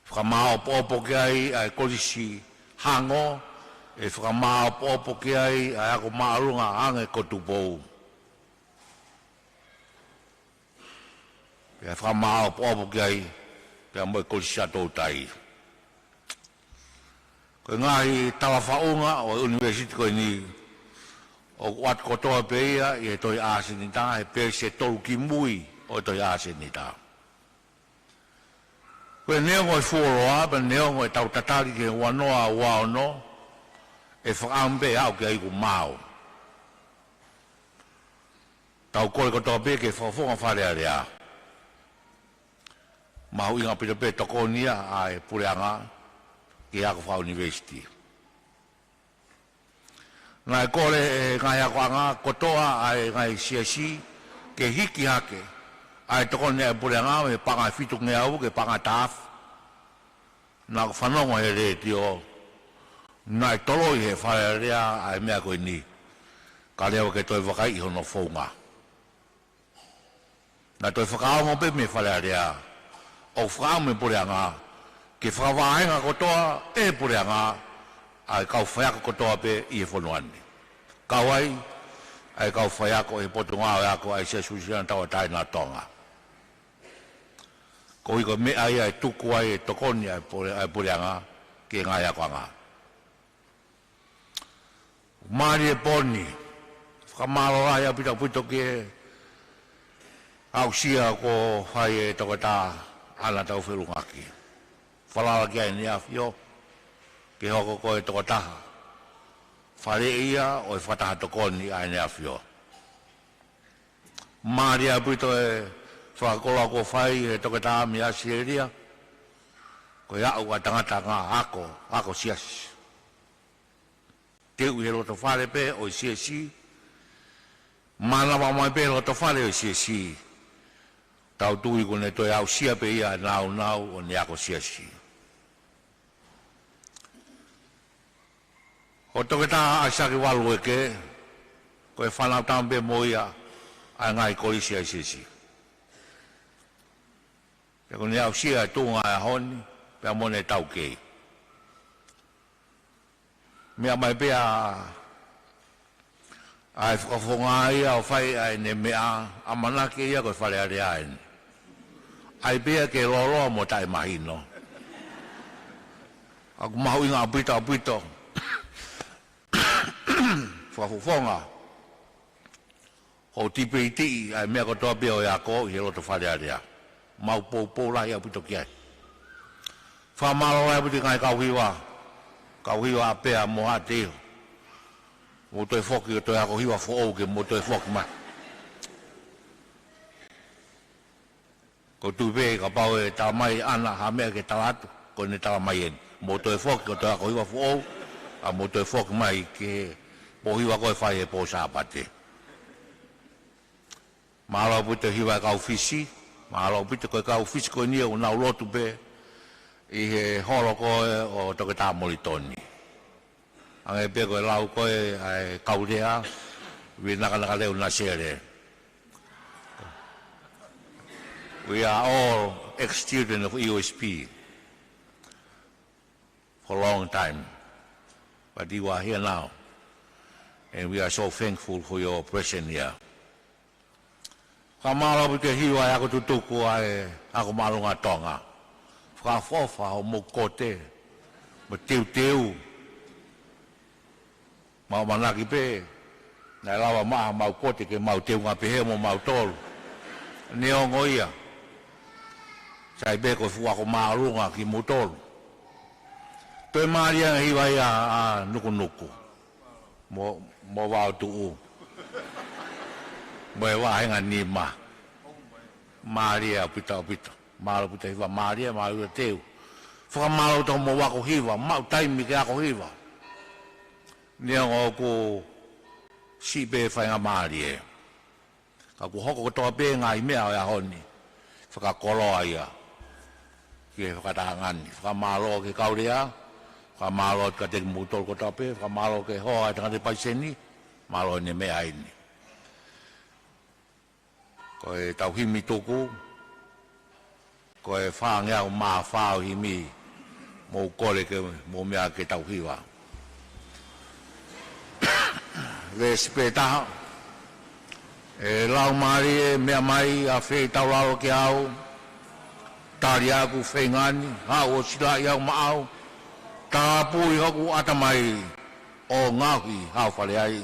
Whakamao popo ke ai kolisi hango, e whakamao popo ke ai ako maalunga hange kotupou. Pea whakamao popo ke ai, pea mo e kolisi atou tai. Koe ngahi tawa whaunga o university koe ni, o wat kotoa peia i e toi āsenita, e pe se tolu ki mui o toi āsenita. Koe neo ngoi fuoroa, pa neo ngoi tau tatari ke wanoa wao no, e whakaambe au ke aiku mao. Tau kore kotoa pe ke whafonga wharea rea. Mahu inga pita pe tokonia a e pureanga ke ako wha university. Ngai kore ngai ako anga kotoa ai ngai siasi ke hiki hake ai tokone e purenga me panga fitu nge au ke panga taf na ko whanongo e re tio nai tolo i he whare rea ai mea koe ni ka leo ke toi wakai i hono whaunga na toi whakaongo pe me whare rea o whakao me purenga ke whakawaenga kotoa e purenga ai kau whaiako kotoa pe i e whonuani. Kau ai kau whaiako e potunga o ako ai se susiana tawa tai nā tonga. Ko hiko me ai tuku ai e tokoni ai pureanga ke ngai ako anga. Mari e poni, whakamaro ai a pito ke au sia ko whai e tokata ana tau whirungaki. Whalala ki ai ni awhio, ke hoko koe toko taha. Whare ia o e whataha tokoni ai ne awhio. Māri a pito e whakakola ko whai e toko taha mi asi e ria. Koe au a tangata ngā ako siasi. Teu i he roto whare pe o i siasi. Mana wa mai pe roto whare o i siasi. Tau tui kone toi au sia pe ia nau o ne ako siasi. O toke tā aisaki walu eke, koe whanau tampe moia ai ngai kolisi ai sisi. Pe kone au sia tūnga ai honi, pea mone tau kei. Mea mai pea ai whakafonga ia o whai ai ne mea amanake ia koe whare are aene. Ai pea ke loloa mo tai mahino. Aku mahu inga apito. Whafufonga o tipe iti ai mea kotoa pia o iako i he roto whare area. Mau pou lai au pito ki ai. Whamalo ai puti ngai kauhiwa. Kauhiwa apea moha teo. Mo toi foki o toi ako hiwa fo ke mo toi foki mai. Ko tu be ka pau e ta mai ana ha me ke talatu ko ne ta mai en. Mo toi foki o toi ako hiwa fo a mo toi foki mai ke po hiwa ko fai e po sa pate. Malo puti hiwa ka ofisi, malo puti ko ka ofisi ko ni o na lotu be i he holo ko o toke ta molitoni. Ange pe ko lau ko ai kaurea we naka leo na sere. We are all ex-students of EOSP for a long time, but you are here now, and we are so thankful for your presence here. Kamala puti hiwa ako tutuku ai ako malunga tonga. Whafofa o mo kote, mo teu. Mau manaki pe, nai lawa maa mau kote ke mau teu ngā pehe mo mau tolu. Ne o ngoia, sai be ko fuako maa runga ki mo tolu. Toi maaria hiwa ia a nuku, mo wau tuu. Mo e wahenga ni ma. Maaria pita. Malo puta hiwa Maria, malo teu. Whaka malo tau mo wako hiwa, mau taimi ke ako hiwa. Nia ngō ko si be whainga Maria. Ka ku hoko katoa be ngā i mea o ia honi. Whaka koloa ia. Ki e whakatahangani. Whaka malo ke kaurea. Whaka malo ka teki mutol katoa be. Whaka malo ke hoa e tangate paiseni. Malo ne mea aini. Ko e tau himi tuku. Ko e whaangea o maa whao hi mi mō kore ke mō mea ke tauhiwa. Le spetaha, e lau maari e mea mai a whei tau lalo ke au, tari aku whei ngani, hao o sila i au maau, tā pui hoku atamai o ngāhi hao whale ai.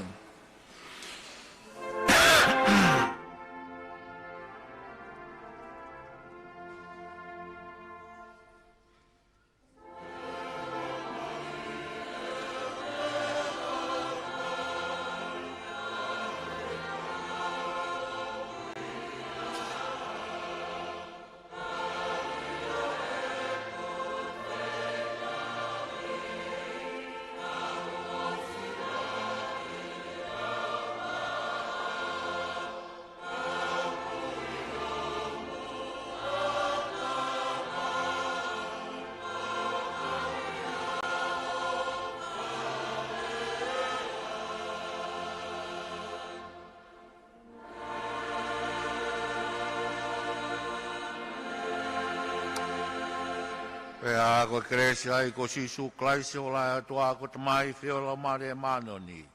Pea ko kresi ai ko sisu klaisi o lai atua ko tamai whiola mare manoni.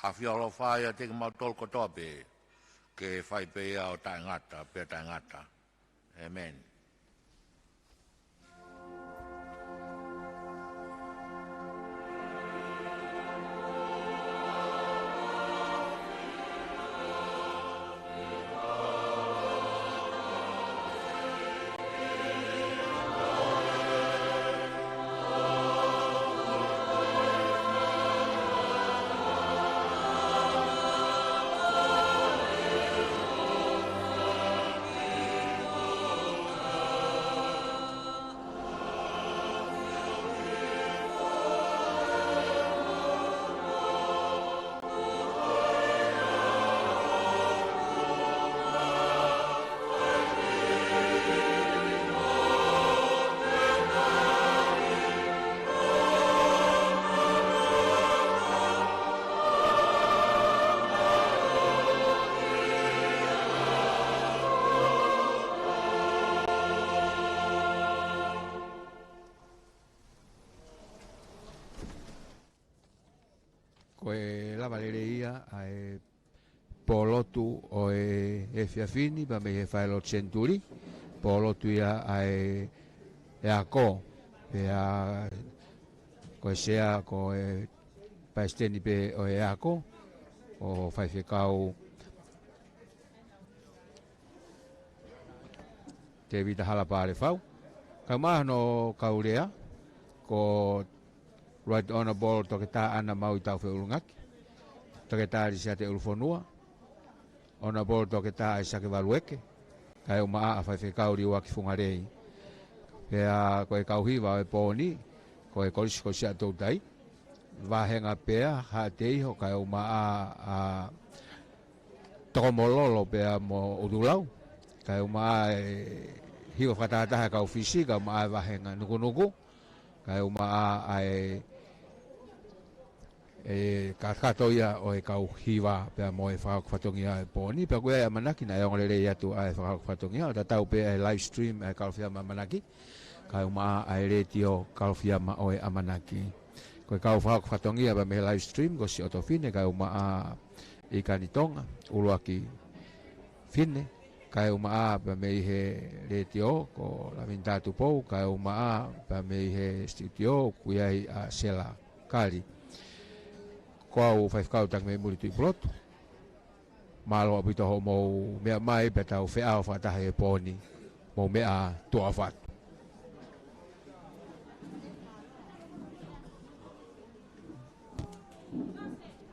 A whiola whai a teki mautol ko tope. Ke whai pea o taingata, pea taingata. Amen. Koe lava lereia ai polotu o e fiafini pa me he whaelo centuri polotu ia ai e ako pe a koe sea ko e paesteni pe o e ako o whaiwhekau te vita hala pare whau Kama no kaulea ko Right Honourable toke tā ana mau i tau whiulungaki. Toke tā risi ate ulufonua. Honourable toke tā i sake walueke. Kai o maa a whaiwhekau riua ki whungarei. Pea koe kauhiwa o e pōni, koe kolisi ko si atou tai. Wahenga pea ha te iho kai o maa a toko mololo pea mo udulau. Kai o maa hiwa whatataha kau fisi, kai o maa wahenga nuku. Kai o maa ai kakatoia o e kau hiwa pea mo e whakawhatongia e pōni. Pea koe e manaki na e ongorere atu a e whakawhatongia. O tatau pea e live stream e kalawhiama manaki. Kai o maa ai retio kalawhiama o e amanaki. Koe kau whakawhatongia pea me live stream ko si oto fine. Kai o maa i kanitonga uruaki fine. Kai o maa pea me he retio ko lamintatu pou. Kai o maa pea me he studio kuiai a sela kari. Ko au whaifkau tang me muri tui plotu. Malo apito ho mo mea mai pe tau wheao whatahe e pōni. Mo mea tua whatu.